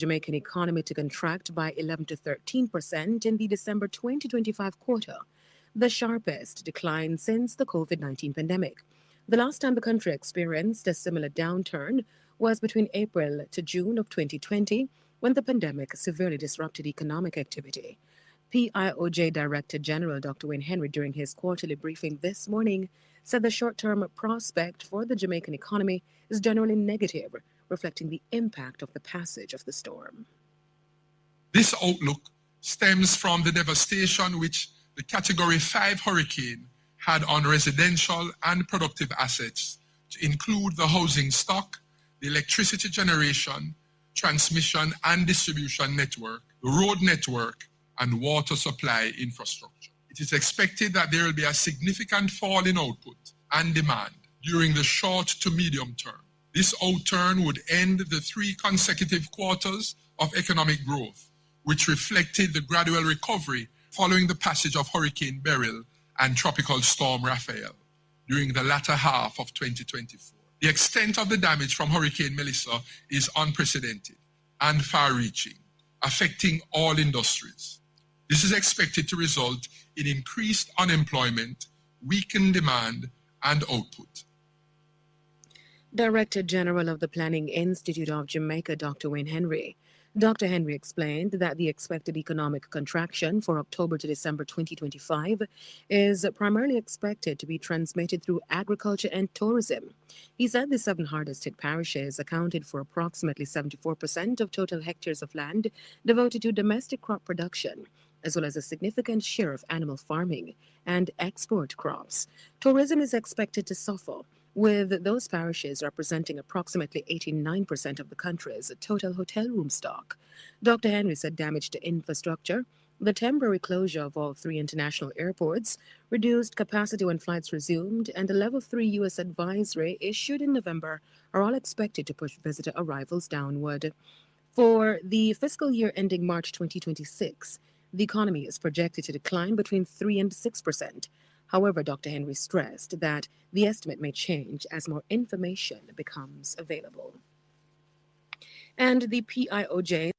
Jamaican economy to contract by 11 to 13% in the December 2025 quarter, the sharpest decline since the COVID-19 pandemic. The last time the country experienced a similar downturn was between April to June of 2020, when the pandemic severely disrupted economic activity. PIOJ Director General Dr. Wayne Henry, during his quarterly briefing this morning, said the short term prospect for the Jamaican economy is generally negative, reflecting the impact of the passage of the storm. This outlook stems from the devastation which the Category 5 hurricane had on residential and productive assets, to include the housing stock, the electricity generation, transmission and distribution network, the road network, and water supply infrastructure. It is expected that there will be a significant fall in output and demand during the short to medium term. This outturn would end the 3 consecutive quarters of economic growth, which reflected the gradual recovery following the passage of Hurricane Beryl and Tropical Storm Raphael during the latter half of 2024. The extent of the damage from Hurricane Melissa is unprecedented and far-reaching, affecting all industries. This is expected to result in increased unemployment, weakened demand, and output. Director General of the Planning Institute of Jamaica, Dr. Wayne Henry. Dr. Henry explained that the expected economic contraction for October to December 2025 is primarily expected to be transmitted through agriculture and tourism. He said the 7 hardest hit parishes accounted for approximately 74% of total hectares of land devoted to domestic crop production, as well as a significant share of animal farming and export crops. Tourism is expected to suffer, with those parishes representing approximately 89% of the country's total hotel room stock. Dr. Henry said damage to infrastructure, the temporary closure of all 3 international airports, reduced capacity when flights resumed, and a Level 3 U.S. advisory issued in November are all expected to push visitor arrivals downward. For the fiscal year ending March 2026, the economy is projected to decline between 3 and 6%. However, Dr. Henry stressed that the estimate may change as more information becomes available. And the PIOJ.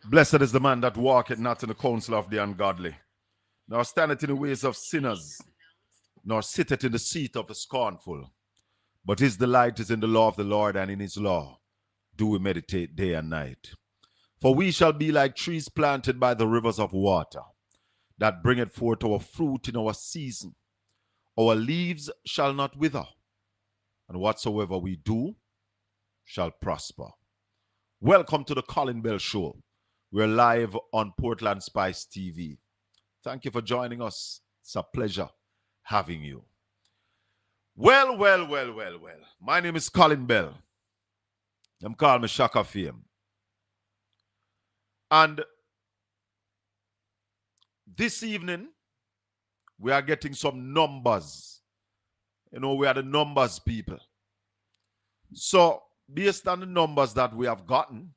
Blessed is the man that walketh not in the counsel of the ungodly, nor standeth in the ways of sinners, nor sitteth in the seat of the scornful. But his delight is in the law of the Lord, and in his law do we meditate day and night. For we shall be like trees planted by the rivers of water, that bringeth forth our fruit in our season. Our leaves shall not wither, and whatsoever we do shall prosper. Welcome to the Colin Bell Show. We're live on Portland Spice TV. Thank you for joining us. It's a pleasure having you. Well. My name is Colin Bell. I'm called me Shaka Fame. And this evening, we are getting some numbers. You know, we are the numbers people. So, based on the numbers that we have gotten,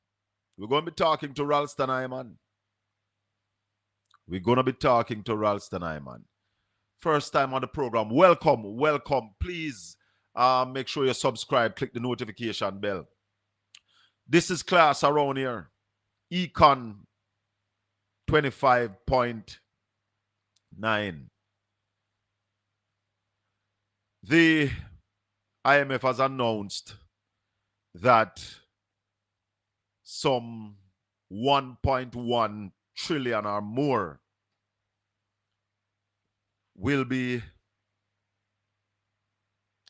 we're going to be talking to Ralston Hyman. We're going to be talking to Ralston Hyman. First time on the program. Welcome. Please make sure you subscribe. Click the notification bell. This is class around here. Econ 25.9. The IMF has announced that some 1.1 trillion or more will be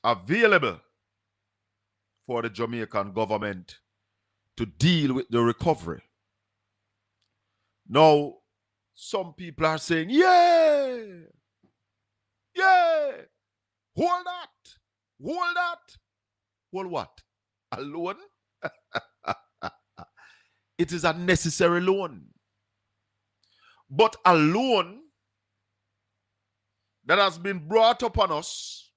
available for the Jamaican government to deal with the recovery. Now, some people are saying, yeah, hold that. Hold what? A loan? It is a necessary loan. But a loan that has been brought upon us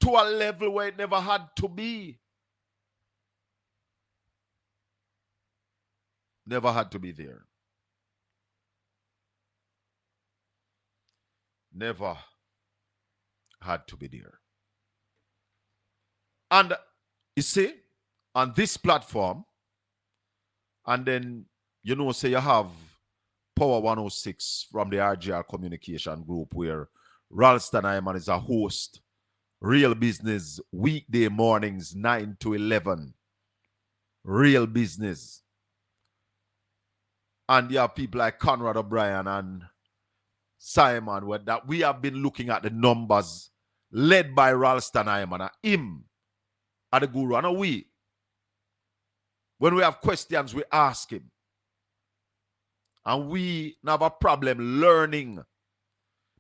to a level where it never had to be. Never had to be there. Never had to be there. And you see, on this platform, and then say you have Power 106 from the RGR Communication Group, where Ralston Iman is a host. Real Business, weekday mornings, 9 to 11. Real Business. And you have people like Conrad O'Brien and Simon, that we have been looking at the numbers led by Ralston Iman, and him are the guru. And when we have questions, we ask him. And we have a problem learning,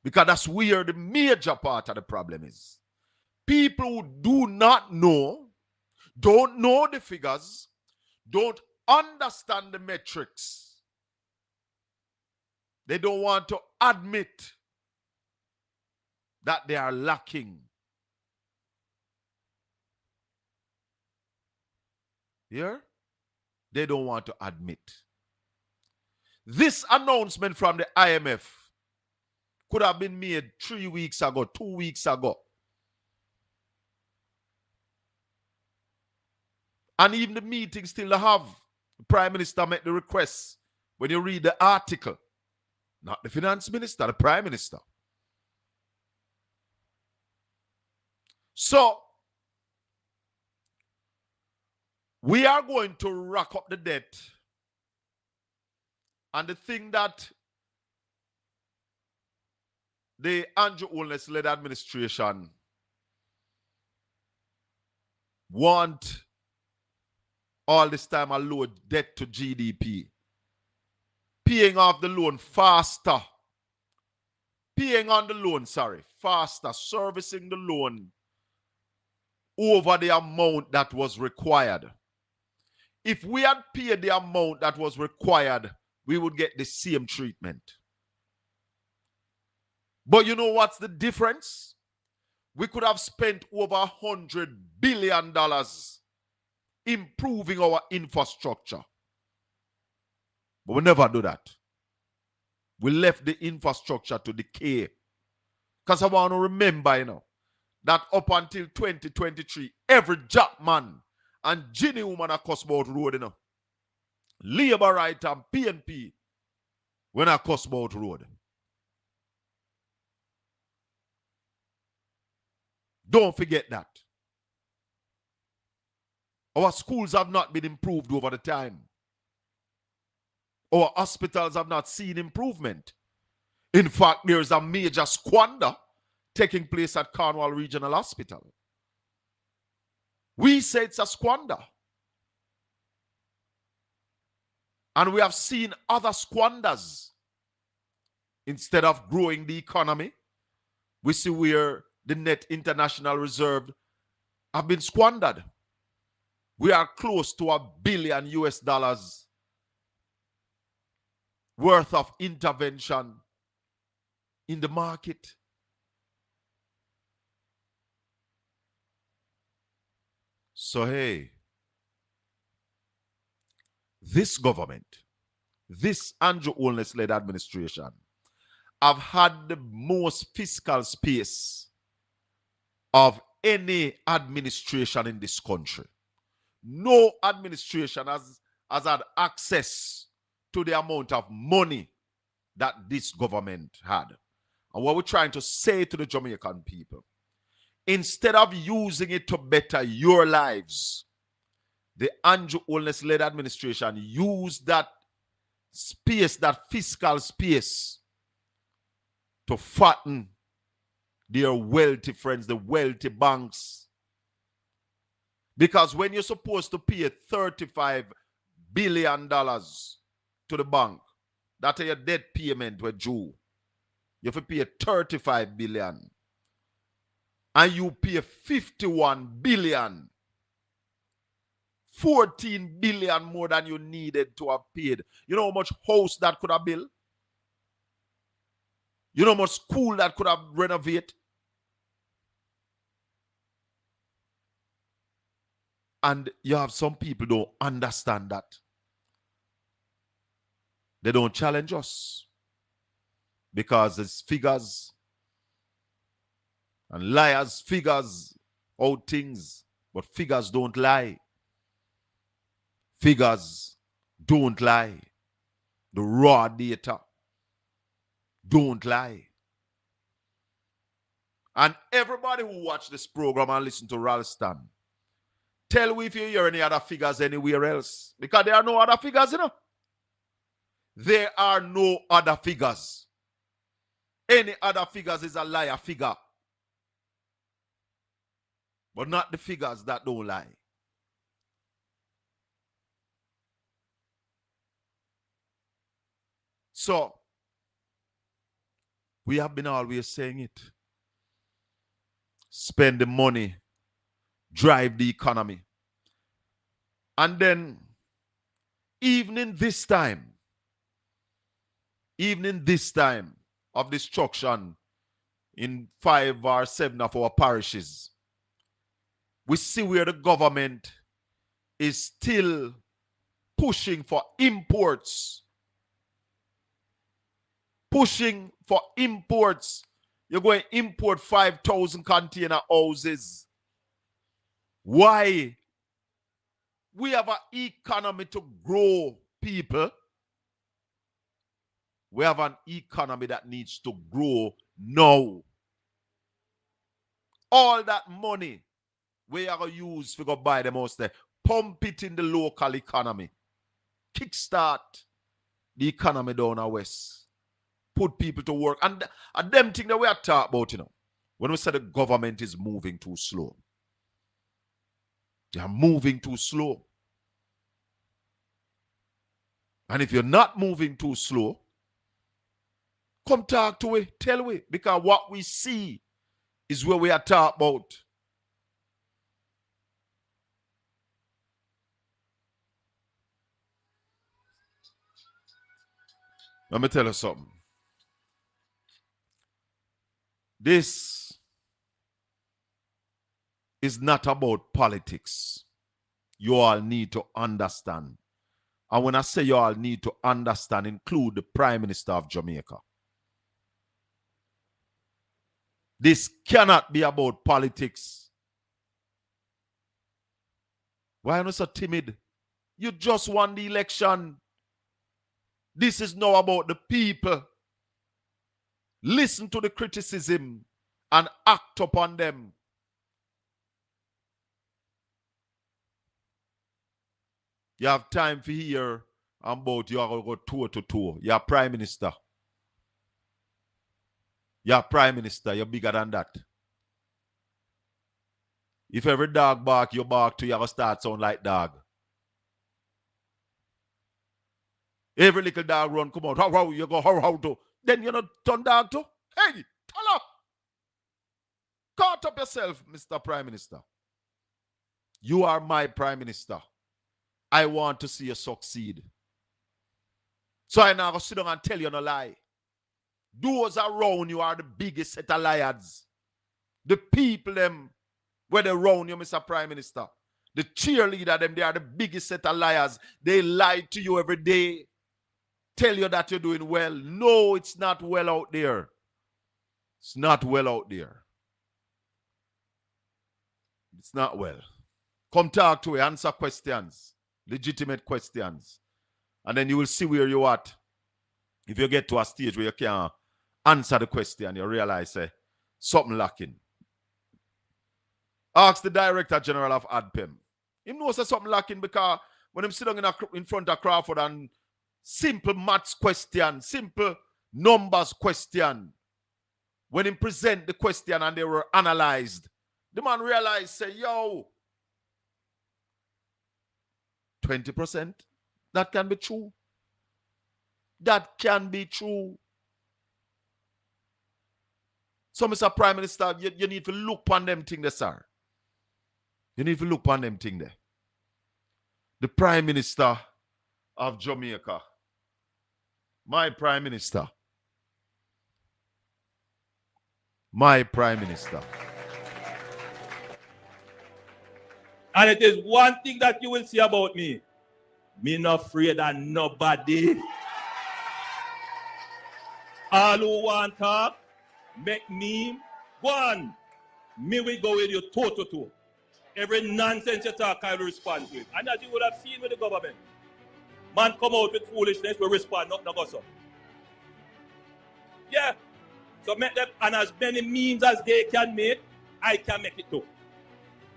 because that's where the major part of the problem is. People who do not know, don't know the figures, don't understand the metrics. They don't want to admit that they are lacking. Here, they don't want to admit. This announcement from the IMF could have been made 3 weeks ago, 2 weeks ago. And even the meeting still to have. The Prime Minister made the request. When you read the article, not the Finance Minister, the Prime Minister. So, we are going to rack up the debt. And the thing that the Andrew Holness-led administration want all this time a low debt to GDP. Paying off the loan faster. Paying on the loan, faster. Servicing the loan over the amount that was required. If we had paid the amount that was required, we would get the same treatment. But you know what's the difference? We could have spent over $100 billion improving our infrastructure. But we never do that. We left the infrastructure to decay. Because I want to remember, that up until 2023, every Jackman and Ginny woman across Bout Road, Labour Right and PNP when I cross Bout Road. Don't forget that. Our schools have not been improved over the time. Our hospitals have not seen improvement. In fact, there is a major squander taking place at Cornwall Regional Hospital. We say it's a squander. And we have seen other squanders. Instead of growing the economy, we see where the net international reserve have been squandered. We are close to $1 billion worth of intervention in the market. So hey, this government, this Andrew Holness-led administration, have had the most fiscal space of any administration in this country. No administration has had access to the amount of money that this government had. And what we're trying to say to the Jamaican people, instead of using it to better your lives, the Andrew Holness-led administration used that space, that fiscal space, to fatten their wealthy friends, the wealthy banks. Because when you're supposed to pay $35 billion to the bank, that's your debt payment with due. You have to pay $35 billion. And you pay $51 billion. $14 billion more than you needed to have paid. You know how much house that could have built? You know how much school that could have renovated? And you have some people don't understand that. They don't challenge us. Because it's figures and liars figures out things, but figures don't lie. Figures don't lie. The raw data don't lie. And everybody who watch this program and listen to Ralston, tell me if you hear any other figures anywhere else. Because there are no other figures, you know. There are no other figures. Any other figures is a liar figure. But not the figures that don't lie. So, we have been always saying it. Spend the money, drive the economy. And then, even in this time of destruction in 5 or 7 of our parishes, we see where the government is still pushing for imports. Pushing for imports. You're going to import 5,000 container houses. Why? We have an economy to grow, people. We have an economy that needs to grow now. All that money we are going to use to go buy the most, pump it in the local economy. Kickstart the economy down the west. Put people to work. And them thing that we are talking about, you know, when we say the government is moving too slow. They are moving too slow. And if you're not moving too slow, come talk to we, tell we, because what we see is where we are talking about. Let me tell you something. This is not about politics. You all need to understand. And when I say you all need to understand, include the Prime Minister of Jamaica. This cannot be about politics. Why are you so timid? You just won the election. This is now about the people. Listen to the criticism and act upon them. You have time for hear about you are going to go toe to toe. You're Prime Minister. You're Prime Minister. You're bigger than that. If every dog bark, you bark to, you're going to start sound like dog. Every little dog run, come out. How, you go, how to. Then you're not turn dog to. Hey, tell up. Caught up yourself, Mr. Prime Minister. You are my Prime Minister. I want to see you succeed. So I now go sit down and tell you no lie. Those around you are the biggest set of liars. The people them where they around you, Mr. Prime Minister. The cheerleader them, they are the biggest set of liars. They lie to you every day. Tell you that you're doing well. No, it's not well out there. It's not well out there. It's not well. Come talk to me, answer questions. Legitimate questions. And then you will see where you're at. If you get to a stage where you can't answer the question, you realize something lacking. Ask the Director General of ADPEM. He knows there's something lacking because when I'm sitting in front of Crawford and simple maths question, simple numbers question, when he present the question and they were analyzed, the man realized, say, yo, 20%, that can be true. That can be true. So, Mr. Prime Minister, you need to look on them thing there, sir. You need to look on them thing there. The Prime Minister of Jamaica, my Prime Minister, my Prime Minister. And it is one thing that you will see about me. Me not afraid of nobody. All who want talk, make me one. Me will go with you toe to toe. Every nonsense you talk, I will respond to it. And as you would have seen with the government, man come out with foolishness, we respond, not go so. Yeah. So make them, and as many memes as they can make, I can make it too.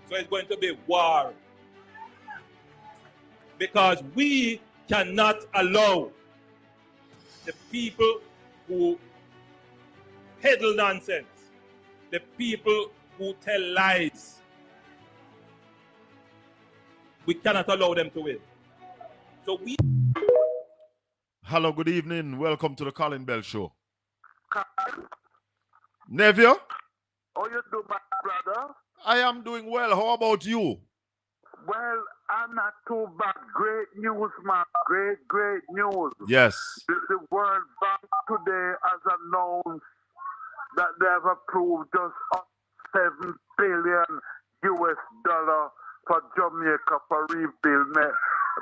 So it's going to be war. Because we cannot allow the people who peddle nonsense, the people who tell lies, we cannot allow them to win. So we... Hello, good evening. Welcome to the Colin Bell Show. Nephew? How you do, my brother? I am doing well. How about you? Well, I'm not too bad. Great news, man. Great news. Yes. The World Bank today has announced that they have approved just $7 billion for Jamaica for rebuilding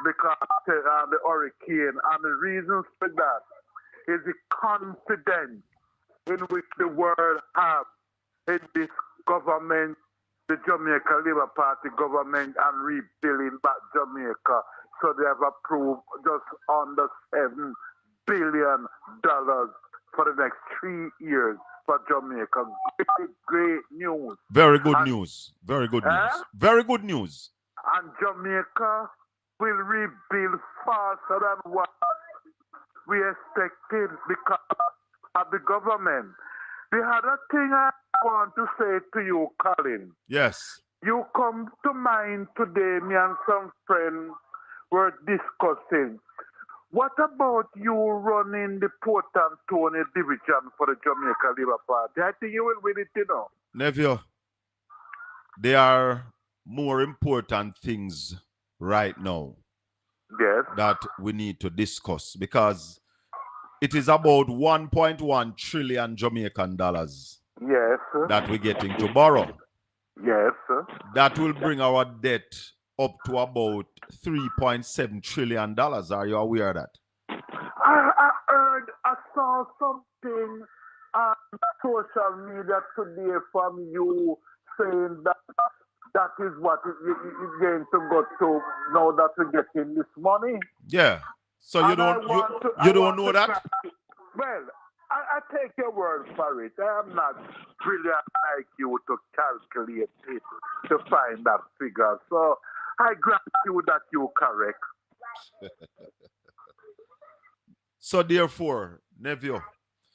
because of the hurricane. And the reasons for that is the confidence in which the world has in this government, the Jamaica Labour Party government, and rebuilding back Jamaica. So they have approved just under $7 billion for the next 3 years for Jamaica. Great news. Very good news. Very good news. Very good news. And Jamaica will rebuild faster than what we expected because of the government. The other thing I want to say to you, Colin. Yes. You come to mind today, me and some friends were discussing. What about you running the Port Antonio division for the Jamaica Labour Party? I think you will win it, you know. Nephew, there are more important things right now Yes. that we need to discuss because it is about 1.1 trillion Jamaican dollars Yes. that we're getting to borrow. Yes. That will bring our debt up to about $3.7 trillion. Are you aware of that? I saw something on social media today from you saying that that is what you're going to go to now that we're getting this money. Yeah. So you don't know that? Well, I take your word for it. I am not brilliant like you to calculate it to find that figure. So I grant you that you're correct. So therefore, nephew,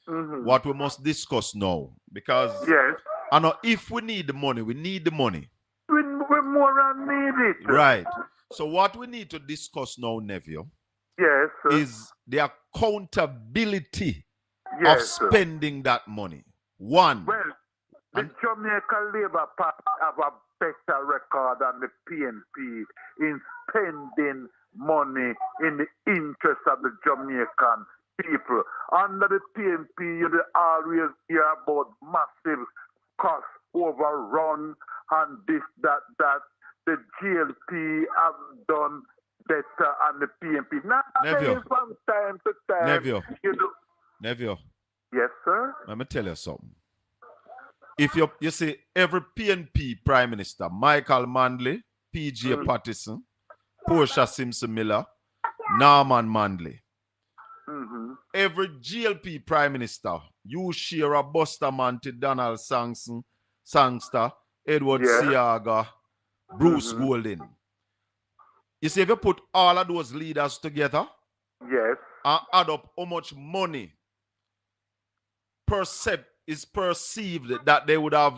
what we must discuss now, because yes, I know if we need the money, we need the money. We more than need it. Right. So what we need to discuss now, nephew, yes, is the accountability yes, of spending that money. One. Well, the Jamaica Labour Party have a better record than the PNP in spending money in the interest of the Jamaican people. Under the PNP, you always hear about massive cost overrun and this, that. The GLP have done better on the PNP. Now, from time to time, Nephew. Yes, sir. Let me tell you something. If you see every PNP Prime Minister, Michael Manley, PJ Patterson, Portia Simpson Miller, Norman Manley, every GLP Prime Minister, you share a Buster Manti, Donald Sangster, Edward Siaga, Bruce Golding. You see, if you put all of those leaders together, yes, and add up how much money is perceived that they would have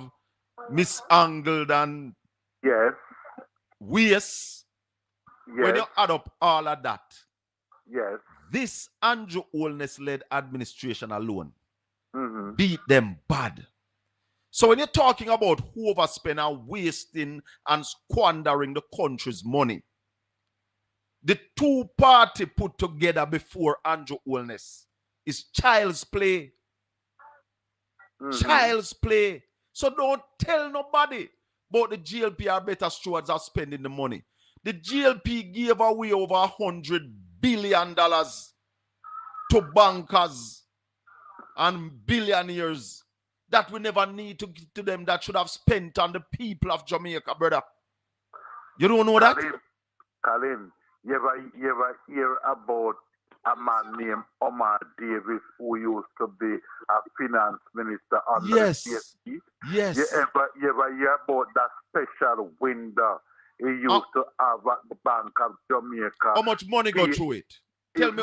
misangled and waste, when you add up all of that, this Andrew Holness-led administration alone beat them bad. So when you're talking about overspending and wasting and squandering the country's money, the two parties put together before Andrew Holness is child's play. Child's play. So don't tell nobody about the GLP are better stewards of spending the money. The GLP gave away over $100 billion to bankers and billionaires that we never need to give to them, that should have spent on the people of Jamaica, brother. You don't know that? Colin, you ever hear about a man named Omar Davis who used to be a finance minister under the Yes. CSP? Yes. You ever hear about that special window he used to have at the Bank of Jamaica? How much money go through it? Tell me.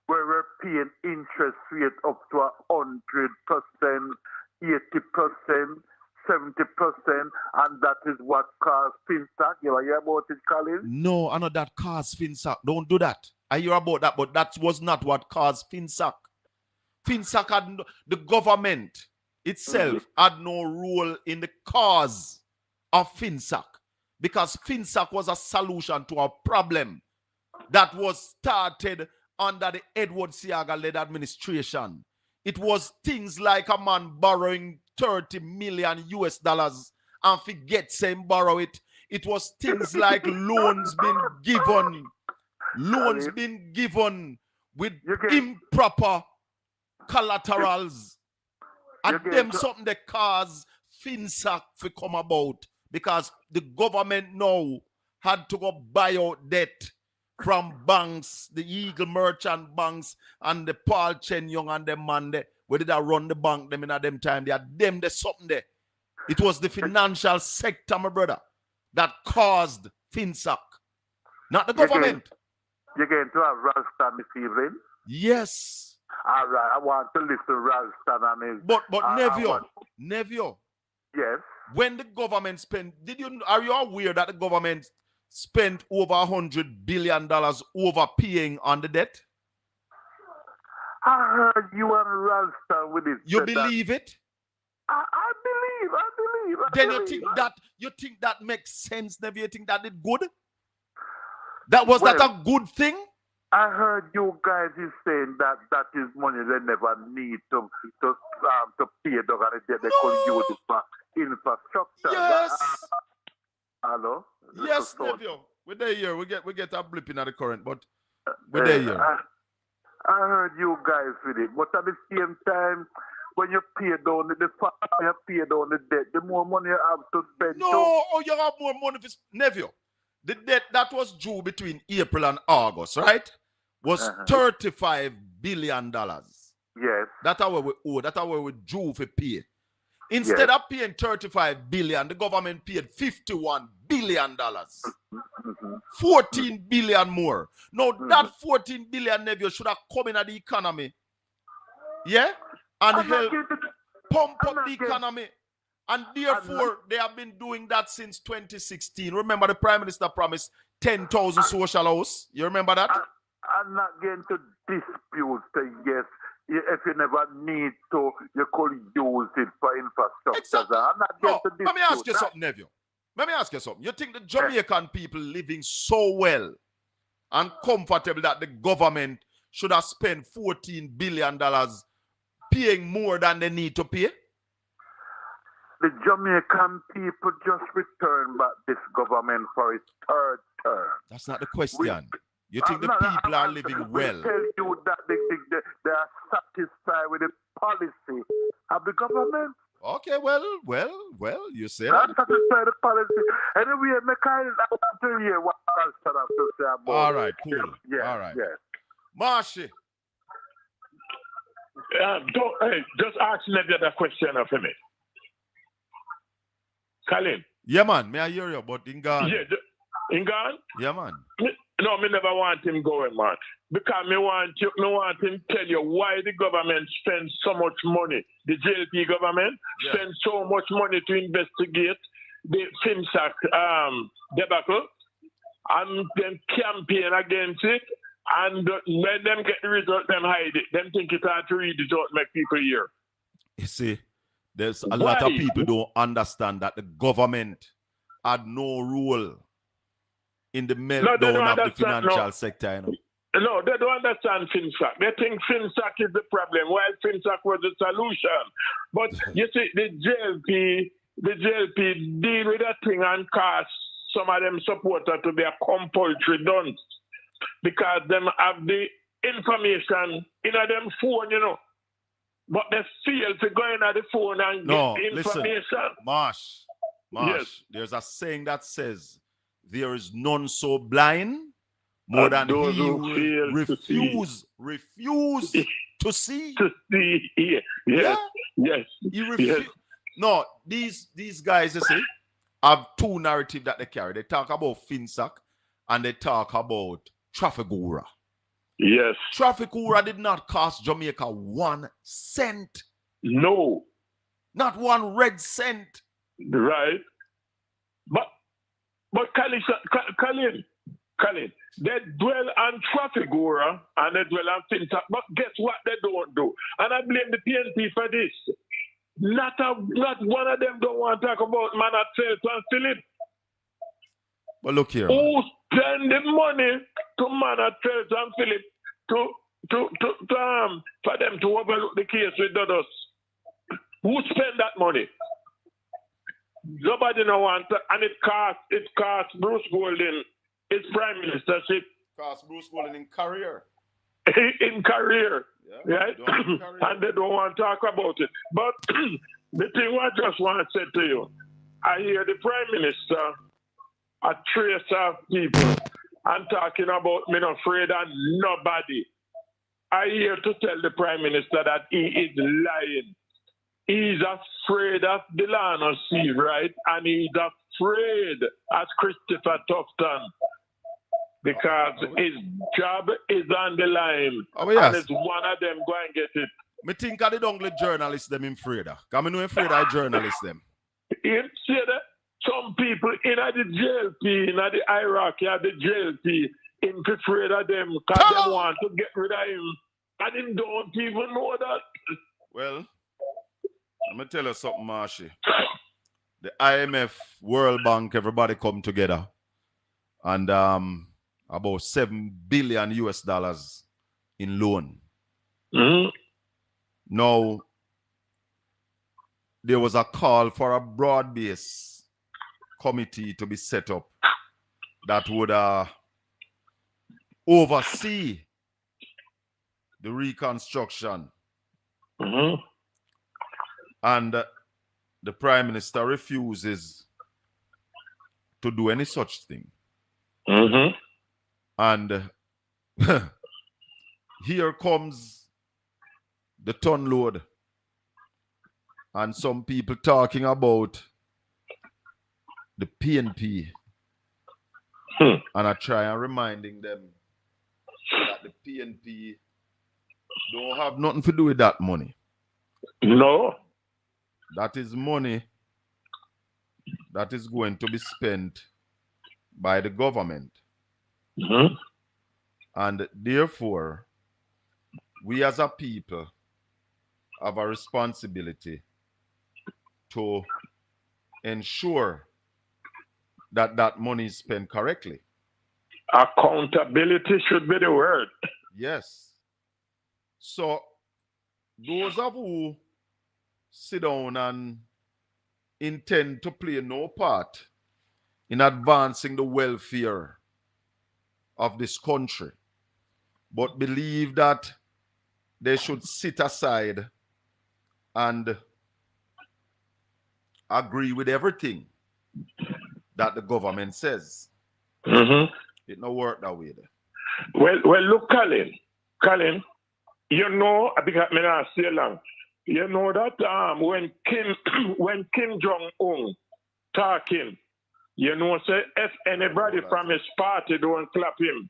Where we're paying interest rate up to 100%, 80%, 70%, and that is what caused FinTech. You ever hear about it, Colin? No, I know that caused FinSac. Don't do that. I hear about that, but that was not what caused FinSac. FinSac had the government itself had no role in the cause of FinSac, because FinSac was a solution to a problem that was started under the Edward Seaga-led administration. It was things like a man borrowing 30 million US dollars and forgets him borrow it. It was things like loans being given with improper collaterals. And them something that caused FinSac to come about, because the government now had to go buy out debt from banks, the Eagle Merchant banks and the Paul Chen Young and them man there. Where did I run the bank them in at them time? They had them there something there. It was the financial sector, my brother, that caused FinSac, not the government. You're going to have Ralston this evening? Yes. All right, I want to listen to Ralston and his... But Nevio. Yes. When the government spent, are you aware that the government spent over $100 billion overpaying on the debt? I heard you and Ralston with it. You believe it? I believe. Then you think that makes sense, Nevio? You think that it good? That a good thing? I heard you guys is saying that is money they never need to pay the debt. They could use it for infrastructure. Yes. Hello? Yes, Nevio. We're there here. We get a blip in the current, but we're there here. I heard you guys with it, but at the same time, when you pay down the debt, the more money you have to spend. No, you have more money for Nevio. The debt that was due between April and August, right, was $35 billion. Yes. That's how we owe. That's how we due for pay. Instead of paying $35 billion, the government paid $51 billion. 14 billion more. Now that 14 billion, Nevio, should have come in at the economy. Yeah? And help pump up the economy. And therefore, they have been doing that since 2016. Remember, the Prime Minister promised 10,000 social house. You remember that? I'm not going to dispute that, yes, if you never need to, you could use it for infrastructure. Exactly. I'm not going to dispute. Let me ask you something, Nevio. Let me ask you something. You think the Jamaican people living so well and comfortable that the government should have spent $14 billion paying more than they need to pay? The Jamaican people just returned back this government for its third term. That's not the question. You think the people are living well? I tell you that they are satisfied with the policy of the government. Okay, well, you say that. That's satisfied the policy. Anyway, I want to hear what Ralston has to say about. All right, cool. Yeah, all right. Yeah. Marshy. Just ask me the other question for me. Colin. Yeah, man. May I hear you? But in Ghana. Yeah, in Ghana? Yeah, man. No, me never want him going, man. Because me want him tell you why the government spends so much money. The JLP government spends so much money to investigate the FinSac debacle and then campaign against it. And when them get the result, them hide it. Them think it's hard to read it out, make people hear. You see, there's a lot of people don't understand that the government had no role in the meltdown of the financial sector. You know? No, they don't understand FinSac. They think FinSac is the problem, while FinSac was the solution. But you see, the JLP deal with that thing and cause some of them supporters to be a compulsory done because them have the information in them phone, you know. But they fail to go in at the phone and get the information. Listen, Marsh, Yes. there's a saying that says, there is none so blind more than those he who who fail to see. refuse to see. To see, yes, Yeah, yes, he yes. refuse. No, these guys, you see, have two narratives that they carry. They talk about Finsack and they talk about Trafigura. Yes. Trafigura did not cost Jamaica 1 cent. No. Not 1 red cent. Right. But Colin, they dwell on Trafigura and they dwell on Finsack. But guess what they don't do? And I blame the PNP for this. Not one of them don't want to talk about man at Celso and Philip. But look here, Who spend the money to man at Celso and Philip for them to overlook the case with Dodos? Who spend that money? Nobody no want to, and it cost Bruce Golden his prime ministership. Cost Bruce Golden in career. In career, Yeah, right? career. And they don't want to talk about it. But the thing I just want to say to you, I hear the prime minister a trace of people and talking about me not afraid of nobody. I hear to tell the prime minister that he is lying. He's afraid of Delano C, right? And he's afraid as Christopher Tufton because his job is on the line. Oh, yes. And it's one of them go and get it. Me think of the only journalists them in afraid of. Because I know afraid of journalists them. You see that? Some people in the JLP, in the hierarchy of the JLP, in afraid of them because they want to get rid of him. And him don't even know that. Well, let me tell you something, Marshy. The IMF, World Bank, everybody come together. And about $7 billion US in loan. Mm-hmm. Now, there was a call for a broad-based committee to be set up that would oversee the reconstruction. Mm-hmm. And the Prime Minister refuses to do any such thing. Mm-hmm. And here comes the ton load. And some people talking about the PNP. And I try and reminding them that the PNP don't have nothing to do with that money. No. That is money that is going to be spent by the government. Mm-hmm. And therefore, we as a people have a responsibility to ensure that that money is spent correctly. Accountability should be the word. Yes. So, those of who sit down and intend to play no part in advancing the welfare of this country, but believe that they should sit aside and agree with everything that the government says. Mm-hmm. It don't work that way. Well, look, Colin, you know, because I not say long. You know that when Kim Jong Un talking, you know, say if anybody from his party don't clap him,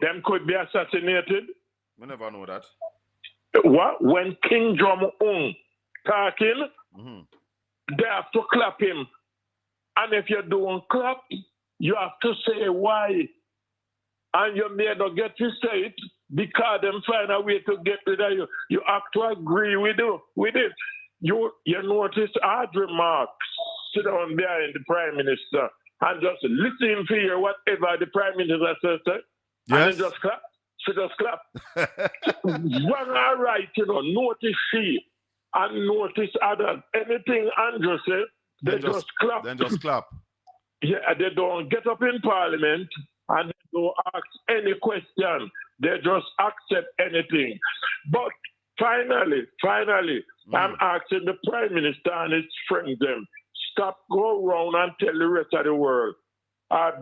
them could be assassinated. We never know that. What? When Kim Jong Un talking, they have to clap him. And if you don't clap, you have to say why. And you may not get to say it because them find a way to get rid of you. You have to agree with it. You notice Audrey Marks sit down there in the Prime Minister and just listen to hear whatever the Prime Minister says. Yes. And then just clap. She just clap. Wrong or right, notice she and notice others. Anything Andrew said, they just clap. Then just clap. Yeah, they don't get up in Parliament and they don't ask any question. They just accept anything. But finally, I'm asking the Prime Minister and his friends them, stop go around and tell the rest of the world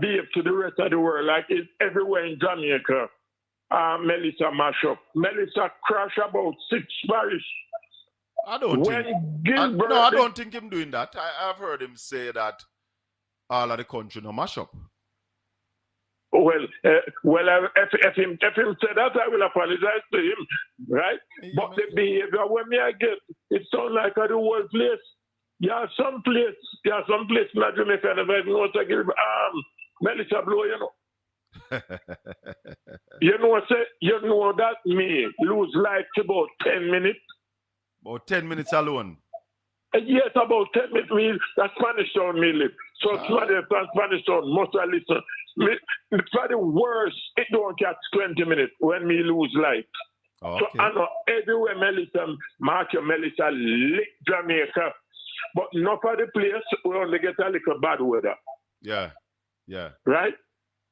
behave to the rest of the world like it's everywhere in Jamaica. Melissa mash up. Melissa crash about 6 parish. I don't When think. Gilbert, No, I don't think him doing that. I've heard him say that all of the country no mash up. well, if him say that, I will apologize to him, right? Yeah, But the behavior when me I get, it sounds like a the whole place. Yeah, some place in Jamaica, and if I know to give Melissa blow, you know. You know that me lose life to about 10 minutes. About 10 minutes alone. Yes, about 10 minutes. Me, that Spanish town me live. So somebody from Spanish town must have listened. For the worst, it don't catch 20 minutes when me lose life. Okay. So I know everywhere Melissa, Melissa lick Jamaica. But not for the place, we only get a little bad weather. Yeah. Right?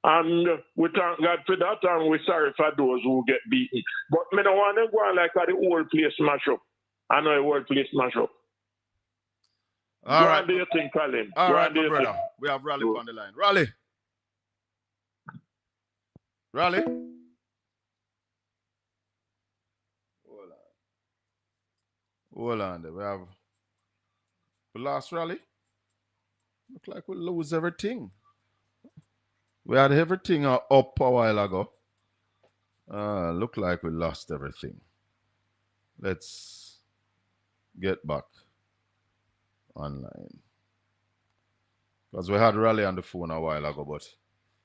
And we thank God for that, and we're sorry for those who get beaten. But me don't want to go on like the whole place smash up. I know the whole place smash up. All right. What do you think, Colin? All right, my brother. We have Raleigh on the line. Raleigh. Hold on. We have the last rally. Look like we lose everything. We had everything up a while ago. Look like we lost everything. Let's get back online. Because we had Raleigh on the phone a while ago, but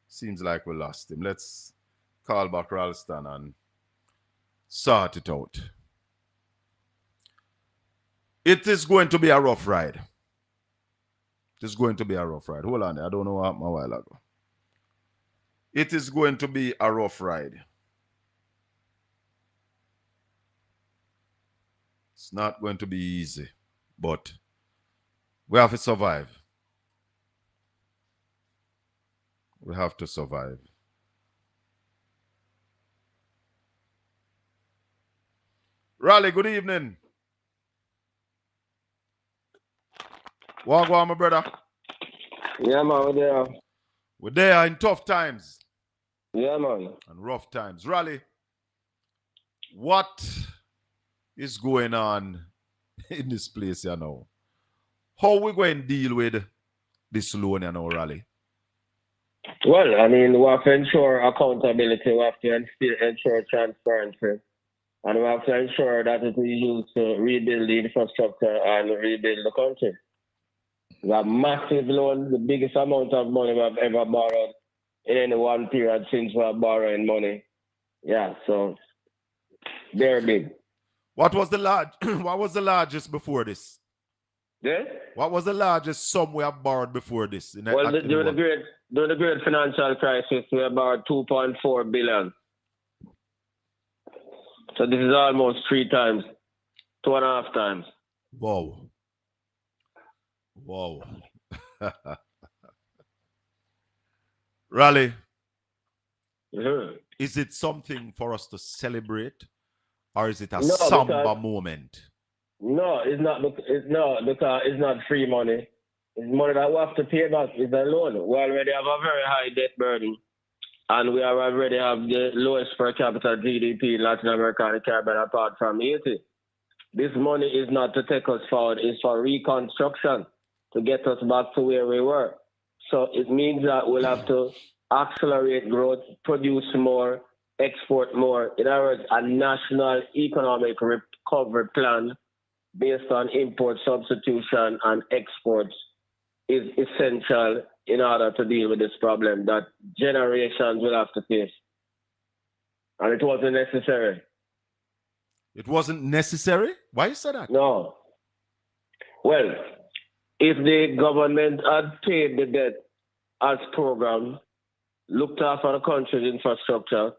seems like we lost him. Let's call back Ralston and sort it out. It is going to be a rough ride. It is going to be a rough ride. Hold on, I don't know what happened a while ago. It is going to be a rough ride. It's not going to be easy, but we have to survive. We have to survive. Raleigh, good evening. What go on, my brother? Yeah, man, we're there. We're there in tough times. Yeah, man. And rough times. Raleigh, what is going on in this place here now? How we going to deal with this loan here now, Raleigh? Well, I mean, we have to ensure accountability, we have to ensure transparency, and we have to ensure that it is used to rebuild the infrastructure and rebuild the country. We have massive loan, the biggest amount of money we have ever borrowed in any one period since we are borrowing money. Yeah, so very big. What was the largest before this? Yeah? What was the largest sum we have borrowed before this? During the great financial crisis, we borrowed 2.4 billion. So this is almost 3 times, 2.5 times. Wow. Raleigh, is it something for us to celebrate, or is it a somber moment? No, it's not. Because it's not free money. It's money that we have to pay back. It's a loan. We already have a very high debt burden, and we already have the lowest per capita GDP in Latin America and the Caribbean, apart from Haiti. This money is not to take us forward. It's for reconstruction, to get us back to where we were. So it means that we'll have to accelerate growth, produce more, export more. In other words, a national economic recovery plan based on import substitution and exports is essential in order to deal with this problem that generations will have to face. And it wasn't necessary. It wasn't necessary? Why you say that? No. Well, if the government had paid the debt as programmed, looked after the country's infrastructure,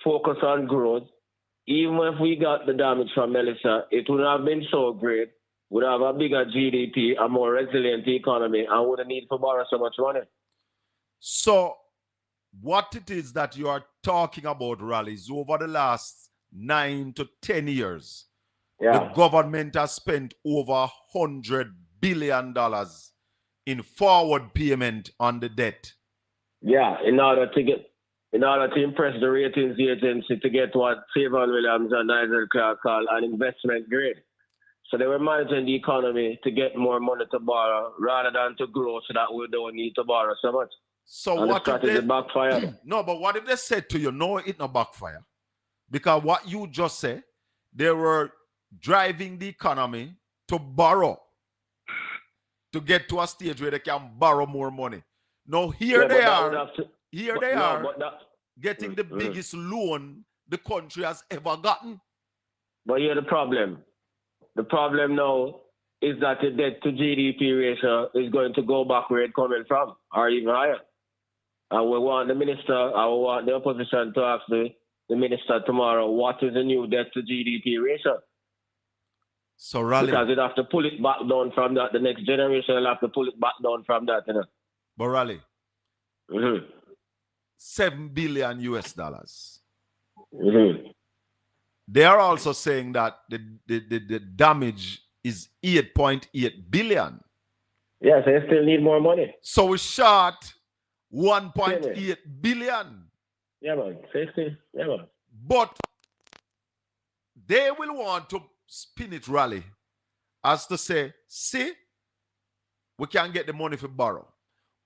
focused on growth, even if we got the damage from Melissa, it would have been so great. We'd have a bigger GDP, a more resilient economy, and wouldn't need to borrow so much money. So, what it is that you are talking about, rallies, over the last 9 to 10 years, the government has spent over $100 billion in forward payment on the debt. Yeah, in order to impress the ratings agency to get what Savon Williams and Nigel Clark call an investment grade. So they were managing the economy to get more money to borrow rather than to grow so that we don't need to borrow so much. So And the what if strategy they backfired. no, but what if they said to you, no, it no backfire? Because what you just said, they were driving the economy to borrow to get to a stage where they can borrow more money. Now here Yeah, they but that would are, have to. here But they no, are but that. getting the Mhm. biggest loan the country has ever gotten. But here's the problem. The problem now is that the debt to GDP ratio is going to go back where it's coming from, or even higher. And we want the minister, I want the opposition to ask the minister tomorrow, what is the new debt to GDP ratio? So Raleigh, Because it have to pull it back down from that. The next generation will have to pull it back down from that, you know. but Raleigh, Mm-hmm. 7 billion US dollars. Mm-hmm. They are also saying that the damage is 8.8 billion. Yeah, so you still need more money. So we short 1.8 billion. Yeah, man. Yeah, man. But they will want to spin it, Raleigh, as to say, see, we can get the money for borrow.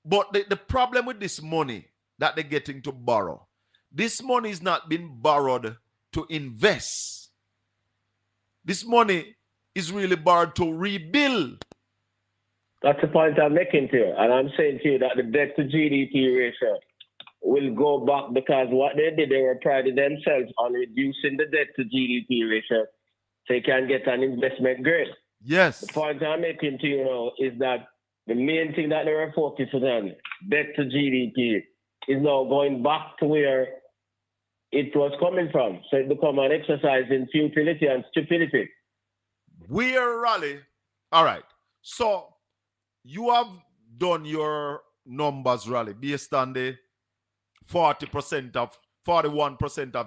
But the problem with this money that they're getting to borrow, this money is not being borrowed to invest. This money is really borrowed to rebuild. That's the point I'm making to you. And I'm saying to you that the debt to GDP ratio will go back because what they did, they were priding themselves on reducing the debt to GDP ratio so you can get an investment grade. Yes. The point I'm making to you now is that the main thing that they were focusing on, debt to GDP, is now going back to where it was coming from. So it become an exercise in futility and stupidity. We're Raleigh. All right. So you have done your numbers, Raleigh, based on the 41% of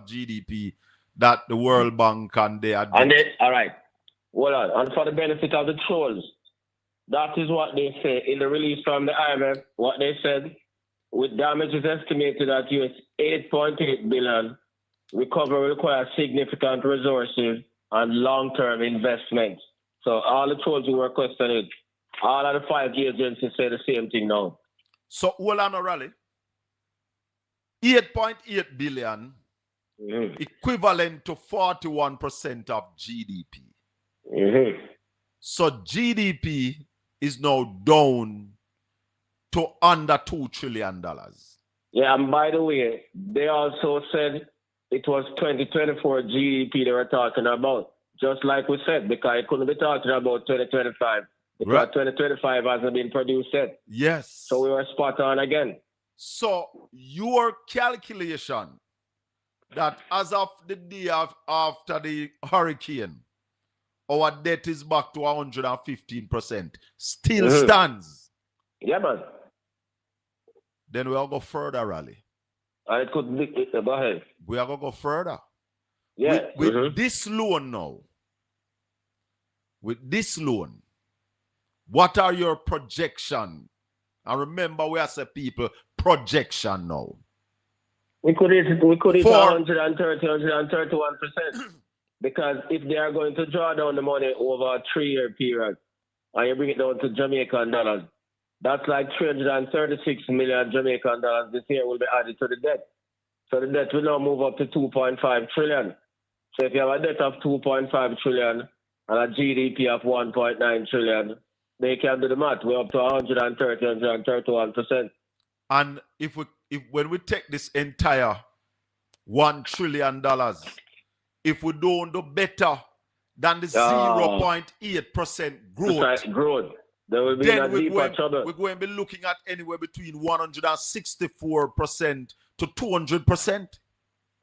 GDP that the World Bank and they admit. And then, all right, hold on. And for the benefit of the trolls, that is what they say in the release from the IMF. What they said, with damages estimated at US 8.8 billion, recovery requires significant resources and long-term investments. So all the trolls who were questioning, all of the 5 agencies say the same thing now. So hold on, Raleigh. 8.8 billion, equivalent to 41% of GDP. Mm-hmm. So GDP is now down to under $2 trillion. Yeah, and by the way, they also said it was 2024 GDP they were talking about. Just like we said, because it couldn't be talking about 2025. Because Right. 2025 hasn't been produced yet. Yes. So we were spot on again. So your calculation that as of the day after the hurricane, our debt is back to 115%, still stands. Yeah, man. Then we'll go further, Raleigh. It could be, go ahead. We are going to go further. Yeah. With this loan now, what are your projections? And remember, we as a people, projection now. We could hit 130, For- 131%. Because if they are going to draw down the money over a 3-year period, and you bring it down to Jamaican dollars, that's like 336 million Jamaican dollars this year will be added to the debt. So the debt will now move up to 2.5 trillion. So if you have a debt of 2.5 trillion and a GDP of 1.9 trillion, they can do the math. We're up to 130, 131%. And when we take this entire $1 trillion, if we don't do better than the 0.8% growth, there will be then a deeper trouble. we're going to be looking at anywhere between 164% to 200%.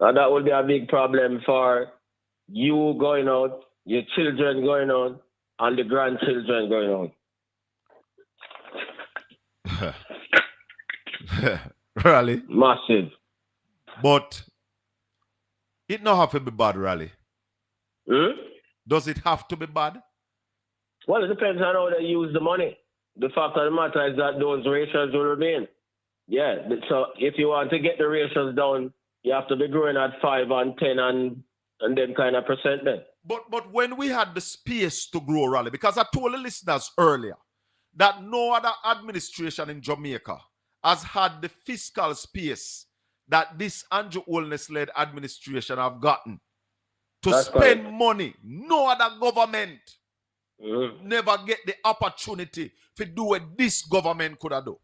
And that will be a big problem for you going out, your children going out, and the grandchildren going out. Really? Massive. But it not have to be bad, Raleigh. Does it have to be bad? Well, it depends on how they use the money. The fact of the matter is that those ratios will remain. Yeah, so if you want to get the ratios down, you have to be growing at 5 and 10 and them kind of percent then. But when we had the space to grow, Raleigh, because I told the listeners earlier that no other administration in Jamaica has had the fiscal space that this Andrew Holness-led administration have gotten to That's spend correct. money. No other government never get the opportunity to do what this government could have done.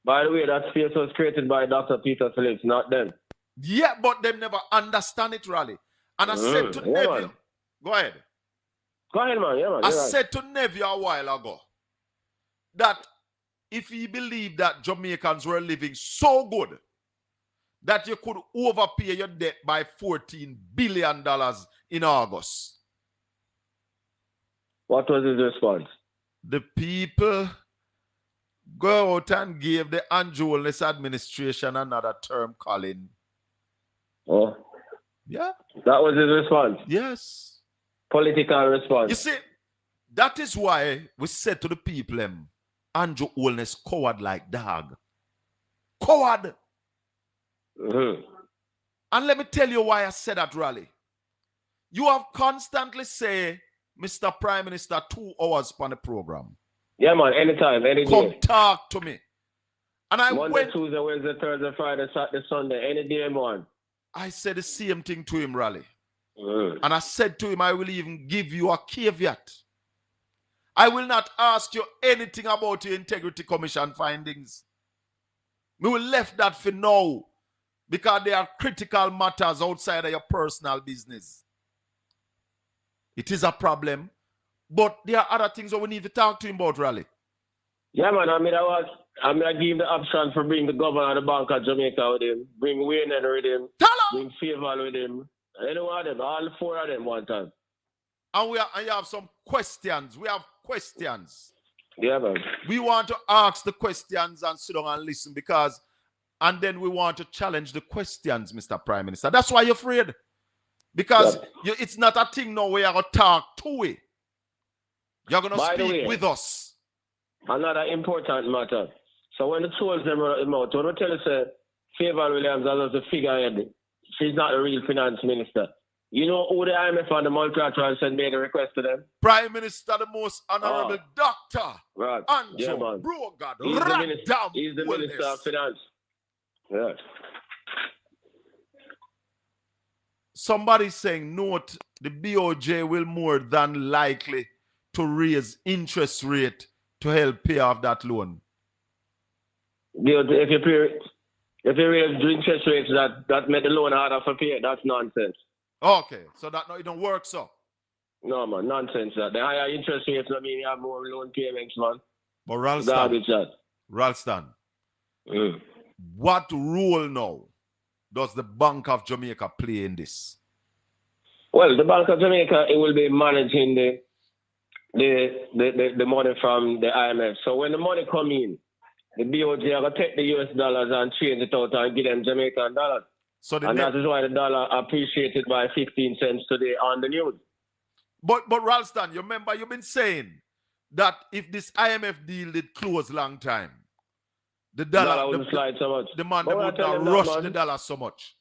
By the way, that space was created by Dr. Peter Phillips, not them. Yeah, but them never understand it, Raleigh. And I said to Yeah, Neville, man. go ahead. Go ahead, man. Yeah, man. I You're right. said to Neville a while ago that if he believed that Jamaicans were living so good that you could overpay your debt by $14 billion in August. What was his response? The people go out and gave the Andrew Holness administration another term, Colin. Oh, Yeah. that was his response. Yes. Political response. You see, that is why we said to the people, Andrew Holness coward like dog. Coward. And let me tell you why I said that, Raleigh. You have constantly say, Mr. Prime Minister, 2 hours on the program. Yeah, man. Anytime, any Come day. talk to me. And I Monday, went, Tuesday, Wednesday, Thursday, Friday, Saturday, Sunday, any day, man. I said the same thing to him, Raleigh. And I said to him, I will even give you a caveat. I will not ask you anything about your Integrity Commission findings. We will left that for now because they are critical matters outside of your personal business. It is a problem, but there are other things that we need to talk to him about, Raleigh. Yeah, man. I give him the option for bring the governor of the Bank of Jamaica with him, bring Wayne with him, bring Favor with him, any one of them, all 4 of them one time. And you have some questions. We have questions. Yeah, man. We want to ask the questions and sit down and listen and then we want to challenge the questions, Mr. Prime Minister. That's why you're afraid. Because it's not a thing now where you're going to talk to it. You're going to speak with us. Another important matter. So when the trolls them out, when we tell us Favor Williams as a figurehead, she's not a real finance minister. You know who the IMF and the multilateral said made a request to them? Prime Minister, the most honorable Doctor. Right. Andrew Brogard. He's the Minister of Finance. Yeah. Somebody saying, note, the BOJ will more than likely to raise interest rate to help pay off that loan. If you raise interest rates that make the loan harder for pay, that's nonsense. Okay, so that it don't work, so. No, man, nonsense. That the higher interest rates, I mean, you have more loan payments, man. But Ralston, Mm. What role now does the Bank of Jamaica play in this? Well, the Bank of Jamaica, it will be managing the money from the IMF. So when the money come in, the BOJ are going to take the US dollars and change it out and give them Jamaican dollars. So and that is why the dollar appreciated by 15 cents today on the news. But Ralston, you remember you've been saying that if this IMF deal did close long time, the dollar wouldn't slide so much. The man would not rush the dollar so much.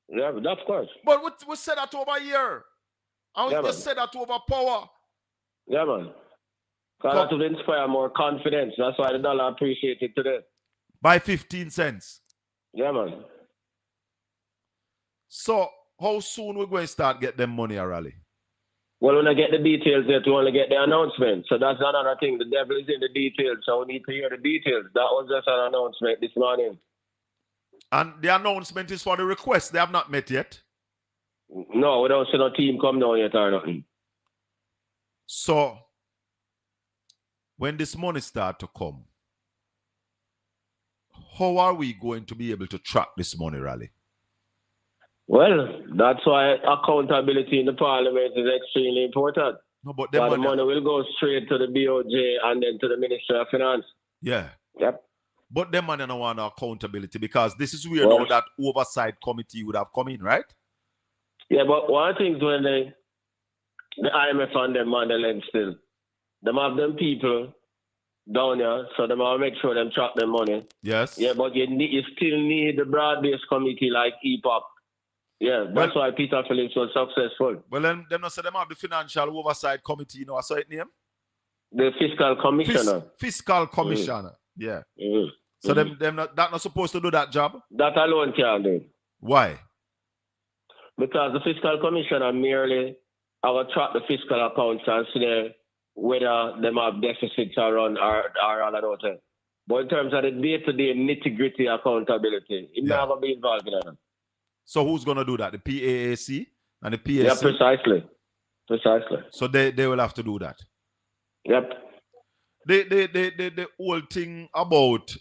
Yeah, but of course. But we said that over a year. And we just said that over power. Yeah, man. Because that would inspire more confidence. That's why the dollar appreciated today. By 15 cents. Yeah, man. So, how soon we going to start get them money, Raleigh? Well, when I get the details yet, we only get the announcement. So that's another thing. The devil is in the details, so we need to hear the details. That was just an announcement this morning. And the announcement is for the request. They have not met yet? No, we don't see no team come down yet or nothing. So, when this money start to come, how are we going to be able to track this money, Raleigh? Well, that's why accountability in the parliament is extremely important. No, but the money will go straight to the BOJ and then to the Ministry of Finance. Yeah. Yep. But them money don't want accountability because this is where now that oversight committee would have come in, right? Yeah, but one thing is when the IMF and them on the lens still, them have them people down here, so they will make sure them track their money. Yes. Yeah, but you still need the broad-based committee like EPOC. Yeah, that's why Peter Phillips was successful. Well, then not say them have the financial oversight committee, you know, I saw it name? The fiscal commissioner. Fiscal commissioner. Yeah. Mm-hmm. So them not supposed to do that job? That alone can't do. Why? Because the fiscal commissioner merely will track the fiscal accounts and see whether them have deficits or all that out. But in terms of the day-to-day nitty-gritty accountability, it never be involved in that. So who's going to do that? The PAAC and the PAC? Yeah, precisely. So they will have to do that. Yep. The whole thing about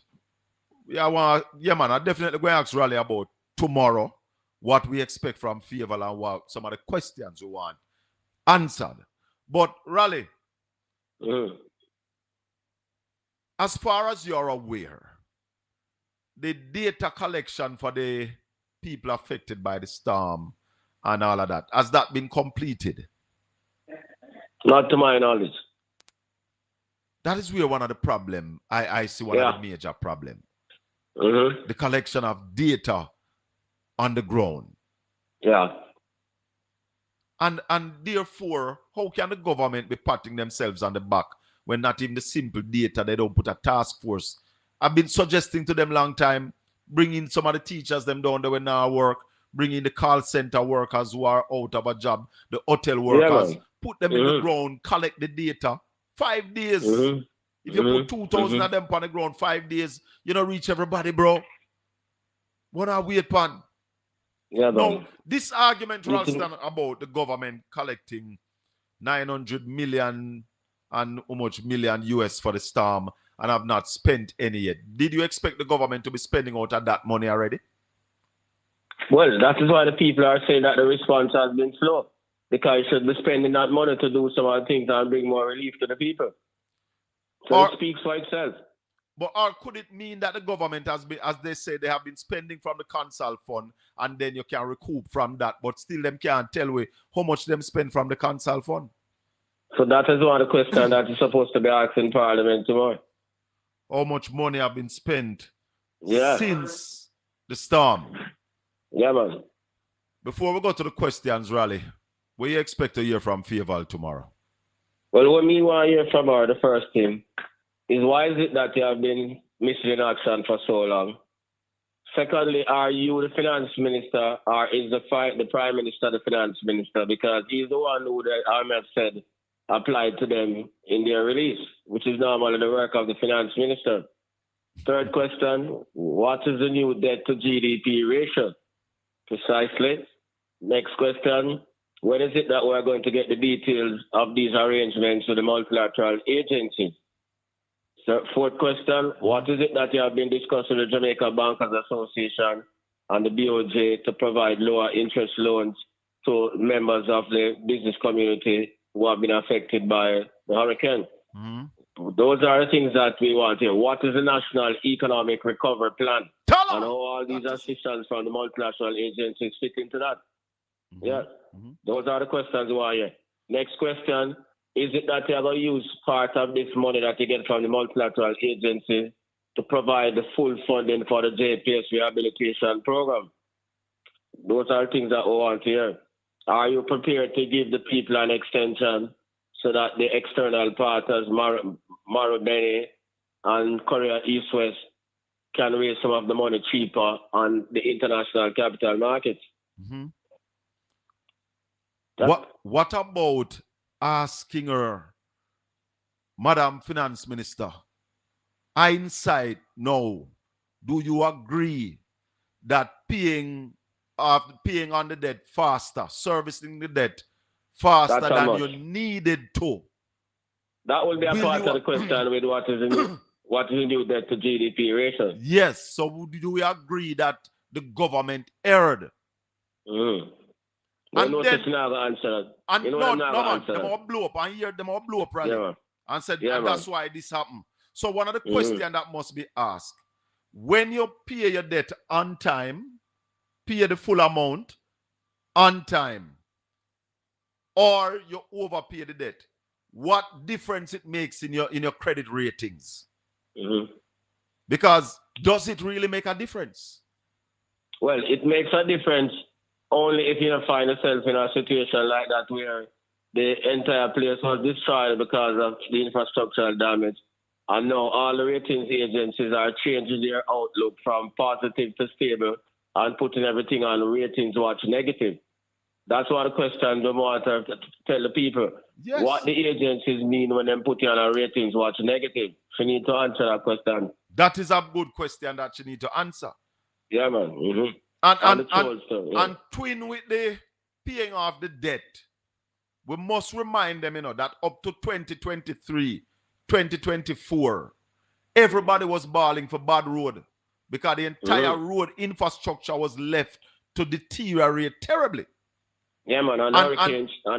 man, I definitely going to ask Raleigh about tomorrow what we expect from Fayetteville and what some of the questions we want answered. But Raleigh, as far as you're aware, the data collection for the people affected by the storm and all of that, has that been completed? Not to my knowledge. That is where one of the problem, I see one of the major problem. The collection of data on the ground. Yeah. And therefore, how can the government be patting themselves on the back when not even the simple data, they don't put a task force? I've been suggesting to them long time, bringing some of the teachers them down there when now work, bringing the call center workers who are out of a job, the hotel workers, put them in the ground, collect the data. 5 days. If you put 2,000 of them on the ground, 5 days, you don't reach everybody, bro. What are we upon? Yeah, no, this argument, Ralston, about the government collecting 900 million and how much million US for the storm and have not spent any yet. Did you expect the government to be spending out of that money already? Well, that is why the people are saying that the response has been slow. Because you should be spending that money to do some other things and bring more relief to the people. So it speaks for itself. But or could it mean that the government has been, as they say, they have been spending from the council fund and then you can recoup from that, but still them can't tell we how much them spend from the council fund? So that is one of the questions that is supposed to be asked in Parliament tomorrow. How much money have been spent since the storm? Yeah, man. Before we go to the questions, Raleigh, what do you expect to hear from Fayetteville tomorrow? Well, what we want to hear from her, the first thing, is why is it that you have been missing in action for so long? Secondly, are you the finance minister or is the prime minister the finance minister? Because he's the one who the IMF said applied to them in their release, which is normally the work of the finance minister. Third question, what is the new debt to GDP ratio? Precisely. Next question, when is it that we're going to get the details of these arrangements with the multilateral agencies? So, fourth question, what is it that you have been discussing with the Jamaica Bankers Association and the BOJ to provide lower interest loans to members of the business community who have been affected by the hurricane? Those are the things that we want here. What is the National Economic Recovery Plan? And how all these assistance from the multilateral agencies fit into that? Those are the questions we want here. Next question, is it that you're going to use part of this money that you get from the multilateral agency to provide the full funding for the JPS rehabilitation program? Those are things that we want to hear. Are you prepared to give the people an extension so that the external partners, Marubeni and Korea East West, can raise some of the money cheaper on the international capital markets? What about asking her, Madam Finance Minister, hindsight now, do you agree that paying on the debt faster, servicing the debt faster than you needed to? That will be a part of the question with what is the new debt to GDP ratio. Yes, so do we agree that the government erred? And then, answer. And no, man, them all blew up. And here them all blew up, right? And said, and that's why this happened. So one of the questions that must be asked, when you pay your debt on time, pay the full amount on time, or you overpay the debt, what difference it makes in your credit ratings. Mm-hmm. Because does it really make a difference? Well, it makes a difference only if you find yourself in a situation like that where the entire place was destroyed because of the infrastructural damage. And now all the ratings agencies are changing their outlook from positive to stable and putting everything on ratings watch negative. That's what the question we want to tell the people. Yes. What the agencies mean when they put you on a ratings watch negative. You need to answer that question. That is a good question that you need to answer. Yeah, man. Mm-hmm. And twin with the paying off the debt, we must remind them, that up to 2023, 2024, everybody was balling for bad road because the entire road infrastructure was left to deteriorate terribly. Yeah, man, and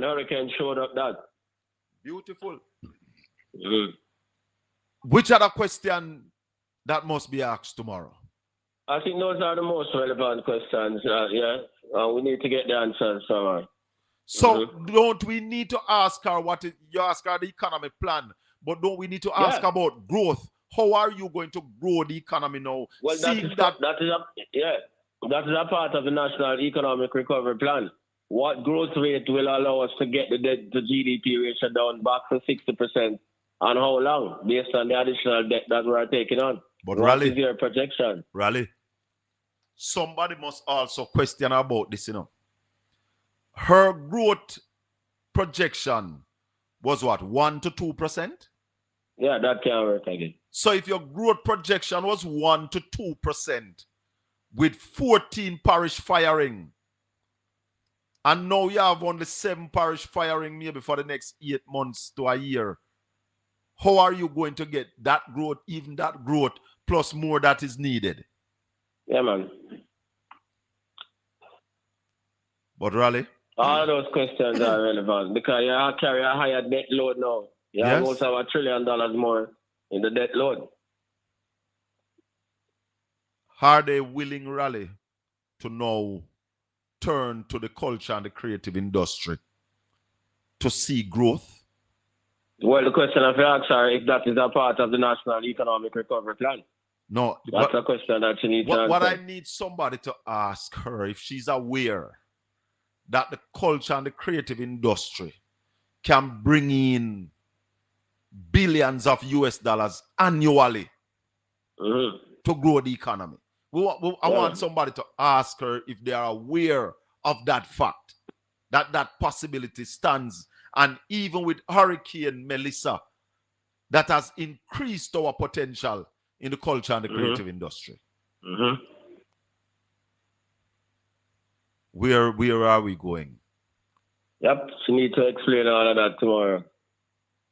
hurricane showed up that. Beautiful. Mm-hmm. Which other question that must be asked tomorrow? I think those are the most relevant questions. We need to get the answers somewhere. So don't we need to ask her you ask her the economy plan, but don't we need to ask about growth? How are you going to grow the economy now? Well, that is a part of the National Economic Recovery Plan. What growth rate will allow us to get the debt to GDP ratio down back to 60%? And how long, based on the additional debt that we're taking on? But what is your projection? Raleigh, somebody must also question about this, Her growth projection was what, 1 to 2%? Yeah, that can work again. So if your growth projection was 1 to 2% with 14 parish firing, and now you have only 7 parish firing maybe for the next 8 months to a year, how are you going to get that growth, even that growth, plus more that is needed? Yeah, man. But Raleigh? All those questions are relevant because you carry a higher debt load now. You almost have $1 trillion more in the debt load. Are they willing, Raleigh, to now turn to the culture and the creative industry to see growth? Well, the question of ask her if that is a part of the National Economic Recovery Plan. No. That's a question that you need to answer. What I need somebody to ask her if she's aware that the culture and the creative industry can bring in billions of US dollars annually to grow the economy. I want somebody to ask her if they are aware of that fact, that possibility stands. And even with Hurricane Melissa, that has increased our potential in the culture and the creative industry. Where are we going? Yep, you need to explain all of that tomorrow.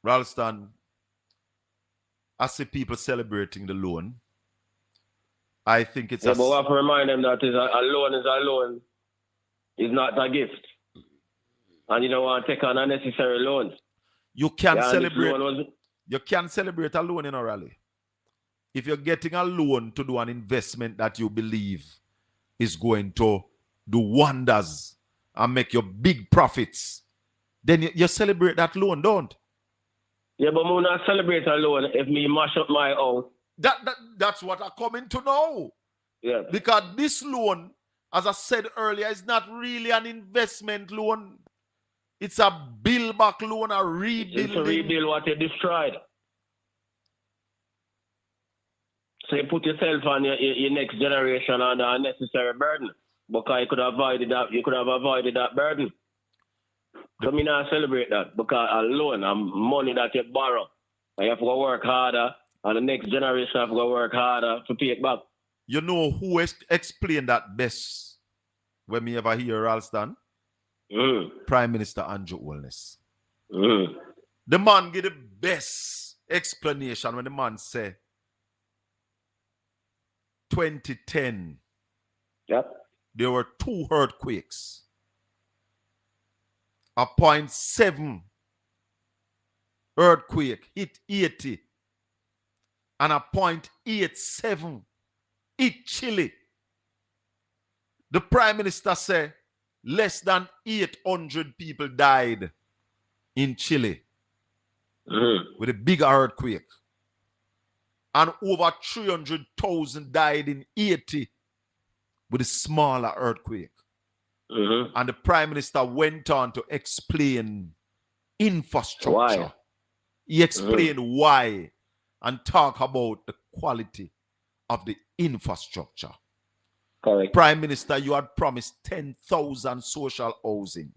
Ralston, I see people celebrating the loan. I think it's but we have to remind them that a loan is a loan. It's not a gift. And you don't want to take on unnecessary loans. You can celebrate. You can celebrate a loan in a rally. If you're getting a loan to do an investment that you believe is going to do wonders and make you big profits, then you celebrate that loan, don't? Yeah, but we not celebrate a loan if me mash up my house. That's what I'm coming to know. Yeah. Because this loan, as I said earlier, is not really an investment loan. It's a build back loan, a rebuilding. It's to rebuild what you destroyed. So you put yourself on your next generation under unnecessary burden because you could have avoided that. You could have avoided that burden. So me not celebrate that because a loan, money that you borrow, and you have to go work harder, and the next generation have to go work harder to pay it back. You know who explained that best when me ever hear Ralston? Prime Minister Andrew Holness. The man gave the best explanation when the man said 2010. Yep. There were 2 earthquakes. A 0.7 earthquake hit Haiti and a 0.87 hit Chile. The Prime Minister said less than 800 people died in Chile. with a bigger earthquake. And over 300,000 died in Haiti with a smaller earthquake. And the Prime Minister went on to explain infrastructure. Why? He explained why and talk about the quality of the infrastructure. Correct. Prime Minister, you had promised 10,000 social housing.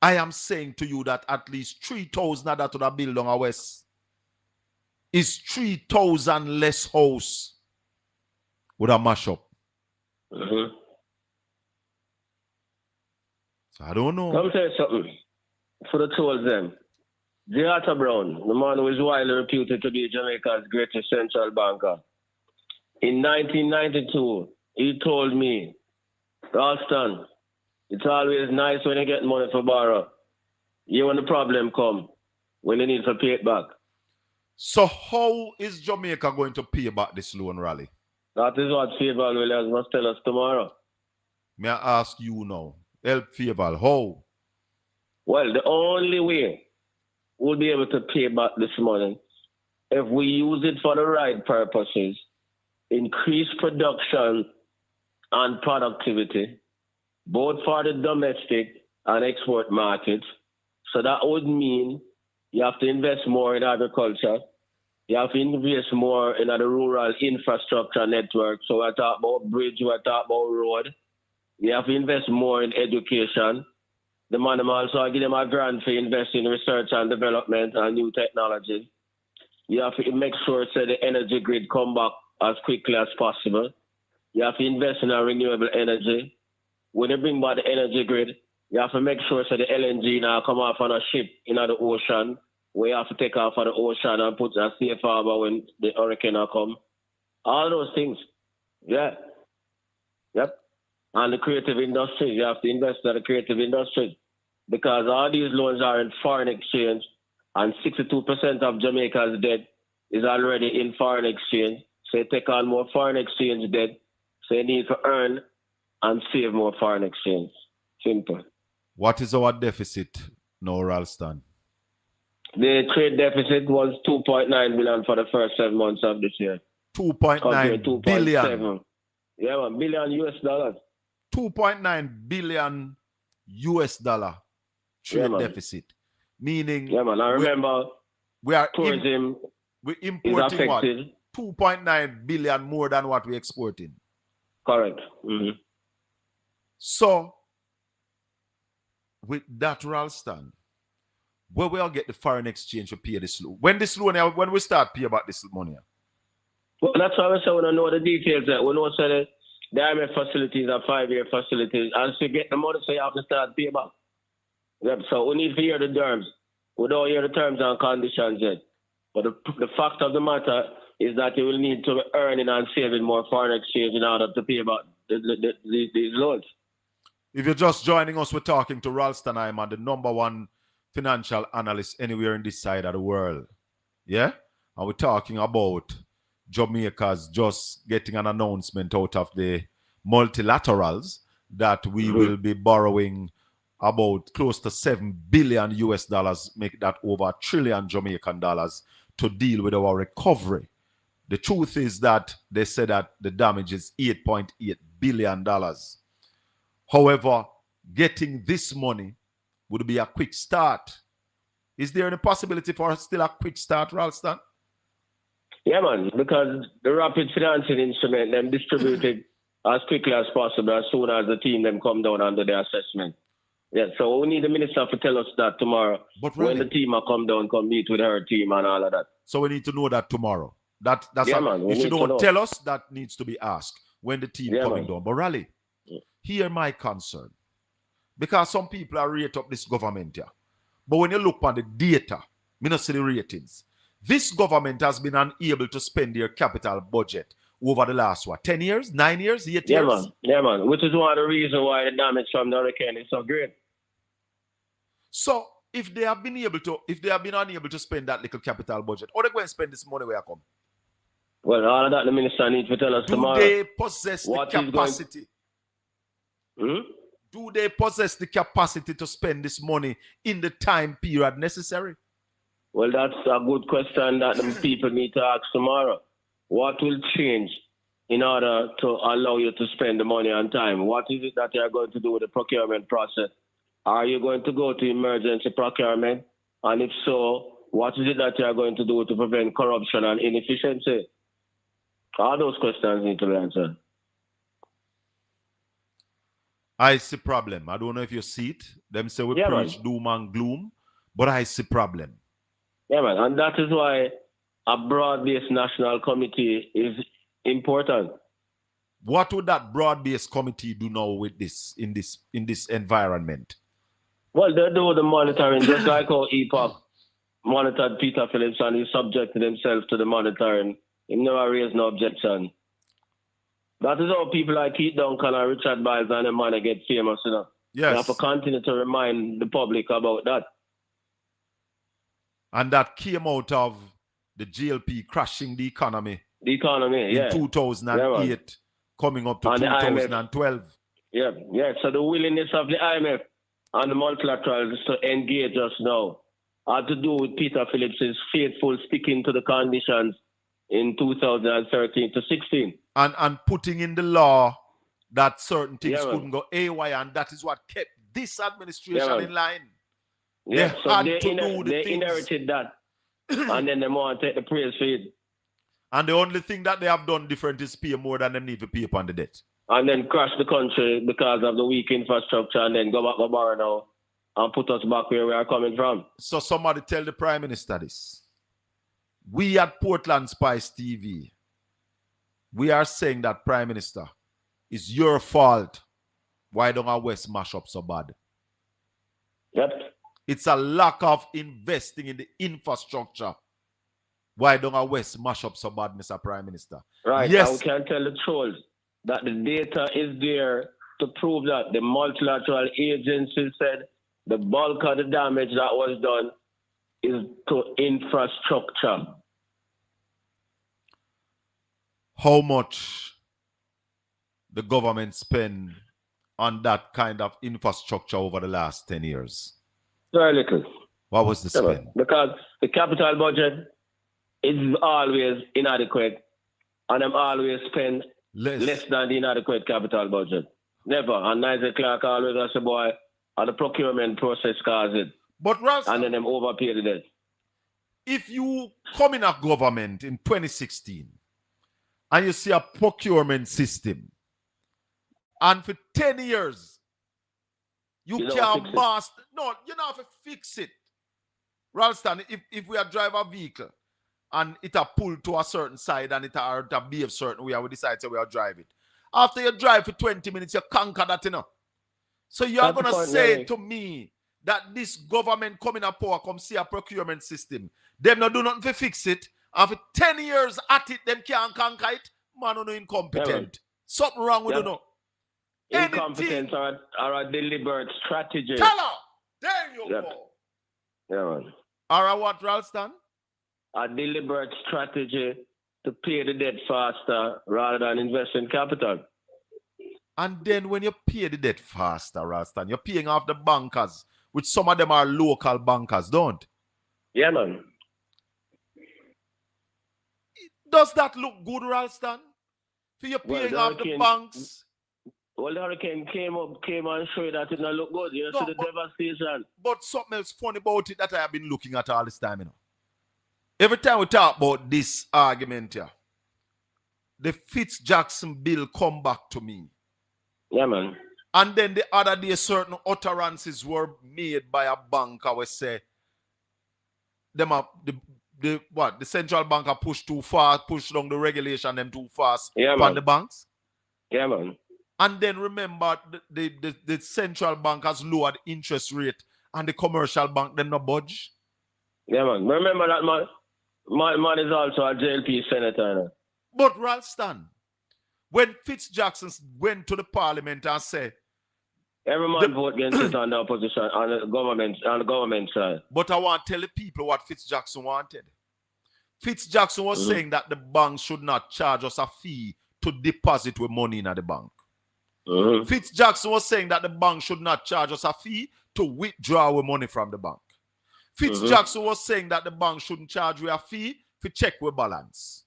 I am saying to you that at least 3,000 of that to the building on West is 3,000 less house with a mash up. So I don't know. Let me tell you something. For the two of them, J. Arthur Brown, the man who is widely reputed to be Jamaica's greatest central banker, in 1992, he told me, Ralston, it's always nice when you get money for borrow. You when the problem come, when you need to pay it back. So how is Jamaica going to pay back this loan rally? That is what Favour Williams must tell us tomorrow. May I ask you now? Help Favour, how? Well, the only way we'll be able to pay back this money if we use it for the right purposes, increase production and productivity, both for the domestic and export markets. So that would mean you have to invest more in agriculture. You have to invest more in the rural infrastructure network. So we're talking about bridge, we're talking about road. You have to invest more in education. The man also give them a grant for investing in research and development and new technology. You have to make sure so the energy grid come back as quickly as possible. You have to invest in a renewable energy. When you bring back the energy grid, you have to make sure so the LNG now come off on a ship in the ocean, where you have to take off of the ocean and put a safe harbor when the hurricane will come. All those things. Yeah. Yep. And the creative industry, you have to invest in the creative industry because all these loans are in foreign exchange and 62% of Jamaica's debt is already in foreign exchange. So you take on more foreign exchange debt, so you need to earn and save more foreign exchange. Simple. What is our deficit now, Ralston? The trade deficit was 2.9 billion for the first 7 months of this year. 2.9 billion. Yeah, man, billion US dollars. 2.9 billion US dollar trade deficit. Meaning, yeah, man, I remember we are tourism we're importing what? 2.9 billion more than what we're exporting. Correct. So, with that, Ralston, where we'll get the foreign exchange to pay this loan? When we start pay about this money? Well, that's why we say we don't know the details. We know that the IMF facilities are 5-year facilities. And to get the money, so you have to start pay back. Yep, so we need to hear the terms. We don't hear the terms and conditions yet. But the fact of the matter is that you will need to be earning and saving more foreign exchange in order to pay back these loans. If you're just joining us, we're talking to Ralston Hyman, the #1 financial analyst anywhere in this side of the world. Yeah? And we're talking about Jamaica's just getting an announcement out of the multilaterals that we will be borrowing about close to $7 billion US dollars, make that over $1 trillion Jamaican dollars to deal with our recovery. The truth is that they said that the damage is $8.8 billion. However, getting this money would be a quick start. Is there any possibility for still a quick start, Ralston? Yeah, man, because the rapid financing instrument, them distributed as quickly as possible as soon as the team them come down under the assessment. Yeah, so we need the minister to tell us that tomorrow. But really, when the team will come down, come meet with her team and all of that. So we need to know that tomorrow. That's man, if you don't tell us, that needs to be asked when the team coming down. But Raleigh, hear my concern. Because some people are rate up this government here. But when you look on the data, me not see the ratings. This government has been unable to spend their capital budget over the last, 10 years, 9 years, 8 years? Yeah, man. Which is one of the reasons why the damage from the hurricane is so great. So, if they have been unable to spend that little capital budget, how are they going to spend this money where I come? Well, all of that the minister needs to tell us tomorrow. Do they possess the capacity? Do they possess the capacity to spend this money in the time period necessary? Well, that's a good question that the people need to ask tomorrow. What will change in order to allow you to spend the money on time? What is it that you are going to do with the procurement process? Are you going to go to emergency procurement? And if so, what is it that you are going to do to prevent corruption and inefficiency? All those questions need to be answered. I see problem. I don't know if you see it. Them say we preach doom and gloom, but I see problem. Yeah, man. And that is why a broad-based national committee is important. What would that broad-based committee do now with this in this environment? Well, they do the monitoring, just like how EPOC monitored Peter Phillips and he subjected himself to the monitoring. He never raised no objection. That is how people like Keith Duncan and Richard Biles and the man get famous, you know. Yes. You have to continue to remind the public about that. And that came out of the GLP crashing the economy. The economy, in 2008, coming up to and 2012. Yeah. So the willingness of the IMF and the multilaterals to engage us now had to do with Peter Phillips' faithful sticking to the conditions in 2013 to 16. And putting in the law that certain things couldn't go AY, and that is what kept this administration in line. Yeah, they so had they, to do the they things. inherited that. And then they want to take the praise for it. And the only thing that they have done different is pay more than they need to pay upon the debt. And then crash the country because of the weak infrastructure and then go back to borrow now and put us back where we are coming from. So somebody tell the Prime Minister this. We at Portland Spice TV, we are saying that, Prime Minister, it's your fault why don't our West mash up so bad. Yep. It's a lack of investing in the infrastructure. Why don't our West mash up so bad, Mr. Prime Minister? Right. Yes. And we can tell the trolls that the data is there to prove that the multilateral agency said the bulk of the damage that was done is to infrastructure. How much the government spend on that kind of infrastructure over the last 10 years? Very little. What was the spend? Because the capital budget is always inadequate, and them always spend less than the inadequate capital budget. Never. And Nigel Clark always has a boy, and the procurement process causes it. But Ralston, and then them overpay the debt. If you come in a government in 2016 and you see a procurement system, and for 10 years you can't master, no, you don't have to fix it. Ralston, if we are drive a vehicle and it are pulled to a certain side and it are to behave a certain way, we decide to we are drive it. After you drive for 20 minutes, you conquer that, you know. So you are going to say to me that this government coming up power come see a procurement system. Them not do nothing to fix it. And for 10 years at it, them can't conquer it. Man, no incompetent. Something wrong with you know. Incompetence or a deliberate strategy. Tell her. There you go. Yeah, man. Or a what, Ralston? A deliberate strategy to pay the debt faster rather than invest in capital. And then when you pay the debt faster, Ralston, you're paying off the bankers, which some of them are local bankers, don't? Yeah, man. Does that look good, Ralston? For you paying off the banks? Well, the hurricane came and showed that it not look good. You see the devastation. But something else funny about it that I have been looking at all this time, you know. Every time we talk about this argument here, the Fitz-Jackson bill come back to me. Yeah, man. And then the other day, certain utterances were made by a banker who say, them are, the central banker push too far, push down the regulation them too fast on the banks. Yeah, man. And then remember, the central bank has lowered interest rate and the commercial bank, them not budge. Yeah, man. Remember that man. Man is also a JLP senator. But Ralston, when Fitz-Jackson went to the parliament and said, every man vote against it on the opposition, on the government side. But I want to tell the people what Fitz-Jackson wanted. Fitz-Jackson was saying that the bank should not charge us a fee to deposit with money in the bank. Fitz-Jackson was saying that the bank should not charge us a fee to withdraw with money from the bank. Jackson was saying that the bank shouldn't charge you a fee to check with balance.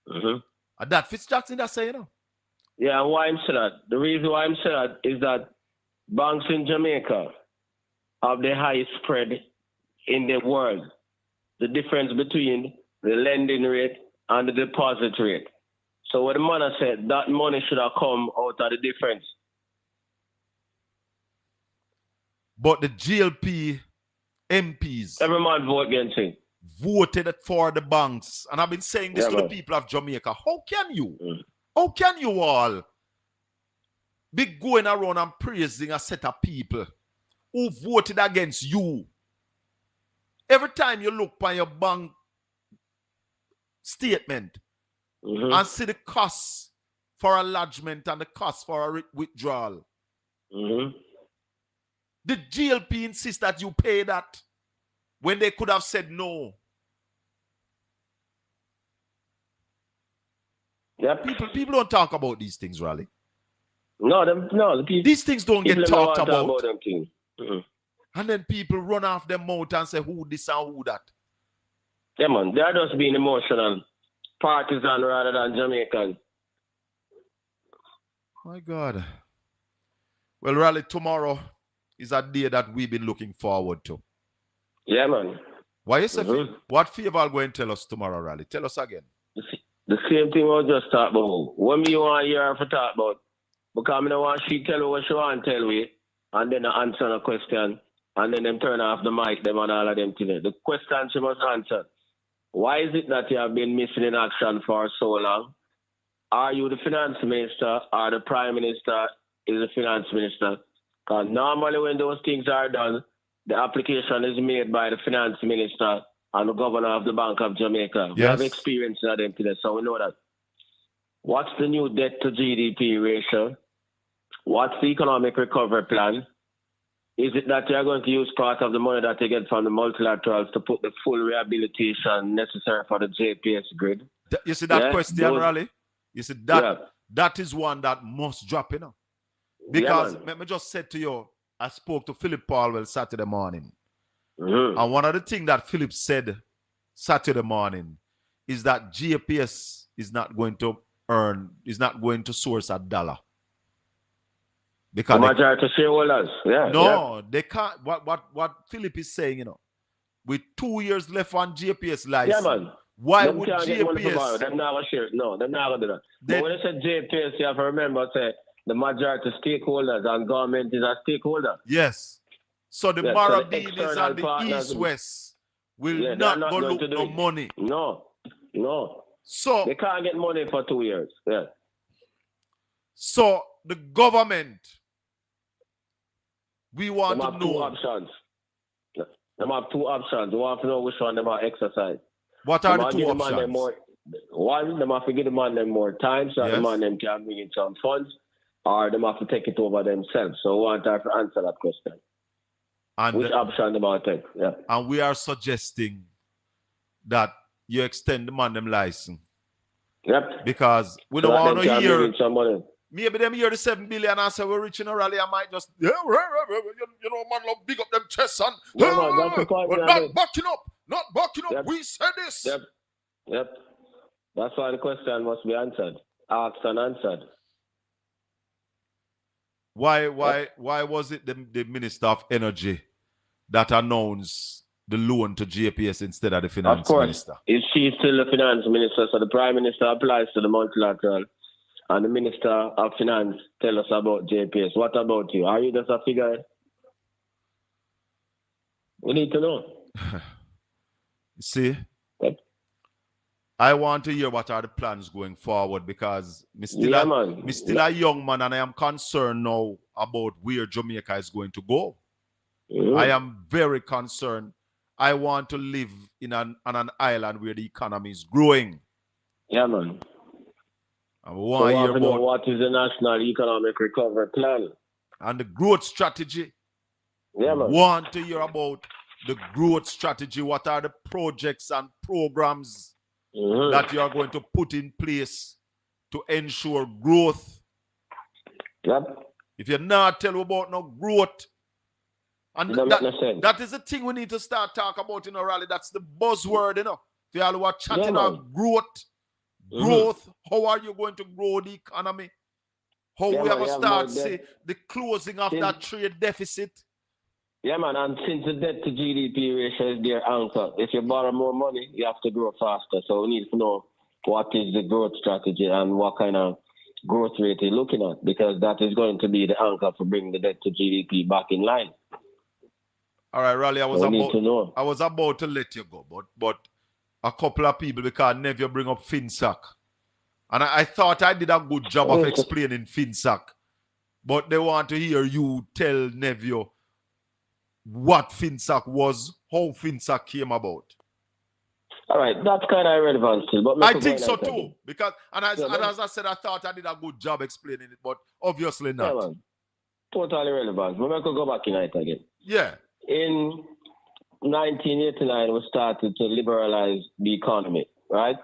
And that Jackson that's saying, Yeah, and why I'm saying that? The reason why I'm saying that is that banks in Jamaica have the highest spread in the world. The difference between the lending rate and the deposit rate. So what the man said, that money should have come out of the difference. But the GLP MPs, every man vote against him, voted for the banks. And I've been saying this to the people of Jamaica. How can you all be going around and praising a set of people who voted against you? Every time you look by your bank statement and see the costs for a lodgement and the cost for a withdrawal, the GLP insists that you pay that when they could have said no. Yep. People don't talk about these things, Raleigh. These things don't get talked about. Them things. And then people run off their mouth and say who this and who that. Yeah, man. They're just being emotional, partisan rather than Jamaican. My God. Well, Raleigh, tomorrow is a day that we've been looking forward to. Yeah, man. Why is what favor are going to tell us tomorrow, Raleigh? Tell us again. The same thing we just talked about. What me want to hear her talk about? Because I don't want she tell her what she want to tell me, and then I answer a question, and then them turn off the mic, them and all of them things. The question she must answer. Why is it that you have been missing in action for so long? Are you the finance minister or the prime minister is the finance minister? Because normally when those things are done, the application is made by the finance minister and the governor of the Bank of Jamaica. Yes. We have experience in them today, so we know that. What's the new debt to GDP ratio? What's the economic recovery plan? Is it that you're going to use part of the money that you get from the multilaterals to put the full rehabilitation necessary for the JPS grid? You see that question, Raleigh? You see that is one that must drop, Because let me just say to you, I spoke to Philip Paulwell Saturday morning. And one of the things that Philip said Saturday morning is that JPS is not going to source a dollar. Because the majority shareholders, they can't. What Philip is saying, with 2 years left on JPS license, man. Why them would can't get money to borrow. JPS? Them not gonna share. No, them not gonna do that. But when they say JPS, you have to remember, say the majority stakeholders and government is a stakeholder. Yes. So the so Marabines and the East-West will not go look no money. No. So they can't get money for 2 years. Yeah. So the government, we want to know. Two options. Them have two options. We want to know which one them are exercise. What are the two options? One, them have to give the man them more time so the man them can bring in some funds, or them have to take it over themselves. So we want to answer that question. And which option them are take? Yeah. And we are suggesting that you extend the man them license. Yep. Because we don't want to hear. Maybe them hear the 7 billion and say we're reaching a rally. I might just, man, love big up them chests and we're not backing up. Not backing up. Yep. We said this. Yep. That's why the question must be answered. Asked and answered. Why was it the Minister of Energy that announced the loan to JPS instead of the Finance Minister? She's still the Finance Minister, so the Prime Minister applies to the multilateral. And the Minister of Finance tell us about JPS. What about you? Are you just a figure? We need to know. See? Yep. I want to hear what are the plans going forward because I'm still a young man and I am concerned now about where Jamaica is going to go. I am very concerned. I want to live on an island where the economy is growing. Yeah, man. I want to hear about what is the National Economic Recovery Plan and the growth strategy. Yeah, man. Want to hear about the growth strategy. What are the projects and programs that you are going to put in place to ensure growth? Yep. If you're not telling about no growth, And It don't make no sense. that is the thing we need to start talking about in a rally. That's the buzzword, you know. If you all were chatting Yeah, about man. growth, how are you going to grow the economy? How Yeah, we are man, going to you have more start debt. see the closing of Since, that trade deficit? yeah, man, and since the debt to GDP ratio is their anchor, if you borrow more money, you have to grow faster. So we need to know what is the growth strategy and what kind of growth rate you're looking at, because that is going to be the anchor for bringing the debt to GDP back in line. All right, Raleigh, I was So we need to know. about to let you go, but a couple of people, because Neville bring up FinSac. And I thought I did a good job of explaining FinSac. But they want to hear you tell Neville what FinSac was, how FinSac came about. All right, that's kind of irrelevant still, but I think so too. Again. Because, as I said, I thought I did a good job explaining it, but obviously not. Yeah, man. Totally irrelevant. But we could go back in it again. Yeah. In 1989, we started to liberalize the economy, right?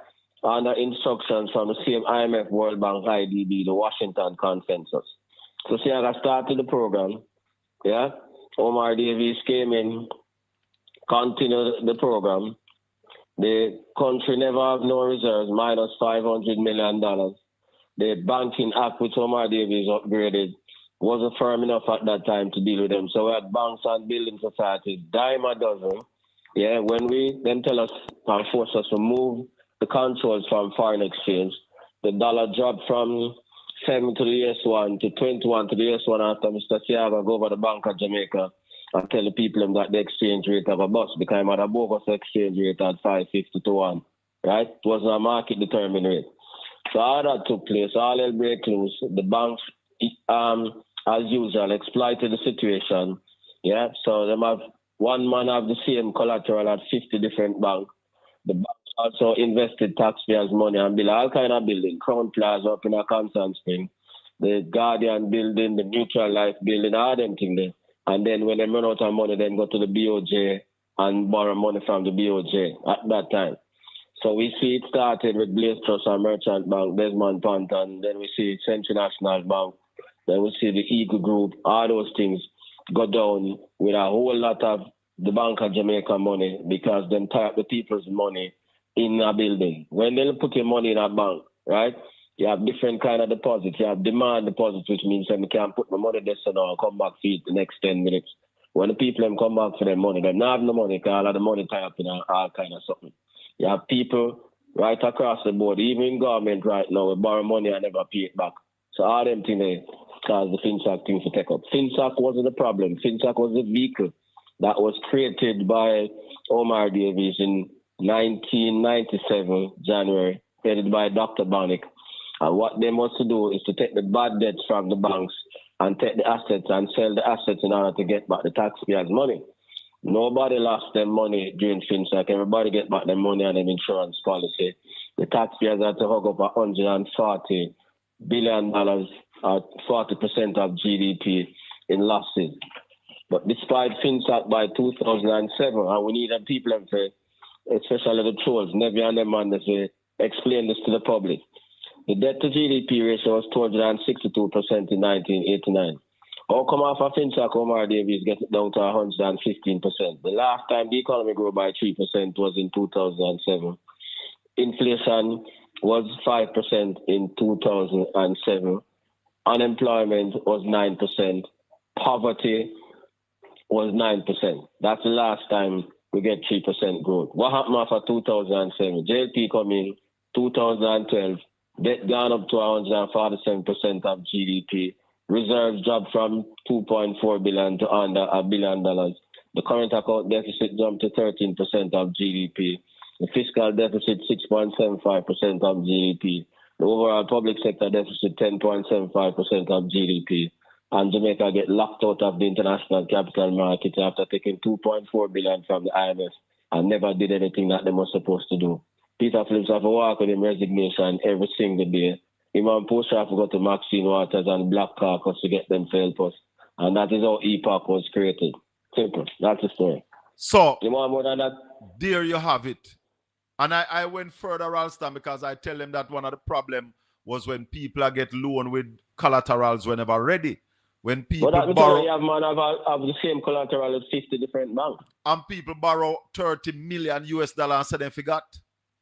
Under instructions from the same IMF, World Bank, IDB, the Washington Consensus. So, see, I started the program, yeah? Omar Davies came in, continued the program. The country never have no reserves, minus $500 million. The Banking Act, which Omar Davies upgraded, wasn't firm enough at that time to deal with them. So we had banks and building societies, dime a dozen. Yeah, when them tell us and force us to move the controls from foreign exchange, the dollar dropped from 7 to the US1 to 21 to the US1 after Mr. Siaga go over the Bank of Jamaica and tell the people that the exchange rate of a bus because I'm at a bogus exchange rate at 550 to 1. Right? It wasn't a market determined rate. So all that took place, all hell break loose. The banks, as usual, exploited the situation. Yeah, so them have one man have the same collateral at 50 different banks. The banks also invested taxpayers' money and build all kind of building, Crown Plaza up in a Constant Spring, the Guardian building, the Neutral Life building, all them things there. And then when they run out of money, then go to the BOJ and borrow money from the BOJ at that time. So we see it started with Blaze Trust and Merchant Bank, Desmond Panton, then we see Central National Bank, then we see the Eagle Group, all those things go down with a whole lot of the Bank of Jamaica money because them tie up the people's money in a building. When they put your money in a bank, right, you have different kind of deposits. You have demand deposits, which means that you can't put my money there so now and come back for it the next 10 minutes. When the people them come back for their money, they don't have no money because all of the money tie up in all kind of something. You have people right across the board, even in government right now, we borrow money and never pay it back. So all them things they cause the FinSac thing to take up. FinSac wasn't the problem. FinSac was the vehicle that was created by Omar Davies in 1997, January, headed by Dr. Bannick. And what they must do is to take the bad debts from the banks and take the assets and sell the assets in order to get back the taxpayers' money. Nobody lost their money during FinSac. Everybody get back their money and their insurance policy. The taxpayers had to hug up $140 billion, 40% of GDP in losses. But despite FinSac by 2007, and we need them people, especially the trolls, Neville and them man, to explain this to the public. The debt to GDP ratio was 262% in 1989. How come off of FinSac, Omar Davies get it down to 115%? The last time the economy grew by 3% was in 2007. Inflation was 5% in 2007. Unemployment was 9%. Poverty was 9%. That's the last time we get 3% growth. What happened after 2007? JLP come in 2012. Debt gone up to 147% of GDP. Reserves dropped from $2.4 billion to under $1 billion. The current account deficit jumped to 13% of GDP. The fiscal deficit 6.75% of GDP. The overall public sector deficit 10.75% of GDP. And Jamaica get locked out of the international capital market after taking $2.4 billion from the IMF and never did anything that they were supposed to do. Peter Phillips have to walk with him resignation every single day. Imam Posha have to go to Maxine Waters and Black Caucus to get them to help us. And that is how EPOC was created. Simple. That's the story. So, you want more than that? There you have it. And I went further, Alston, because I tell them that one of the problem was when people get loan with collaterals whenever ready. When But people that borrow, you have man have the same collateral as 50 different banks. and people borrow 30 million US dollars and say they forgot.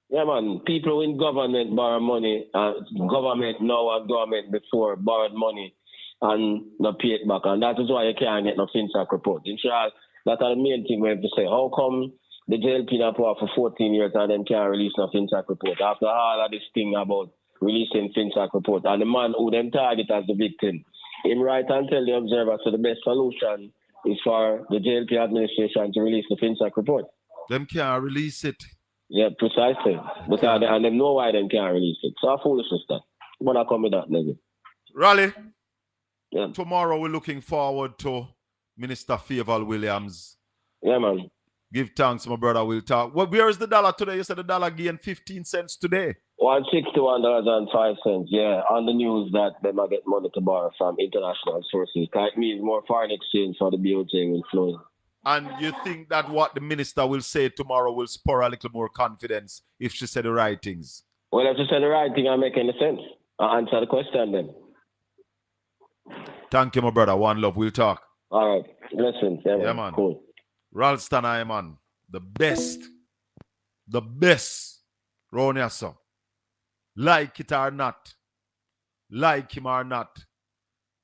Yeah, man. People in government borrow money. Government now and government before borrowed money and not pay it back. And that is why you can't get no FinSac report. In short, that's the main thing we have to say. How come the JLP not put for 14 years and then can't release no FinSac report? After all of this thing about releasing FinSac report. And the man who them target as the victim, him right and tell the observers so the best solution is for the JLP administration to release the FinSac report. Them can't release it. Yeah, precisely. Because and them know why them can't release it. So foolishness that. But I come with that, nigga. Raleigh. Yeah. Tomorrow we're looking forward to Minister Favour Williams. Yeah, man. Give thanks, my brother. We'll talk. Well, where is the dollar today? You said the dollar gained 15 cents today. $161.05. Yeah, on the news that they might get money to borrow from international sources. It means more foreign exchange for the BOJ will flow. And you think that what the minister will say tomorrow will spur a little more confidence if she said the right things? Well, if she said the right thing, I make any sense. I'll answer the question then. Thank you, my brother. One love. We'll talk. All right. Listen. Yeah, man. Cool. Ralston, I man. The best. The best. Round here, so. Like it or not. Like him or not.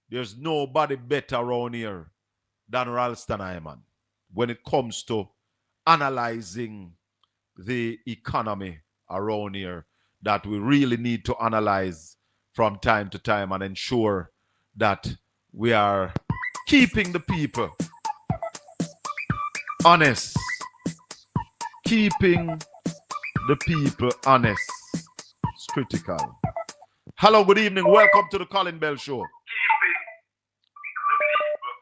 There's nobody better around here than Ralston, I man. When it comes to analyzing the economy around here that we really need to analyze from time to time and ensure that we are keeping the people honest. Keeping the people honest. It's critical. Hello, good evening. Welcome to the Colin Bell Show.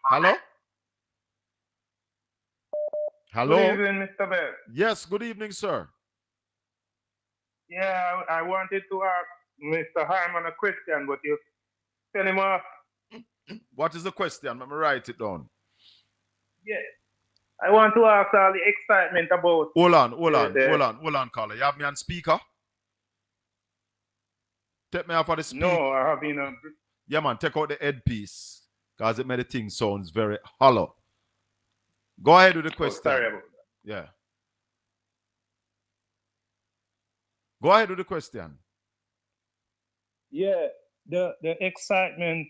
Hello? Hello? Good evening, Mr. Bell. Yes, good evening, sir. Yeah, I wanted to ask Mr. Harmon a question, but you tell him off. What is the question? Let me write it down. Yeah. I want to ask all the excitement about... Hold on, caller. You have me on speaker? Take me off of the speaker. No, I have been on... Yeah, man, take out the headpiece because it made the thing sounds very hollow. Go ahead with the question. Sorry about that. Yeah. Go ahead with the question. Yeah, the excitement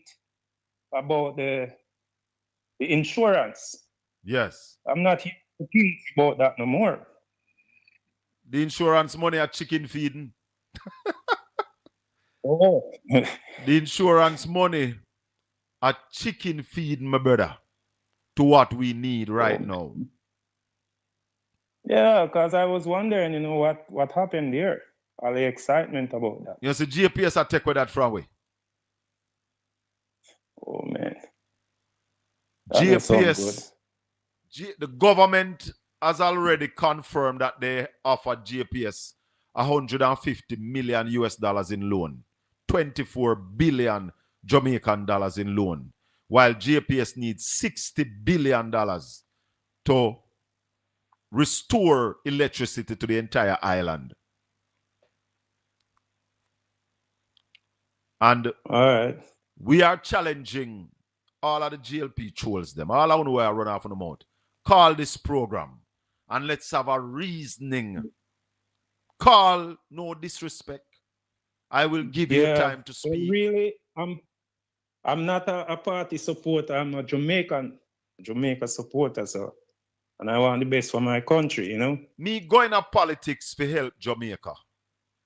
about the insurance. Yes. I'm not thinking about that no more. The insurance money at chicken feeding. Oh. The insurance money at chicken feeding, my brother, to what we need right now. Yeah, because I was wondering, what happened there. All the excitement about that. You see, GPS I take with that from way. Oh, man. GPS, the government has already confirmed that they offered GPS 150 million US dollars in loan, 24 billion Jamaican dollars in loan, while GPS needs 60 billion dollars to restore electricity to the entire island. And all right, we are challenging all of the GLP trolls them. All I know where I run off on the mouth. Call this program and let's have a reasoning. Call, no disrespect. I will give you time to speak. Well, really, I'm not a party supporter. I'm a Jamaica supporter, so, and I want the best for my country, Me going to politics to help Jamaica.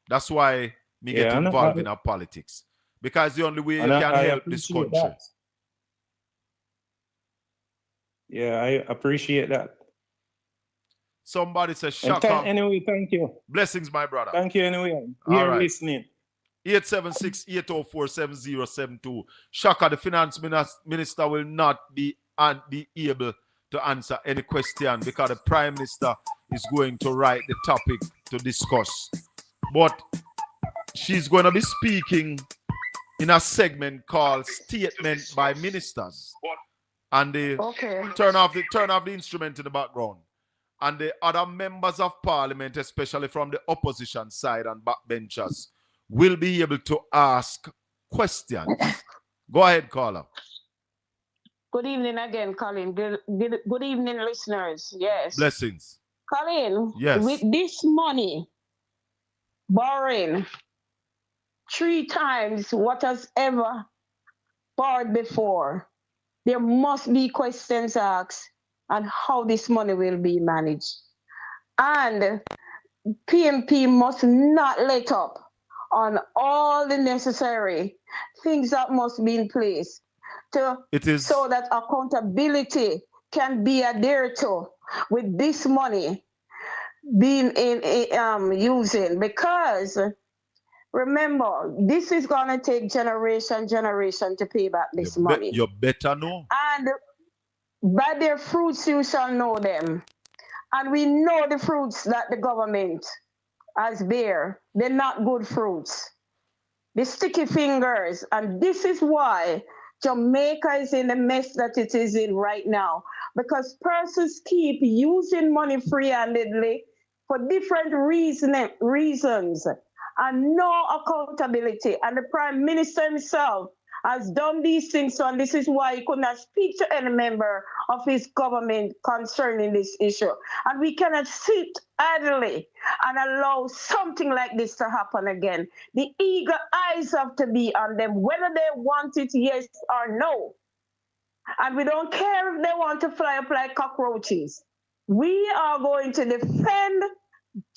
That's why me get involved in our politics. Because the only way you can help this country. That. Yeah, I appreciate that. Somebody says, Shaka. Anyway, thank you. Blessings, my brother. Thank you anyway. You're listening. 876-804-7072. Shaka, the finance minister will not be able to answer any question because the prime minister is going to write the topic to discuss. But she's going to be speaking in a segment called Statement by Ministers. And they turn off the instrument in the background. And the other members of parliament, especially from the opposition side and backbenchers, will be able to ask questions. Go ahead, caller. Good evening again, Colin. Good evening, listeners. Yes. Blessings. Colin, with Yes. this money, borrowing 3 times what has ever borrowed before, there must be questions asked on how this money will be managed. And PMP must not let up on all the necessary things that must be in place to It is. so that accountability can be adhered to with this money being using, because remember, this is gonna take generation to pay back this money. You better know. And by their fruits you shall know them. And we know the fruits that the government has bear. They're not good fruits. The sticky fingers. And this is why Jamaica is in the mess that it is in right now. Because persons keep using money free-handedly for different reasons and no accountability. And the Prime Minister himself has done these things, so, and this is why he could not speak to any member of his government concerning this issue. And we cannot sit idly and allow something like this to happen again. The eager eyes have to be on them, whether they want it, yes or no. And we don't care if they want to fly up like cockroaches. We are going to defend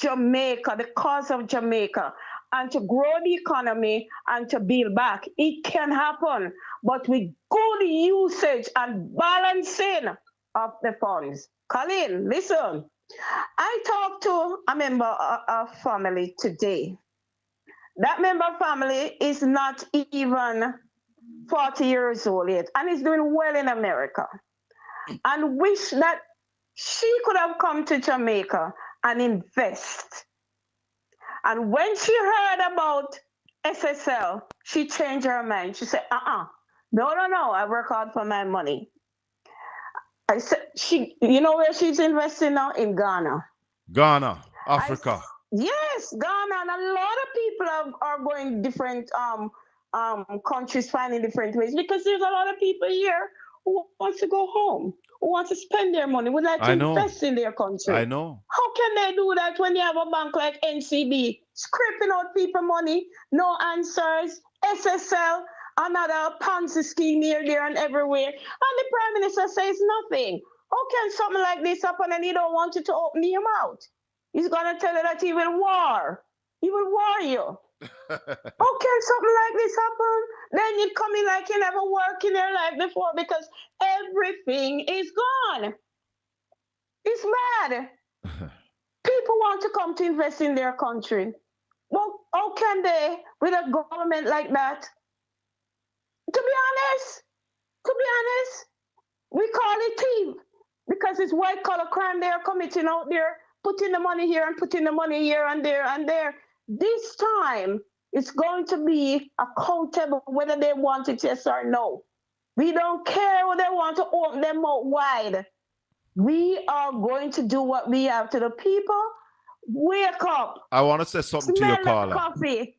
Jamaica, the cause of Jamaica, and to grow the economy and to build back. It can happen, but with good usage and balancing of the funds. Colin, listen. I talked to a member of family today. That member family is not even 40 years old yet and is doing well in America, and wish that she could have come to Jamaica and invest. And when she heard about SSL, she changed her mind. She said, no, I work hard for my money. I said, you know where she's investing now? In Ghana. Ghana, Africa. Yes, Ghana. And a lot of people are going different countries, finding different ways, because there's a lot of people here who wants to go home, who wants to spend their money, would like to invest in their country. I know. How can they do that when you have a bank like NCB scraping out people money, no answers, SSL, another Ponzi scheme here, there, and everywhere, and the Prime Minister says nothing? How can something like this happen and he don't want you to open him out? He's going to tell you that he will war. He will war you. How can something like this happen? Then you come in like you never worked in your life before, because everything is gone. It's bad. People want to come to invest in their country. Well, how can they with a government like that? To be honest, we call it thief, because it's white collar crime they are committing out there, putting the money here and putting the money here and there and there. This time, it's going to be accountable whether they want it, yes or no. We don't care whether they want to open them out wide. We are going to do what we have to the people. Wake up. I want to say something to you, Carla. Coffee.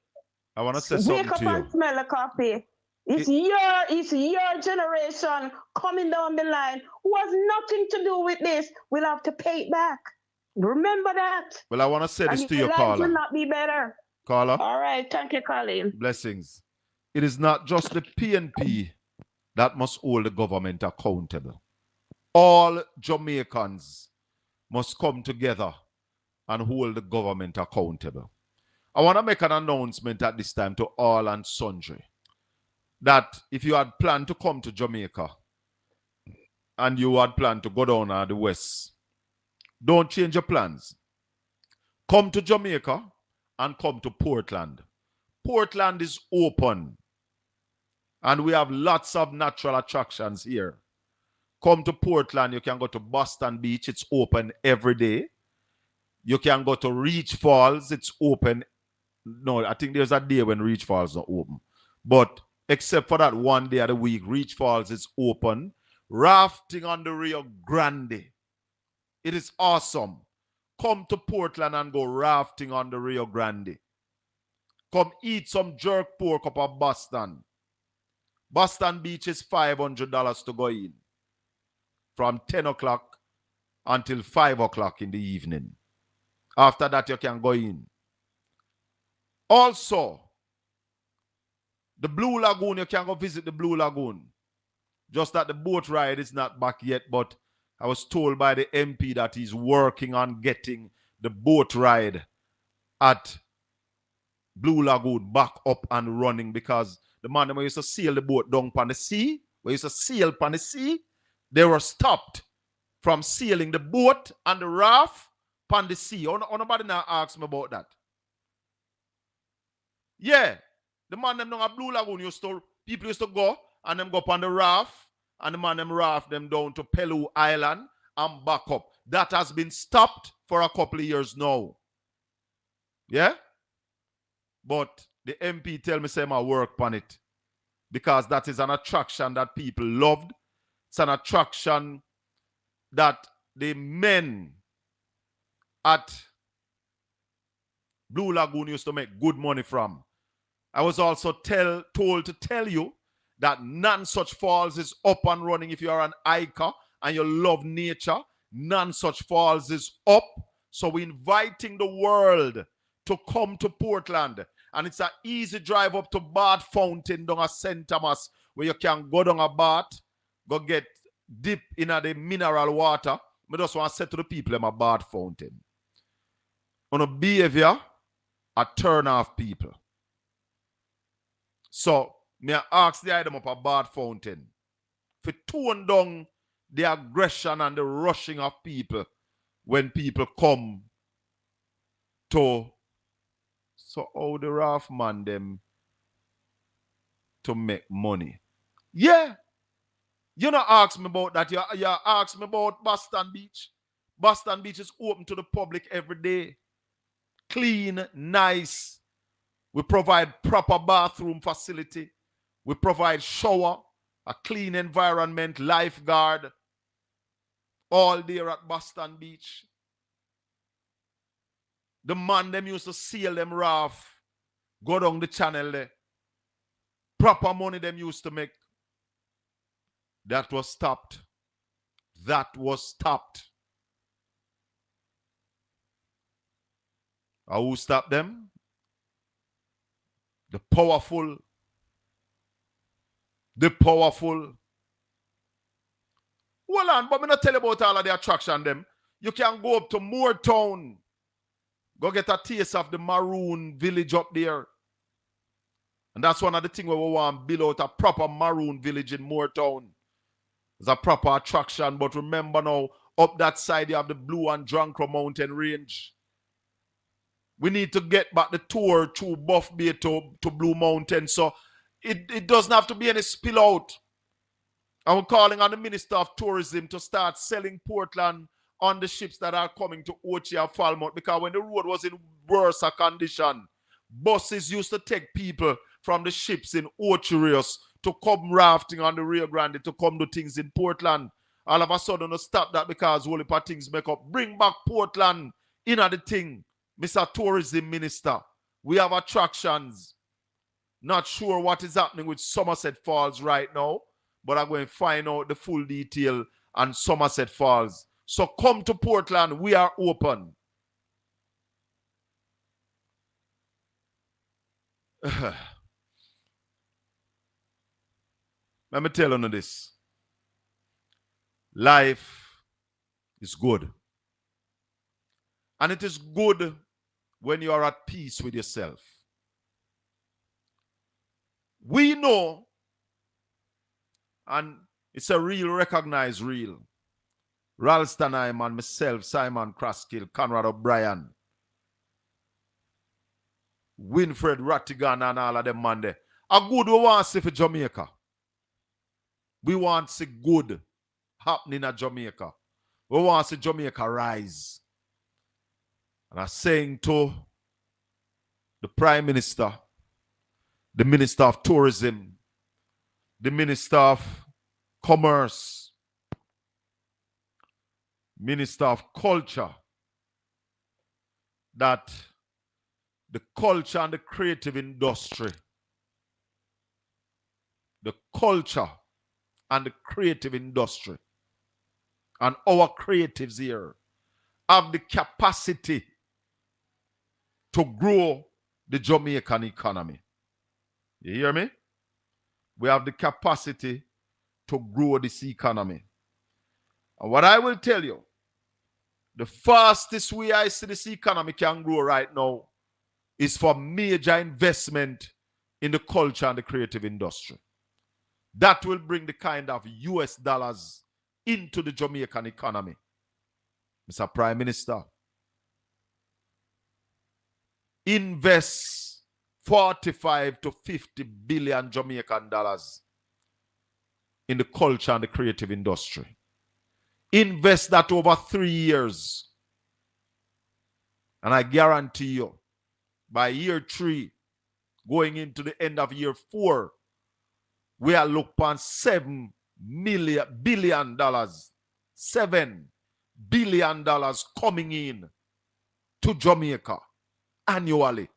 I want to say something to you. Wake up and smell the coffee. It's your generation coming down the line who has nothing to do with this. We'll have to pay it back. Remember that. Well, I want to say this to you, Carla. Carla. Will not be better. Carla. All right. Thank you, Colin. Blessings. It is not just the PNP that must hold the government accountable. All Jamaicans must come together and hold the government accountable. I want to make an announcement at this time to all and sundry that if you had planned to come to Jamaica and you had planned to go down to the west, don't change your plans. Come to Jamaica and come to Portland. Portland is open and we have lots of natural attractions here. Come to Portland, you can go to Boston Beach, it's open every day. You can go to Reach Falls, it's open. No, I think there's a day when Reach Falls is not open. But except for that one day of the week, Reach Falls is open. Rafting on the Rio Grande. It is awesome. Come to Portland and go rafting on the Rio Grande. Come eat some jerk pork up at Boston. Boston Beach is $500 to go in. from 10 o'clock until 5 o'clock in the evening. After that, you can go in. Also, the Blue Lagoon, you can go visit the Blue Lagoon. Just that the boat ride is not back yet, but I was told by the MP that he's working on getting the boat ride at Blue Lagoon back up and running, because the man who used to sail the boat down on the sea, they were stopped from sailing the boat and the raft on the sea. Nobody now asks me about that. Yeah, the man them down at Blue Lagoon people used to go and them go up on the raft, and the man them raft them down to Pelou Island and back up. That has been stopped for a couple of years now. Yeah? But the MP tell me say I work on it, because that is an attraction that people loved. It's an attraction that the men at Blue Lagoon used to make good money from. I was also told to tell you that None Such Falls is up and running. If you are an hiker and you love nature, None Such Falls is up. So we're inviting the world to come to Portland. And it's an easy drive up to Bath Fountain down at St. Thomas, where you can go down a bath, go get dip in the mineral water. I just want to say to the people in my Bath Fountain, on a behavior, a turn off people. So, me ask the item up a Bath Fountain to tone down the aggression and the rushing of people when people come to, so how the raft man them to make money. Yeah. You not ask me about that. You ask me about Boston Beach. Boston Beach is open to the public every day. Clean, nice. We provide proper bathroom facility. We provide shower, a clean environment, lifeguard. All there at Boston Beach. The man them used to sail them raft, go down the channel there. Proper money them used to make. That was stopped. That was stopped. Who stopped them? The powerful. The powerful. Hold on, but I'm not tell you about all of the attraction them. You can go up to Moortown. Go get a taste of the maroon village up there. And that's one of the things where we want to build out a proper maroon village in Moortown. It's a proper attraction, but remember now, up that side you have the Blue and Drancro Mountain Range. We need to get back the tour through Buff Bay to Blue Mountain, so it doesn't have to be any spill out. And we're calling on the Minister of Tourism to start selling Portland on the ships that are coming to Ochi and Falmouth, because when the road was in worse condition, buses used to take people from the ships in Ochi to come rafting on the Rio Grande to come do things in Portland. All of a sudden, to stop that because whole heap of things make up. Bring back Portland in the thing, Mr. Tourism Minister. We have attractions. Not sure what is happening with Somerset Falls right now, but I'm going to find out the full detail on Somerset Falls. So come to Portland. We are open. Let me tell you this. Life is good. And it is good when you are at peace with yourself. We know, and it's a real recognized real, Ralston and myself, Simon Kraskill, Conrad O'Brien, Winfred Rattigan and all of them man there. A good we want to see for Jamaica. We want to see good happening at Jamaica. We want to see Jamaica rise. And I'm saying to the Prime Minister, the Minister of Tourism, the Minister of Commerce, Minister of Culture, that the culture and the creative industry, the culture and the creative industry and our creatives here have the capacity to grow the Jamaican economy. You hear me? We have the capacity to grow this economy. And what I will tell you, the fastest way I see this economy can grow right now is for major investment in the culture and the creative industry. That will bring the kind of US dollars into the Jamaican economy. Mr. Prime Minister, invest 45 to 50 billion Jamaican dollars in the culture and the creative industry. Invest that over 3 years. And I guarantee you, by year 3, going into the end of year 4, we are looking upon $7 billion, $7 billion coming in to Jamaica annually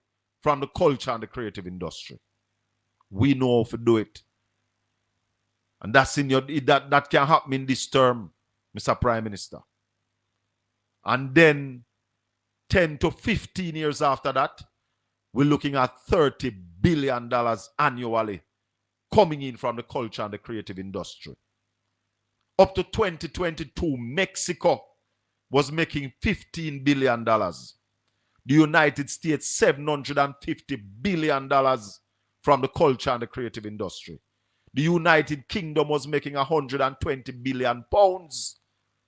from the culture and the creative industry. We know how to do it. And that's in your that can happen in this term, Mr. Prime Minister. And then 10 to 15 years after that, we're looking at $30 billion annually coming in from the culture and the creative industry. Up to 2022, Mexico was making $15 billion. The United States, $750 billion from the culture and the creative industry. The United Kingdom was making 120 billion pounds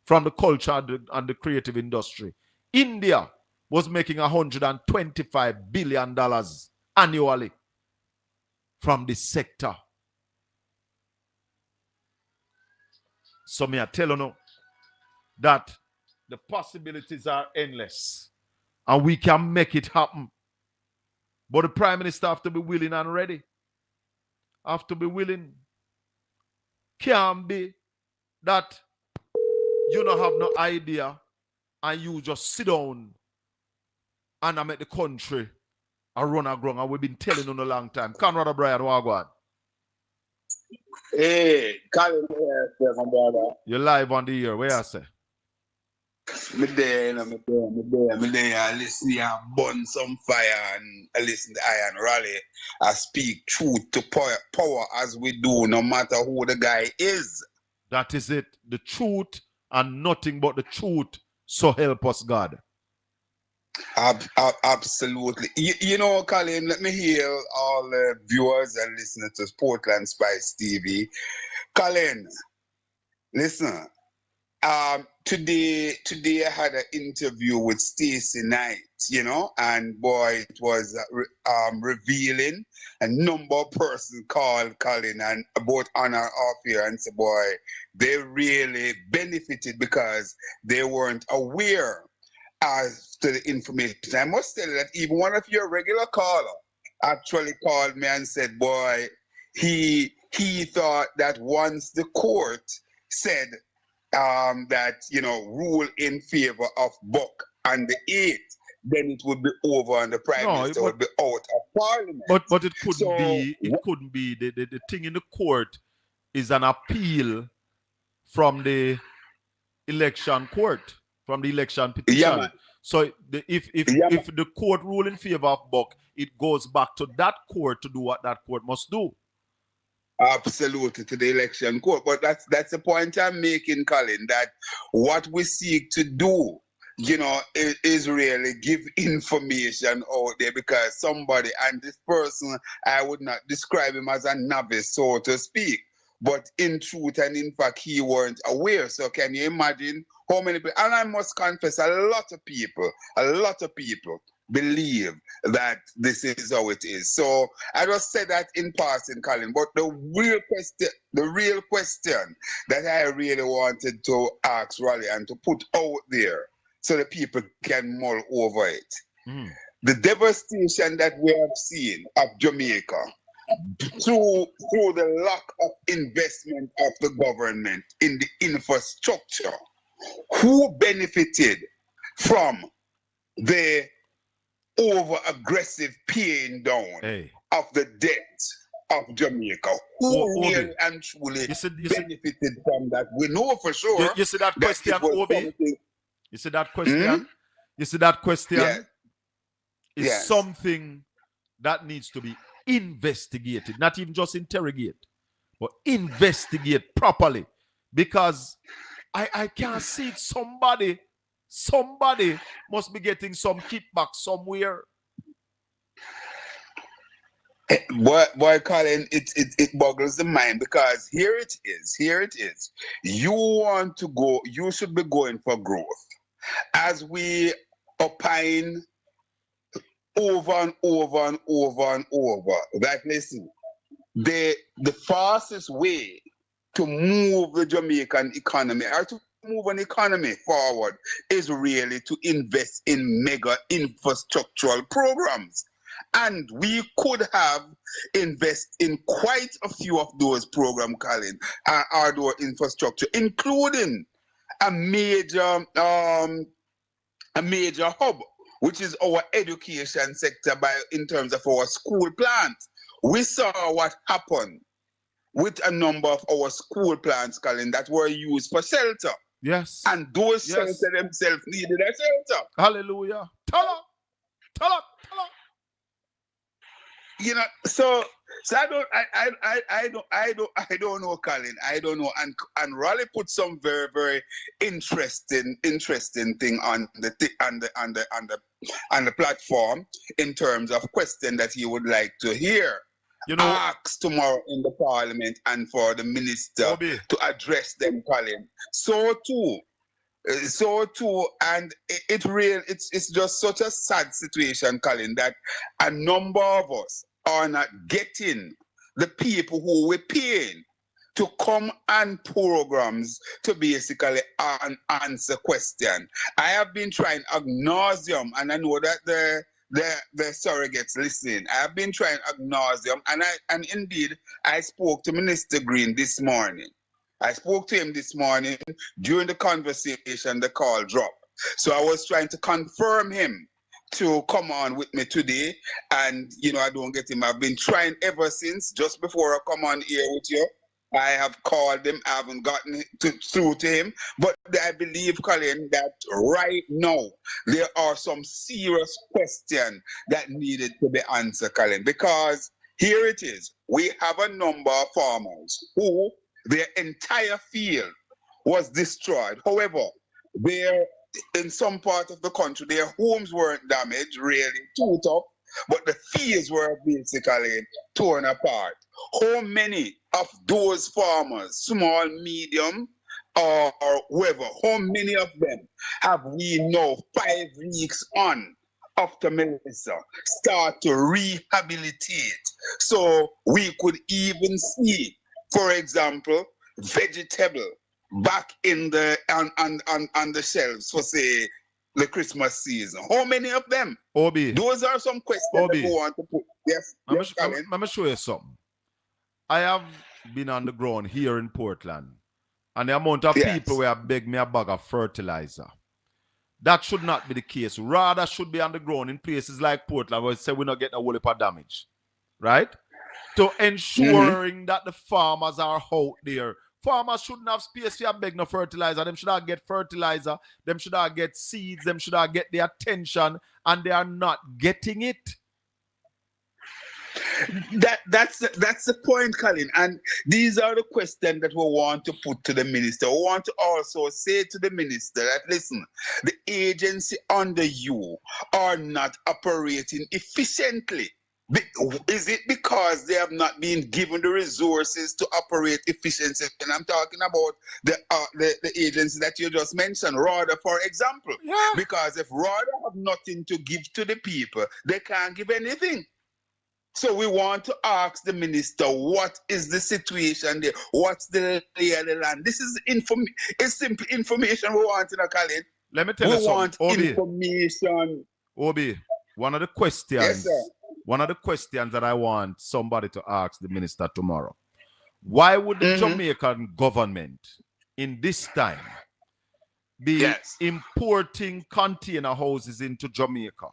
from the culture and the creative industry. India was making $125 billion annually from this sector. So me I tell you now that the possibilities are endless and we can make it happen. But the Prime Minister have to be willing and ready. Have to be willing. Can't be that you don't have no idea and you just sit down and I make the country a run aground, and we've been telling you in a long time. Conrad O'Brien, Wagwan. Hey, Colin here, my brother. You're live on the air. Where I say? Me there, me there. I listen, I burn some fire and I listen to Iron Rally. I speak truth to power as we do, no matter who the guy is. That is it. The truth and nothing but the truth. So help us, God. Absolutely. You know, Colin, let me hear all the viewers and listeners to Portland Spice TV. Colin, listen. Today I had an interview with Stacey Knight, you know, and boy, it was revealing. A number of persons called Colin and both on or off here and said, boy, they really benefited because they weren't aware as to the information. I must tell you that even one of your regular caller actually called me and said, boy, he thought that once the court said that, you know, rule in favor of Buck and the 8, then it would be over and the Prime Minister would be out of Parliament. But it couldn't be. It couldn't be. The thing in the court is an appeal from the election court, from the election petition. Yeah, so if the court rule in favor of Buck, it goes back to that court to do what that court must do. Absolutely, to the election court. But that's the point I'm making, Colin, that what we seek to do, you know, is really give information out there, because somebody, and this person, I would not describe him as a novice, so to speak, but in truth and in fact, he weren't aware. So can you imagine how many people, and I must confess, a lot of people believe that this is how it is. So I just said that in passing, Colin, but the real question that I really wanted to ask Raleigh and to put out there so that people can mull over it. The devastation that we have seen of Jamaica through the lack of investment of the government in the infrastructure. Who benefited from the over-aggressive paying down of the debt? of Jamaica who Obi, really and truly you see, benefited from that. We know for sure you see that that question, it was Obi? something. You see that question? You see that question? Yeah. Is Yes. something that needs to be investigated, not even just interrogate, but investigate properly. Because I can't see it. Somebody must be getting some kickback somewhere. Boy, Colin, it boggles the mind because here it is. You want to go, you should be going for growth. As we opine over and over and over and over, that listen, the fastest way to move the Jamaican economy or to move an economy forward is really to invest in mega infrastructural programs. And we could have invest in quite a few of those programs, Colin, our infrastructure, including a major hub, which is our education sector in terms of our school plants. We saw what happened with a number of our school plants, Colin, that were used for shelter. Yes. And those shelter themselves needed a shelter. Hallelujah. Tell her. You know, so I don't know, Colin. I don't know. And Raleigh put some very, very interesting thing on the platform in terms of question that he would like to hear. Ask tomorrow in the parliament and for the minister to address them, Colin. So too, and it's just such a sad situation, Colin, that a number of us are not getting the people who we're paying to come on programs to basically answer questions. I have been trying ad nauseum, and I know that the surrogates listening. I have been trying ad nauseum, and indeed I spoke to Minister Green this morning. I spoke to him this morning. During the conversation, the call dropped. So I was trying to confirm him to come on with me today. And, I don't get him. I've been trying ever since, just before I come on here with you. I have called him. I haven't gotten through to him. But I believe, Colin, that right now, there are some serious questions that needed to be answered, Colin. Because here it is. We have a number of farmers who their entire field was destroyed. However, in some part of the country, their homes weren't damaged, really, too tough, but the fields were basically torn apart. How many of those farmers, small, medium, or whoever, how many of them have we now 5 weeks on after Melissa start to rehabilitate? So we could even see, for example, vegetable back in the on the shelves for say the Christmas season. How many of them? Obi. Those are some questions that we want to put. Yes. Let me show you something. I have been on the ground here in Portland, and the amount of people who have begged me a bag of fertilizer. That should not be the case. Rather should be on the ground in places like Portland where we say we not get a whole heap of damage. Right? To ensuring that the farmers are out there. Farmers shouldn't have space to beg no fertilizer. Them should have get fertilizer. Them should have get seeds. Them should have get the attention, and they are not getting it. That's the point, Colin. And these are the questions that we want to put to the minister. We want to also say to the minister that, listen, the agency under you are not operating efficiently. Is it because they have not been given the resources to operate efficiently? And I'm talking about the agency that you just mentioned, RADA, for example. Yeah. Because if RADA have nothing to give to the people, they can't give anything. So we want to ask the minister, what is the situation there? What's the lay of the land? This is it's simple information we want in a Colin. Let me tell you something. We want information. Obi, one of the questions. Yes, sir. One of the questions that I want somebody to ask the minister tomorrow. Why would the Jamaican government in this time be importing container houses into Jamaica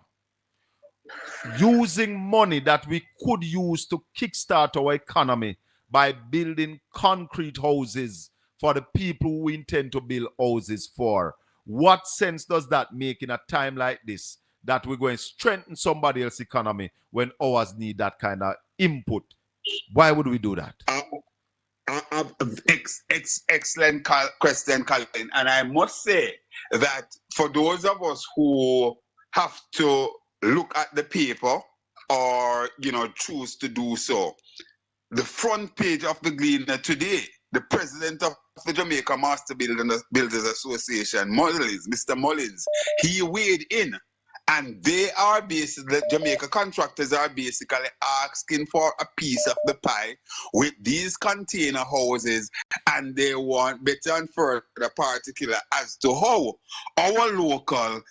using money that we could use to kickstart our economy by building concrete houses for the people we intend to build houses for. What sense does that make in a time like this, that we're going to strengthen somebody else's economy when ours need that kind of input? Why would we do that? Excellent question, Colin. And I must say that for those of us who have to look at the paper or, choose to do so, the front page of the Gleaner today, the president of the Jamaica Master Builders Association, Mr. Mullins, he weighed in. And they are basically, the Jamaica contractors are basically asking for a piece of the pie with these container houses, and they want better and further particular as to how our local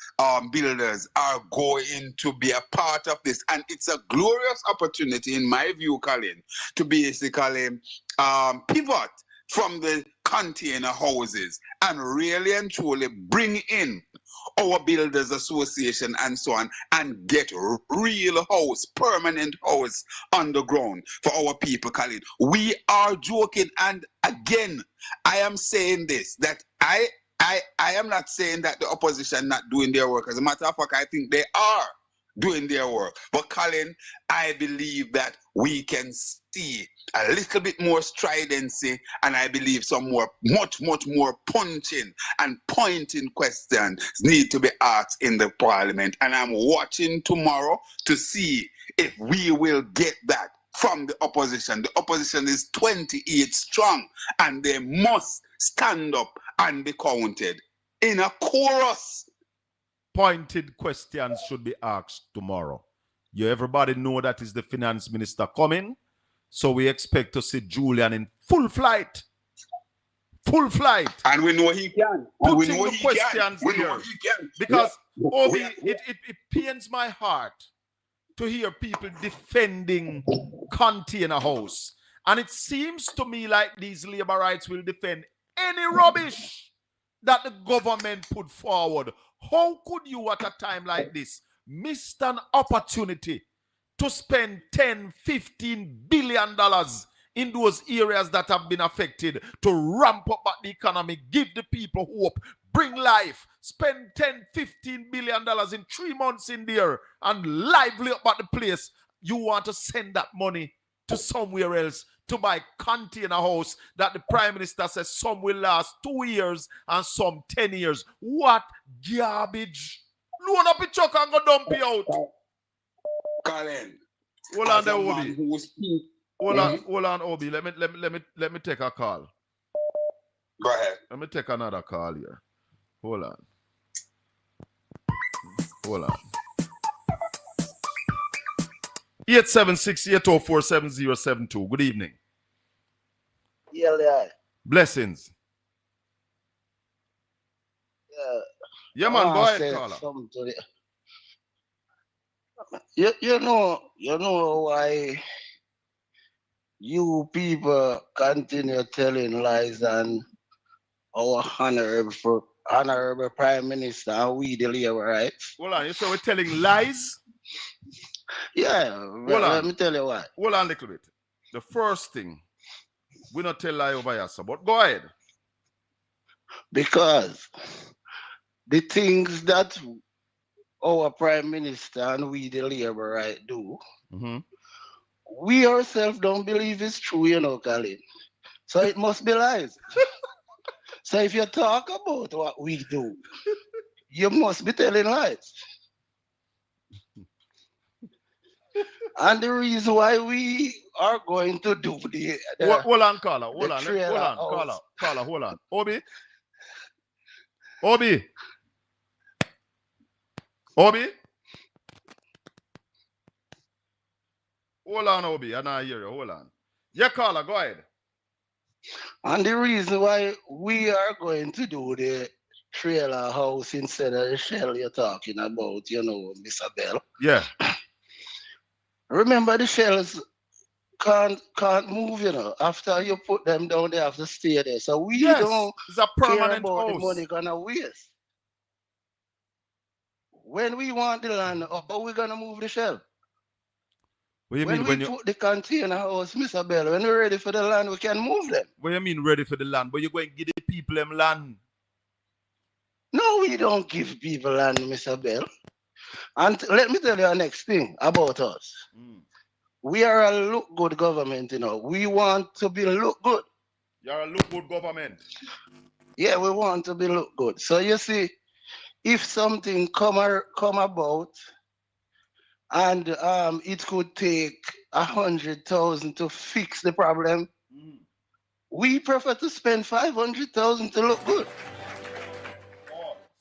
builders are going to be a part of this. And it's a glorious opportunity, in my view, Colin, to basically pivot from the container houses and really and truly bring in our builders association and so on, and get real house, permanent house on the ground for our people, Colin. We are joking, and again, I am saying this, that I am not saying that the opposition not doing their work. As a matter of fact, I think they are doing their work. But Colin, I believe that we can see a little bit more stridency, and I believe some more, much more punching and pointing questions need to be asked in the parliament. And I'm watching tomorrow to see if we will get that from the opposition. The opposition is 28 strong, and they must stand up and be counted in a chorus. Pointed questions should be asked tomorrow. Everybody know that is the finance minister coming. So we expect to see Julian in full flight. Full flight. And we know he can. Putting we know the he questions can. here. He can. Because, Yeah. Obi, it pains my heart to hear people defending container house. And it seems to me like these labor rights will defend any rubbish that the government put forward. How could you at a time like this miss an opportunity to spend 10, 15 billion dollars in those areas that have been affected to ramp up the economy, give the people hope, bring life, spend 10, 15 billion dollars in 3 months in there and lively up at the place? You want to send that money to somewhere else to buy container house that the Prime Minister says some will last 2 years and some 10 years. What garbage. Loan up a chuck and go dump you out. Colin. Hold on there, Obi. Hold on, Obi. Let me take a call. Go ahead. Let me take another call here. Hold on. 876-804-7072. Good evening. Yeah. Blessings. Yeah, man. Go ahead, caller. You know why you people continue telling lies and our honorable Prime Minister and we the labor rights? Hold on. So we're telling lies? Yeah. Let me tell you why. Hold on a little bit. The first thing, we not tell lie over here, sir, but go ahead. Because the things that our Prime Minister and we the labor right do, we ourselves don't believe it's true, Colin. So it must be lies. So if you talk about what we do, you must be telling lies. And the reason why we are going to do the hold on, caller. Hold on. Obi. Hold on, Obi. I hear you. Hold on. Yeah, caller, go ahead. And the reason why we are going to do the trailer house instead of the shell you're talking about, Mr. Bell. Yeah. Remember, the shells can't move, After you put them down, they have to stay there. So we don't it's a permanent care about house. the money gonna waste. when we want the land, how we gonna move the shell? What you When mean we when you put the container house, Mr. Bell, when we're ready for the land, we can move them. what you mean ready for the land? But you're going to give the people them land. No, we don't give people land, Mr. Bell. And let me tell you the next thing about us. We are a look good government, you know. We want to be look good. You're a look good government. Yeah, we want to be look good. So you see, if something come about and it could take 100,000 to fix the problem, we prefer to spend 500,000 to look good.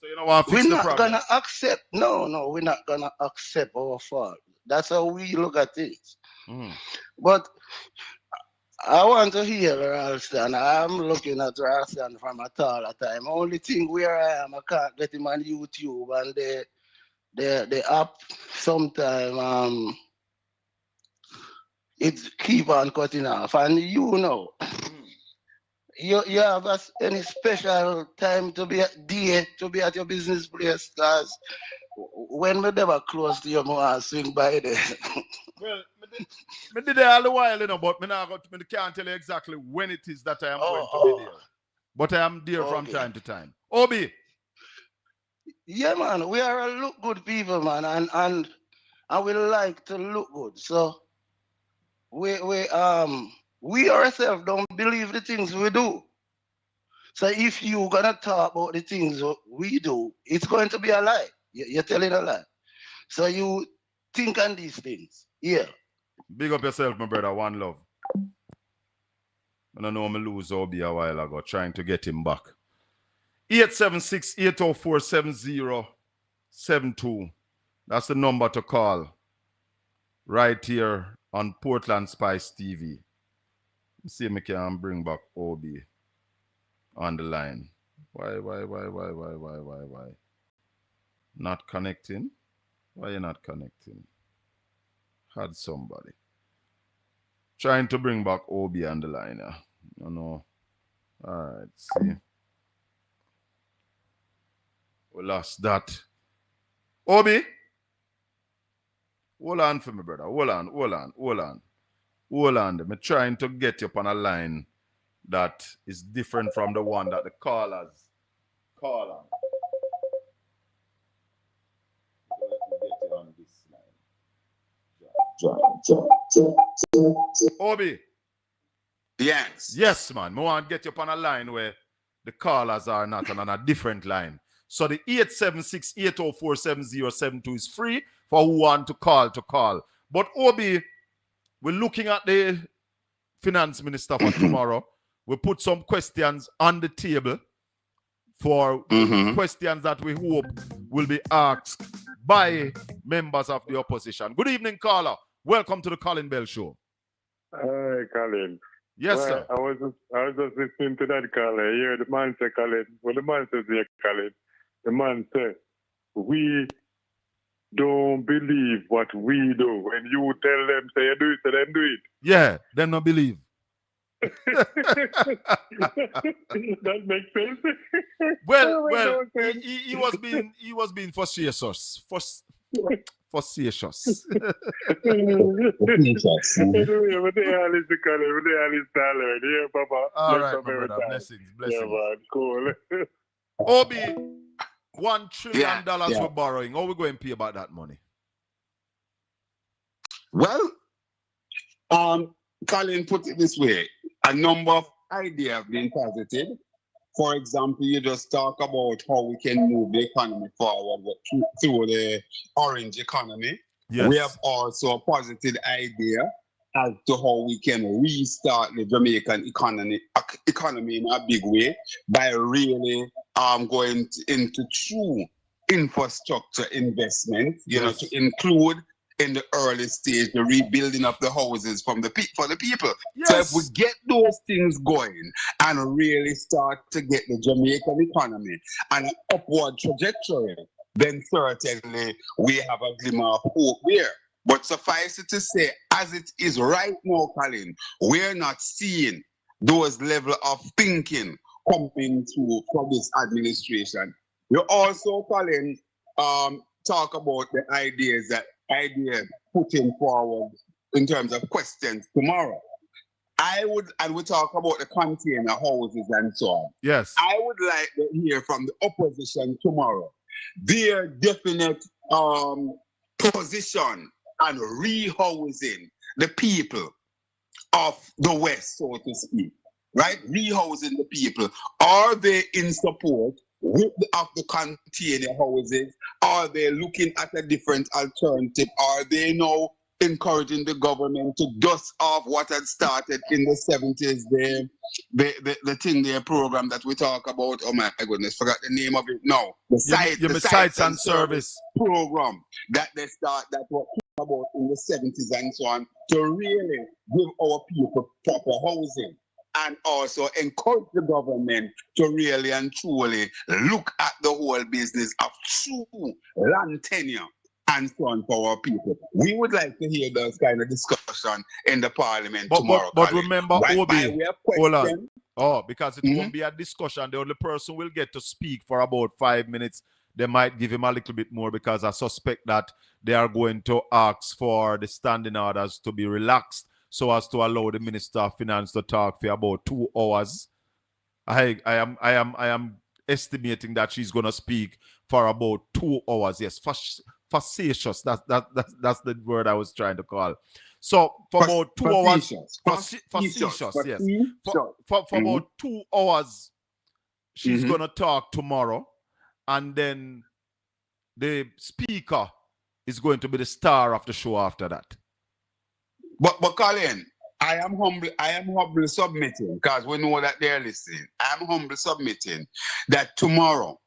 So you know what fix We're the not problem. gonna accept. No, we're not gonna accept our fault. That's how we look at things. But I want to hear Ralston. I'm looking at Ralston from a taller time. Only thing where I am, I can't get him on YouTube and the app sometime it keep on cutting off. And you know, you have any special time to be to be at your business place, because when we never close to your mouth, swing by there. Well, I did it all the while, you know, but I can't tell you exactly when it is that I am going to be there. But I am there from time to time. Obi. Yeah, man, we are a look good people, man, and we like to look good. So we ourselves don't believe the things we do. So if you gonna talk about the things we do, it's going to be a lie. You're telling a lie. So you think on these things. Yeah. Big up yourself, my brother. One love. I don't know I lose Obi a while ago, trying to get him back. 876-804-7072. That's the number to call. Right here on Portland Spice TV. Let's see if I can bring back Obi on the line. Why? Not connecting? Why you not connecting? Had somebody. Trying to bring back Obi on the line. I know. Alright, see. We lost that. Obi? Hold on for me, brother. Hold on. I'm trying to get you up on a line that is different from the one that the callers call on. Obi. Yes. Yes, man. I want to get you up on a line where the callers are not on a different line. So the 876-804-7072 is free for who want to call. But Obi, we're looking at the finance minister for tomorrow. We put some questions on the table for questions that we hope will be asked by members of the opposition. Good evening, caller. Welcome to the Colin Bell Show. Hi, Colin. Yes, well, sir. I was just listening to that, Colin. Here, the man said, Colin. Well, the man says here, Colin. The man said, we don't believe what we do. When you tell them, say you do it, so them do it. Yeah, they don't believe. That makes sense. Well, he was being facetious. Facetious. All right, my brother. Blessings. Yeah, man. Cool. Obi, $1 trillion we're borrowing. How are we going to pay about that money? Well, Colin put it this way. A number of ideas have been posited. For example, you just talk about how we can move the economy forward through the orange economy. Yes. We have also a positive idea as to how we can restart the Jamaican economy in a big way by really going into true infrastructure investment, Yes. to include in the early stage the rebuilding of the houses for the people. Yes. So if we get those things going and really start to get the Jamaican economy on an upward trajectory, then certainly we have a glimmer of hope there. But suffice it to say, as it is right now, Colin, we're not seeing those level of thinking coming through from this administration. You also, Colin, talk about the idea putting forward in terms of questions tomorrow. And we talk about the container houses and so on. Yes. I would like to hear from the opposition tomorrow their definite position on rehousing the people of the West, so to speak, right? Rehousing the people. Are they in support of the container houses? Are they looking at a different alternative? Are they now encouraging the government to dust off what had started in the 70s, the thing, their program that we talk about? Oh my goodness, forgot the name of it now. The sites and service program that they start, that was about in the 70s and so on, to really give our people proper housing, and also encourage the government to really and truly look at the whole business of true land tenure and so on for our people. We would like to hear those kind of discussion in the parliament tomorrow. But remember, Obi, hold on. Oh, because it Mhm. won't be a discussion. The only person will get to speak for about 5 minutes. They might give him a little bit more because I suspect that they are going to ask for the standing orders to be relaxed so as to allow the Minister of Finance to talk for about 2 hours. I am estimating that she's going to speak for about 2 hours. Yes, facetious. That's the word I was trying to call. So for about 2 hours, facetious, yes. For about 2 hours, she's going to talk tomorrow, and then the speaker is going to be the star of the show after that. But Colin, I am humbly submitting, because we know that they're listening. I'm humbly submitting that tomorrow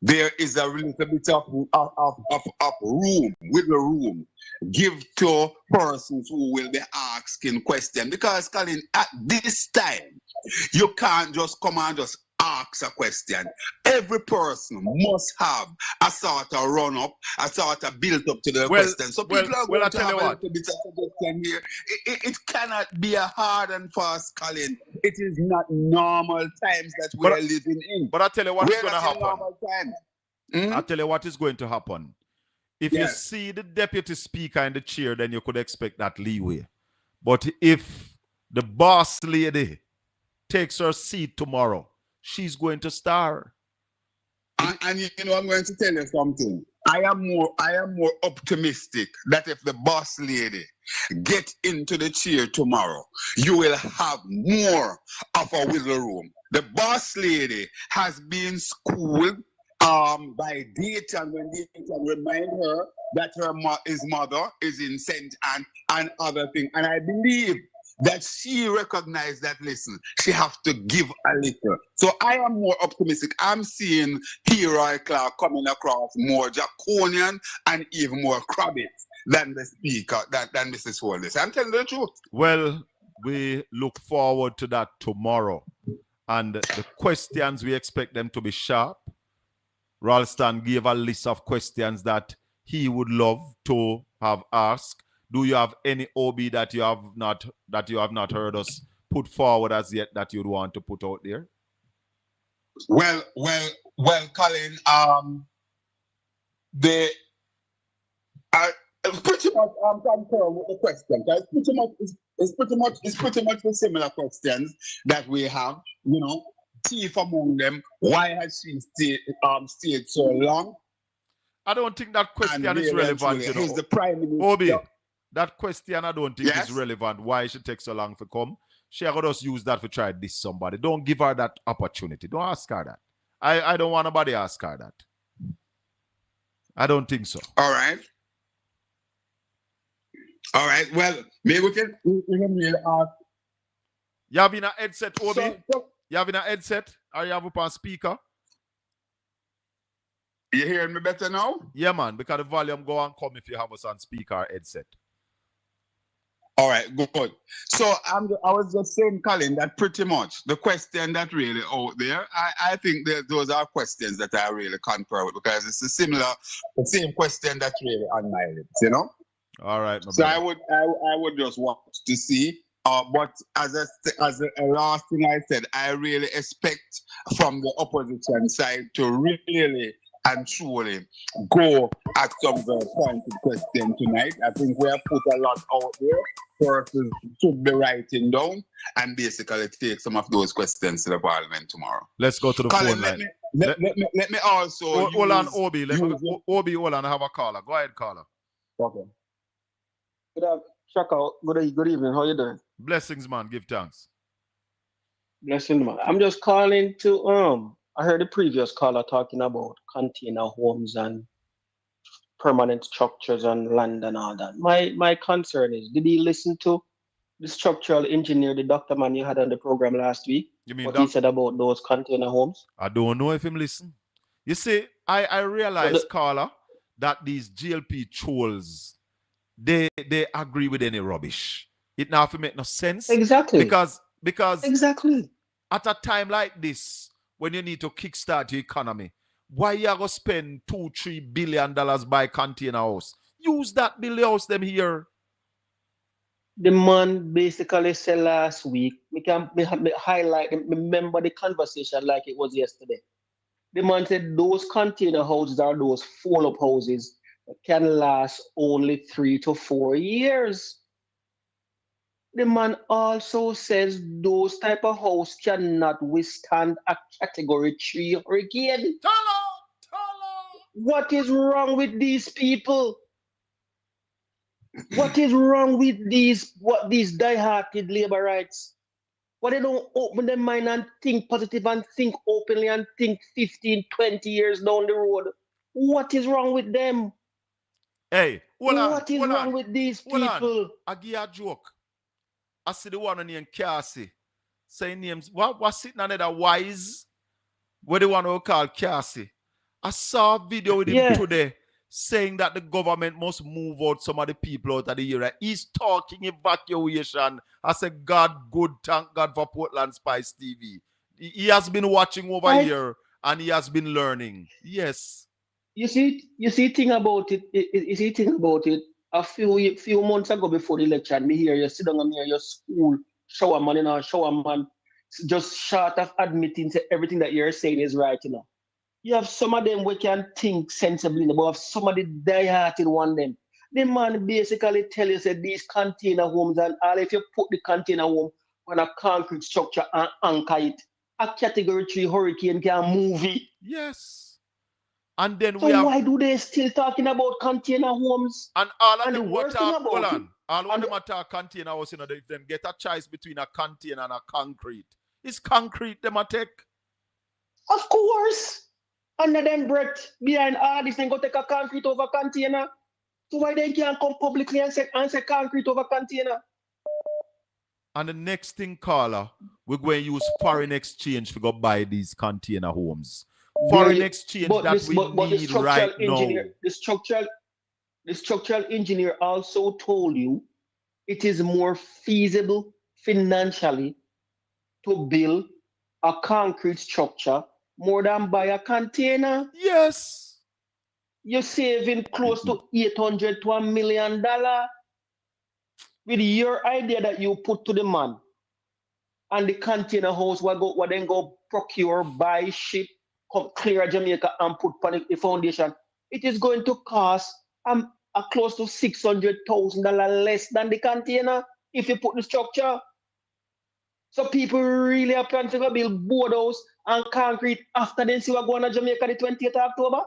there is a little bit of room, wiggle room, give to persons who will be asking questions. Because, Colin, at this time, you can't just come and just ask a question. Every person must have a sort of run up, a sort of build up to the question. So people are going to have a little bit of suggestion here. It cannot be a hard and fast, Colin. It is not normal times that we are living in. But I tell you what is going to happen. I tell you what is going to happen. If you see the deputy speaker in the chair, then you could expect that leeway. But if the boss lady takes her seat tomorrow, she's going to star. And you know, I'm going to tell you something. I am more optimistic that if the boss lady get into the chair tomorrow, you will have more of a wiggle room. The boss lady has been schooled by Dayton, when Dayton remind her that his mother is in St. Anne and other things. And I believe that she recognized that, listen, she have to give a little. So I am more optimistic. I'm seeing Leroy Clark coming across more draconian and even more crabby than the speaker, than Mrs. Holness. I'm telling the truth. Well, we look forward to that tomorrow. And the questions, we expect them to be sharp. Ralston gave a list of questions that he would love to have asked. Do you have any OB that you have not heard us put forward as yet that you'd want to put out there? Well, Colin, they are pretty much concerned with the question. It's pretty much the similar questions that we have. You know, chief among them. Why has she stayed so long? I don't think that question is relevant. You know, who's the prime minister? Obi, that question I don't think is relevant. Why she takes so long to come? She got just use that for try this somebody. Don't give her that opportunity. Don't ask her that. I don't want nobody ask her that. I don't think so. All right. Well, maybe we can really ask. You have in a headset, Obi? You have in a headset? Or you have up on speaker? You hearing me better now? Yeah, man, because the volume go and come if you have us on speaker or headset. All right, good. So I was just saying, Colin, that pretty much the question that really out there, I think that those are questions that I really concur with, because it's the same question that's really on my lips, you know? All right. So I would just want to see. But as a last thing I said, I really expect from the opposition side to really and truly go at some very pointed question tonight. I think we have put a lot out there. Persons should be writing down and basically take some of those questions to the parliament tomorrow. Let's go to the Colin, phone line. let me also hold on, Obi. Obi, hold on. I have a caller. Go ahead, caller. Okay. Good evening. How you doing? Blessings, man. Give thanks. Blessings, man. I'm just calling to I heard the previous caller talking about container homes and permanent structures and land and all that. My concern is, did he listen to the structural engineer, the doctor man you had on the program last week? You mean what he said about those container homes? I don't know if him listen. You see, I realize, caller, that these GLP trolls, they agree with any rubbish. It now have to make no sense. Exactly. Because exactly at a time like this, when you need to kickstart your economy, why you going to spend $2-3 billion buy container house? Use that build house them here. The man basically said last week, we can highlight, remember the conversation like it was yesterday. The man said those container houses are those fall-up houses that can last only 3 to 4 years. The man also says those type of house cannot withstand a Category 3 hurricane. What is wrong with these people? What is wrong with these die-hearted labor rights? Why they don't open their mind and think positive and think openly and think 15, 20 years down the road? What is wrong with them? Hey, what is wrong with these people? I give you a joke. I see the one named Cassie. Say names. What's sitting on that wise? What the one who call Cassie? I saw a video with him today saying that the government must move out some of the people out of the area. He's talking evacuation. I said, God good, thank God for Portland Spice TV. He has been watching over here and he has been learning. Yes. You see thing about it. A few months ago before the election, me hear you sit down and hear your school shower man just short of admitting to everything that you're saying is right, you know. You have some of them we can think sensibly, but have some of the die-hearted one them. The man basically tell you that these container homes and all, if you put the container home on a concrete structure and anchor it, a Category 3 hurricane can move it. Yes. And then so why do they still talking about container homes? And all of them what talk, hold on. All of them talk container house, you know, they then get a choice between a container and a concrete. It's concrete them a take. Of course. Under them breath behind all this and go take a concrete over container. So why they can't come publicly and say concrete over container? And the next thing, caller, we're going to use foreign exchange to go buy these container homes. Foreign exchange need right now. The structural engineer also told you it is more feasible financially to build a concrete structure more than buy a container. Yes. You're saving close to $800 to $1 million with your idea that you put to the man. And the container house will then go procure, buy, ship, come clear Jamaica and put on the foundation. It is going to cost a close to $600,000 less than the container if you put the structure. So people really are planning to build boardhouse and concrete after they see what going on Jamaica the 20th of October.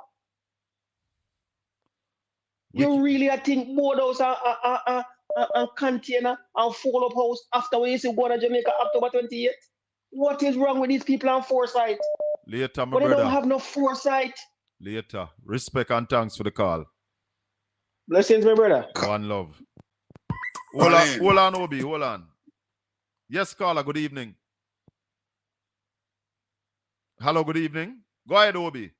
You really think boardhouse and container and fall-up house after when you see going on Jamaica October 28th? What is wrong with these people on foresight? Later, my but brother. They don't have no foresight. Later. Respect and thanks for the call. Blessings, my brother. One love. Hold on, Obi. Hold on. Yes, caller. Good evening. Hello, good evening. Go ahead, Obi.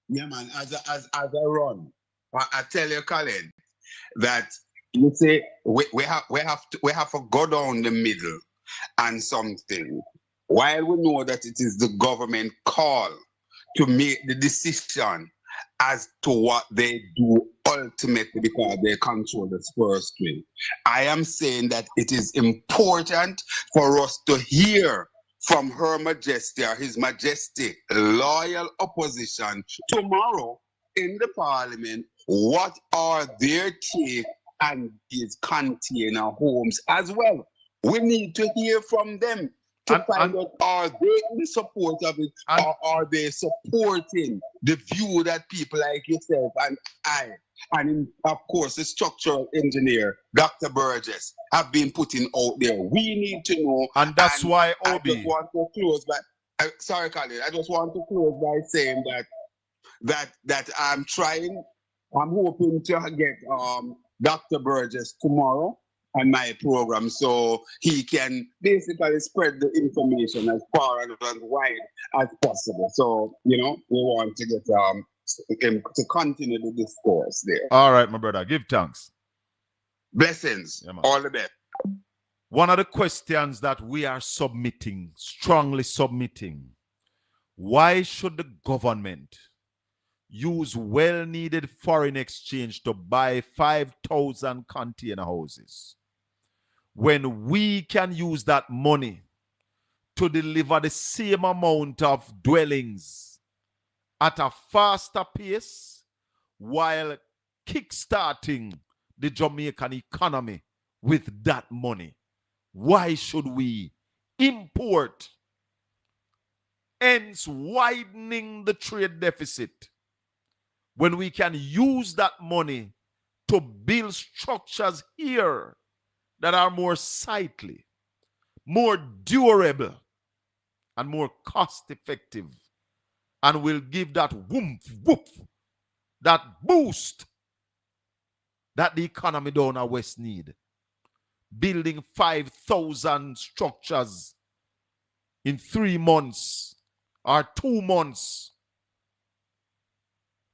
Yeah, man. As I run, I tell you, Colin, that you say we have to go down the middle and something. While we know that it is the government call to make the decision as to what they do ultimately because they control the purse string, I am saying that it is important for us to hear from Her Majesty or His Majesty loyal opposition tomorrow in the Parliament, what are their take on these container homes as well? We need to hear from them to find out, are they in support of it, or are they supporting the view that people like yourself and I, and of course the structural engineer, Dr. Burgess, have been putting out there? We need to know. And that's why, Obi, I just want to close by, sorry, Colin, I just want to close by saying that I'm hoping to get Dr. Burgess tomorrow on my program so he can basically spread the information as far and as wide as possible. So, we want to get him to continue the discourse there. All right, my brother, give thanks. Blessings. Yeah, all the best. One of the questions that we are submitting, strongly submitting, why should the government use well-needed foreign exchange to buy 5,000 container houses when we can use that money to deliver the same amount of dwellings at a faster pace while kickstarting the Jamaican economy with that money? Why should we import, hence widening the trade deficit, when we can use that money to build structures here that are more sightly, more durable, and more cost-effective, and will give that woof, that boost that the economy down our West need. Building 5,000 structures in 3 months or 2 months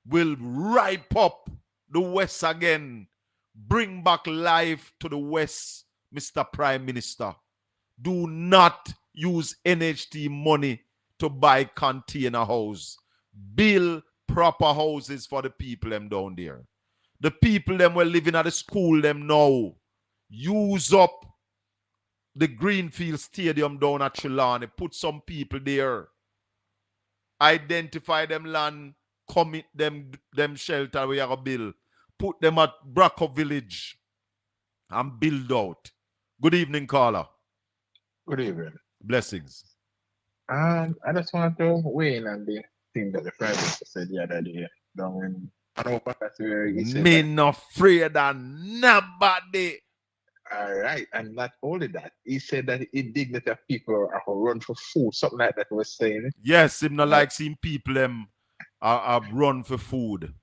will ripe up the West again, bring back life to the West, Mr. Prime Minister. Do not use NHT money to buy container house. Build proper houses for the people them down there. The people them were living at the school them now. Use up the Greenfield Stadium down at Trelawney. Put some people there. Identify them land. Commit them shelter we are build. Put them at Braco Village and build out. Good evening, caller. Good evening. Blessings. I just want to weigh in on the thing that the Prime Minister said the other day. Me not afraid of nobody. All right, and not only that, he said that indignity of people are run for food, something like that. Was saying. Yes, him not like seeing people them are run for food.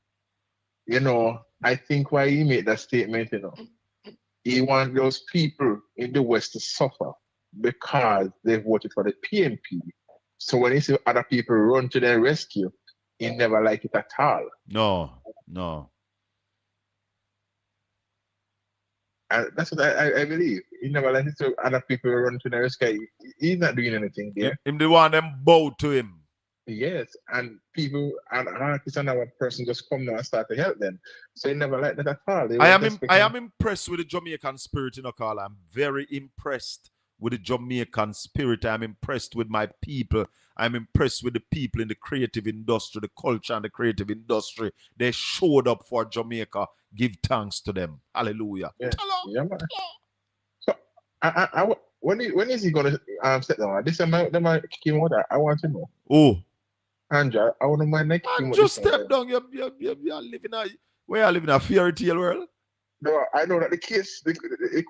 I think why he made that statement, he want those people in the West to suffer because they voted for the PNP. So when he see other people run to their rescue, he never like it at all. No. That's what I believe. He never like it to other people run to their rescue. He's not doing anything there. Him the one them bow to him. Yes, and people and artists and our person just come now and start to help them. So he never like that at all. I am impressed with the Jamaican spirit, Carl. I'm very impressed with the Jamaican spirit. I'm impressed with my people. I'm impressed with the people in the creative industry, the culture and the creative industry. They showed up for Jamaica. Give thanks to them. Hallelujah. Yeah. Yeah, man. So when is he gonna step down? This am I kick him out. I want to know. Oh. Andrew, I want to mind next thing. Just step down. You're living where you living a fairy tale world. No, I know that the case, the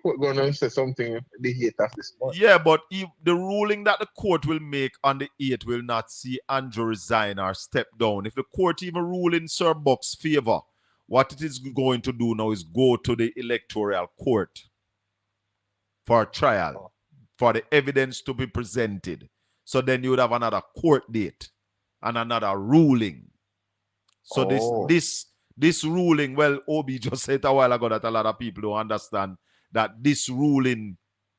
court going to say something the 8th of this month. Yeah, but the ruling that the court will make on the 8th will not see Andrew resign or step down. If the court even rule in Sir Buck's favor, what it is going to do now is go to the electoral court for a trial, for the evidence to be presented. So then you would have another court date and another ruling. So this ruling, well, Obi just said a while ago that a lot of people don't understand that this ruling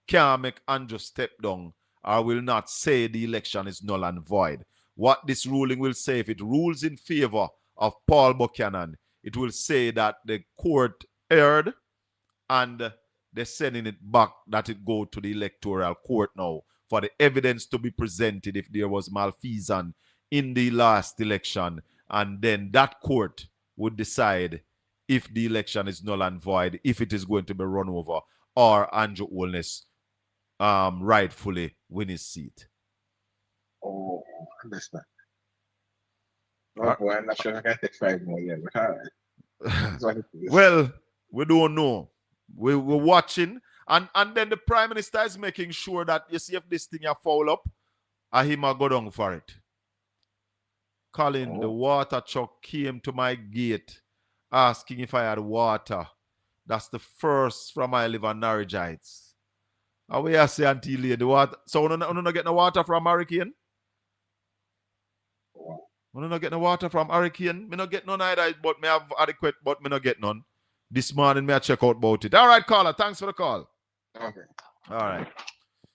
can't make Andrew step down or will not say the election is null and void. What this ruling will say, if it rules in favor of Paul Buchanan, it will say that the court erred and they're sending it back, that it go to the electoral court now for the evidence to be presented if there was malfeasance in the last election, and then that court would decide if the election is null and void, if it is going to be run over, or Andrew Holness rightfully win his seat. Oh, understand. Oh boy, I'm not sure I can take 5 more yet, but all right. Well, we don't know. We're watching, and then the Prime Minister is making sure that, you see, if this thing you foul up, him a go down for it. Colin, the water truck came to my gate asking if I had water. That's the first from I live on Norwich Heights. And we are saying until the water. So we don't get no water from Hurricane? We don't get no water from Hurricane. Me not get none either, but me have adequate, but me not get none. This morning, me I check out about it. All right, caller, thanks for the call. Okay. All right.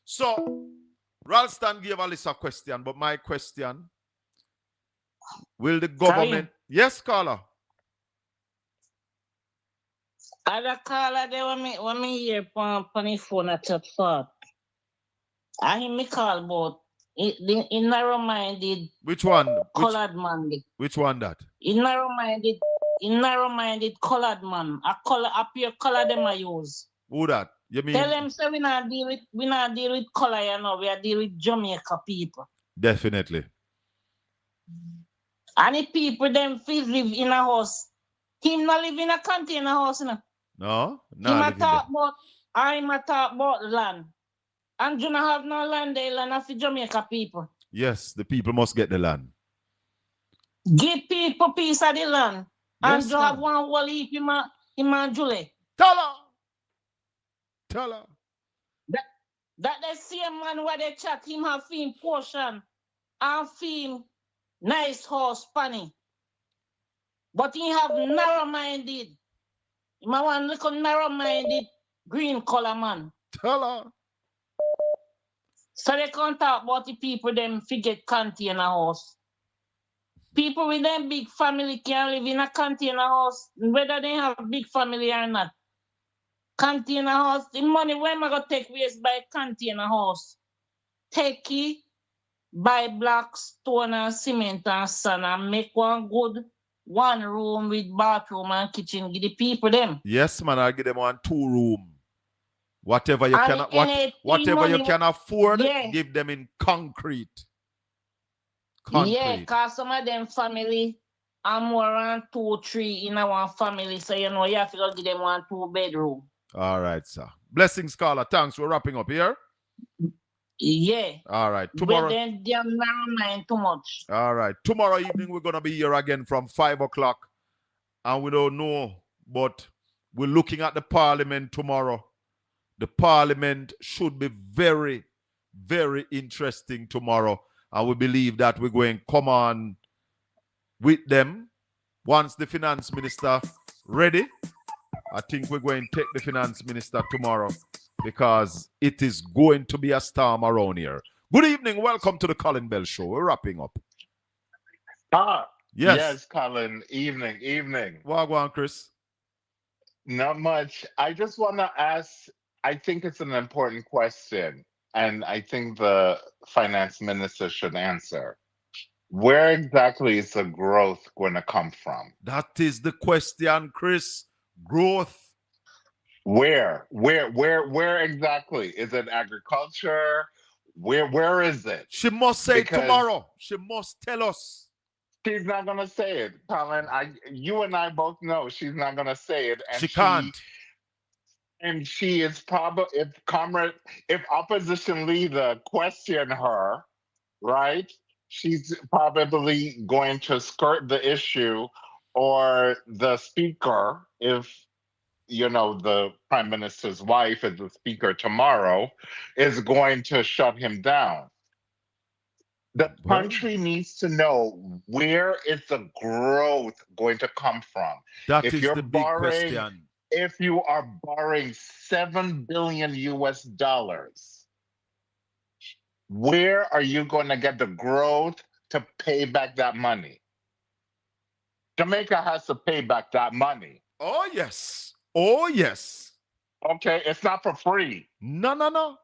So, Ralston gave a list of questions, but my question, will the government... Yes, caller. Other caller there when me hear on the phone at the thought. I hear me call about in narrow-minded. Which one? Colored man. Which one that? In narrow-minded colored man. A color up your color them I use. Who that? You mean? Tell them say we not deal with color, you know, we are deal with Jamaica people. Definitely. And the people them feel live in a house. Him not live in a container house, you know. No, Him a talk about I'm a talk about land. And you not have no land there, land of the Jamaica people. Yes, the people must get the land. Give people piece of the land. Yes, and you have one whole heap in my Julie. Tell her. That the same man where they chat him have film portion and film nice horse panny. But he have narrow-minded. He might want little narrow-minded green color man. Tell her. So they can't talk about the people them forget container house. People with them big family can live in a container house, whether they have big family or not. Container house, the money where am I gonna take waste by container house? Take it, buy block, stone and cement and sand and make one good one room with bathroom and kitchen. Give the people them. Yes, man, I'll give them 1 2 room. Whatever you And can, whatever you can afford, yeah. give them in concrete. Yeah, because some of them family are more than 2 3 in one family. So you know you have to go give them 1 2 bedroom. All right, sir. Blessings, caller. Thanks. We're wrapping up here. Yeah. All right. Tomorrow. But then they never mind too much. All right. Tomorrow evening, we're going to be here again from 5 o'clock. And we don't know, but we're looking at the parliament tomorrow. The parliament should be very, very interesting tomorrow. And we believe that we're going to come on with them once the finance minister ready. I think we're going to take the finance minister tomorrow because it is going to be a storm around here. Good evening. Welcome to the Colin Bell Show. We're wrapping up. Yes, Colin. Evening. Well, go on, Chris. Not much. I just want to ask, I think it's an important question, and I think the finance minister should answer. Where exactly is the growth going to come from? That is the question, Chris. Growth. Where exactly? Is it agriculture? Where is it? She must say tomorrow. She must tell us. She's not gonna say it, Colin. You and I both know she's not gonna say it, and she can't. And she is probably if opposition leader question her, right? She's probably going to skirt the issue, or the speaker, if the prime minister's wife is the speaker tomorrow, is going to shut him down. The country needs to know, where is the growth going to come from? That is the big question. If you are borrowing $7 billion US, where are you going to get the growth to pay back that money? Jamaica has to pay back that money. Oh, yes. Oh, yes. Okay, it's not for free. No.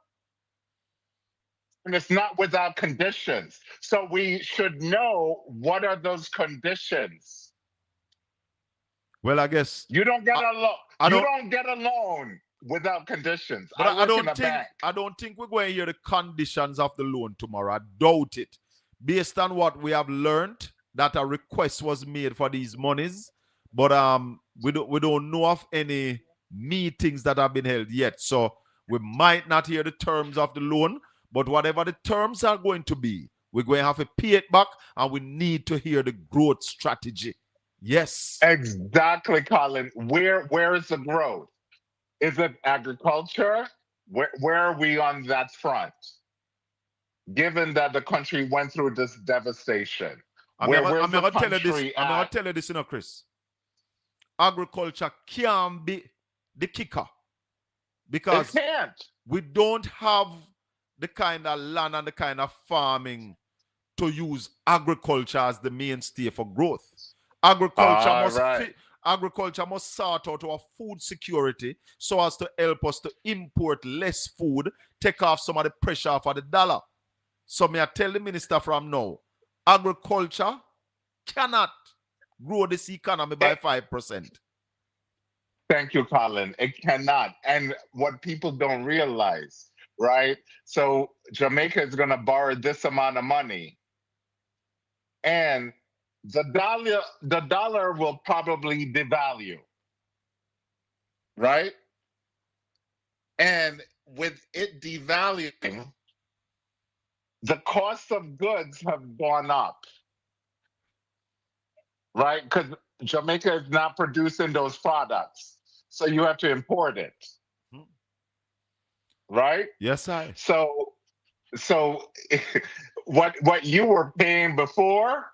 And it's not without conditions. So we should know what are those conditions. Well, I guess you don't get a loan. I You don't- don't get a loan without conditions. But I work in a don't think bank. I don't think we're going to hear the conditions of the loan tomorrow. I doubt it. Based on what we have learned, that a request was made for these monies, but we don't know of any meetings that have been held yet. So we might not hear the terms of the loan, but whatever the terms are going to be, we're going to have to pay it back, and we need to hear the growth strategy. Yes. Exactly, Colin. Where is the growth? Is it agriculture? Where are we on that front? Given that the country went through this devastation, I'm going to tell you this, Chris. Agriculture can be the kicker because we don't have the kind of land and the kind of farming to use agriculture as the mainstay for growth. Agriculture must sort out our food security so as to help us to import less food, take off some of the pressure off of the dollar. So may I tell the minister from now, agriculture cannot grow this economy by 5%. Thank you, Colin. It cannot. And what people don't realize, right? So Jamaica is going to borrow this amount of money, and the dollar will probably devalue, right? And with it devaluing, the cost of goods have gone up, right? Because Jamaica is not producing those products, so you have to import it, right? Yes, I. So what you were paying before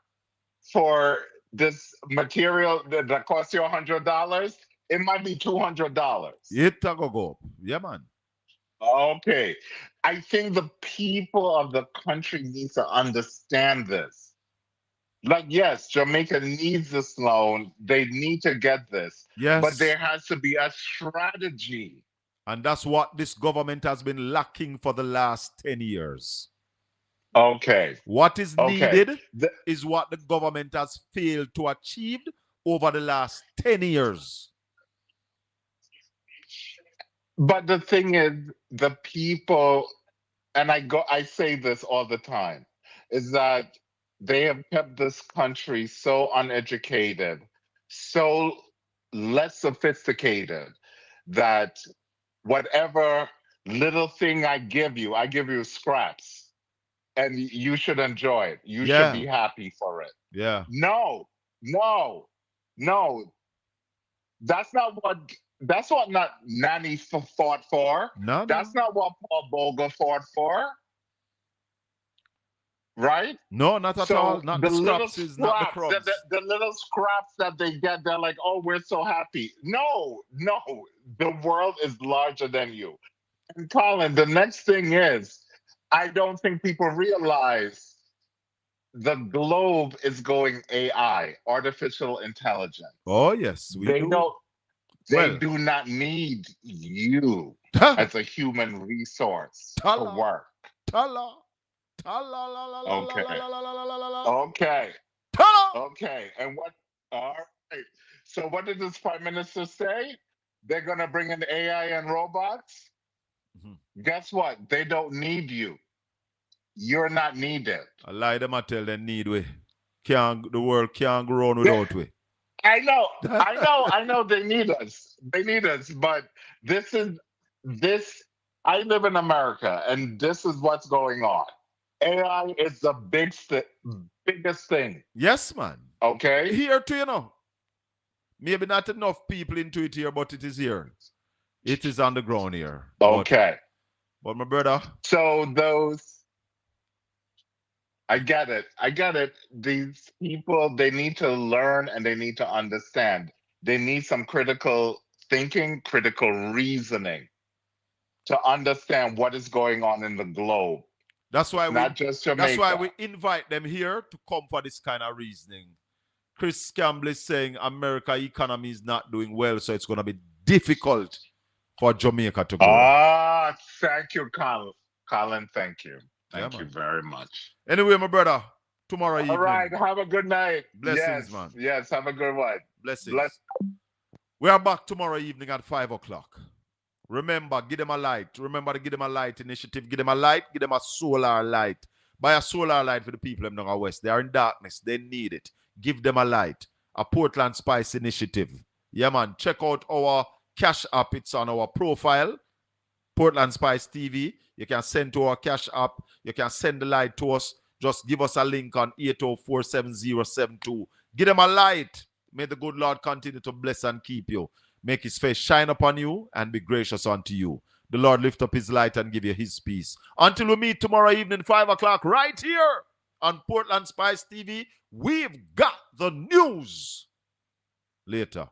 for this material that cost you $100, it might be $200. It go up. Yeah, man. Okay. I think the people of the country need to understand this. Like, yes, Jamaica needs this loan. They need to get this. Yes. But there has to be a strategy. And that's what this government has been lacking for the last 10 years. Okay. What is needed is what the government has failed to achieve over the last 10 years. But the thing is, the people, and I say this all the time, is that they have kept this country so uneducated, so less sophisticated, that whatever little thing I give you scraps, and you should enjoy it. You should be happy for it. Yeah. No. That's what not Nanny fought for. No. That's not what Paul Bogle fought for. Right? No, not at all. Not the scraps, not the crumbs. The little scraps that they get, they're like, oh, we're so happy. No. The world is larger than you. And Colin, the next thing is, I don't think people realize the globe is going AI, artificial intelligence. Oh, yes, They do not need you as a human resource to work. Okay. And what? All right. So what did this prime minister say? They're going to bring in AI and robots? Guess what? They don't need you. You're not needed. I lie them, I tell them need we. The world can't grow on without we. I know they need us. They need us, but I live in America, and this is what's going on. AI is the biggest thing. Yes, man. Okay? Here too, Maybe not enough people into it here, but it is here. It is on the ground here. Okay. But my brother. So I get it. These people, they need to learn and they need to understand. They need some critical thinking, critical reasoning to understand what is going on in the globe. That's why not just Jamaica. That's why we invite them here to come for this kind of reasoning. Chris Campbell is saying America economy is not doing well, so it's going to be difficult for Jamaica to grow. Thank you, Colin. Thank you. Thank you very much. Anyway, my brother, tomorrow evening. All right. Have a good night. Blessings, yes, man. Yes. Have a good one. Blessings. We are back tomorrow evening at 5 o'clock. Remember, give them a light. Remember to give them a light initiative. Give them a light. Give them a solar light. Buy a solar light for the people in the West. They are in darkness. They need it. Give them a light. A Portland Spice initiative. Yeah, man. Check out our Cash App. It's on our profile. Portland Spice TV. You can send to our Cash App. You can send the light to us. Just give us a link on 8047072. Give them a light. May the good Lord continue to bless and keep you. Make his face shine upon you and be gracious unto you. The Lord lift up his light and give you his peace. Until we meet tomorrow evening, 5 o'clock, right here on Portland Spice TV, we've got the news. Later.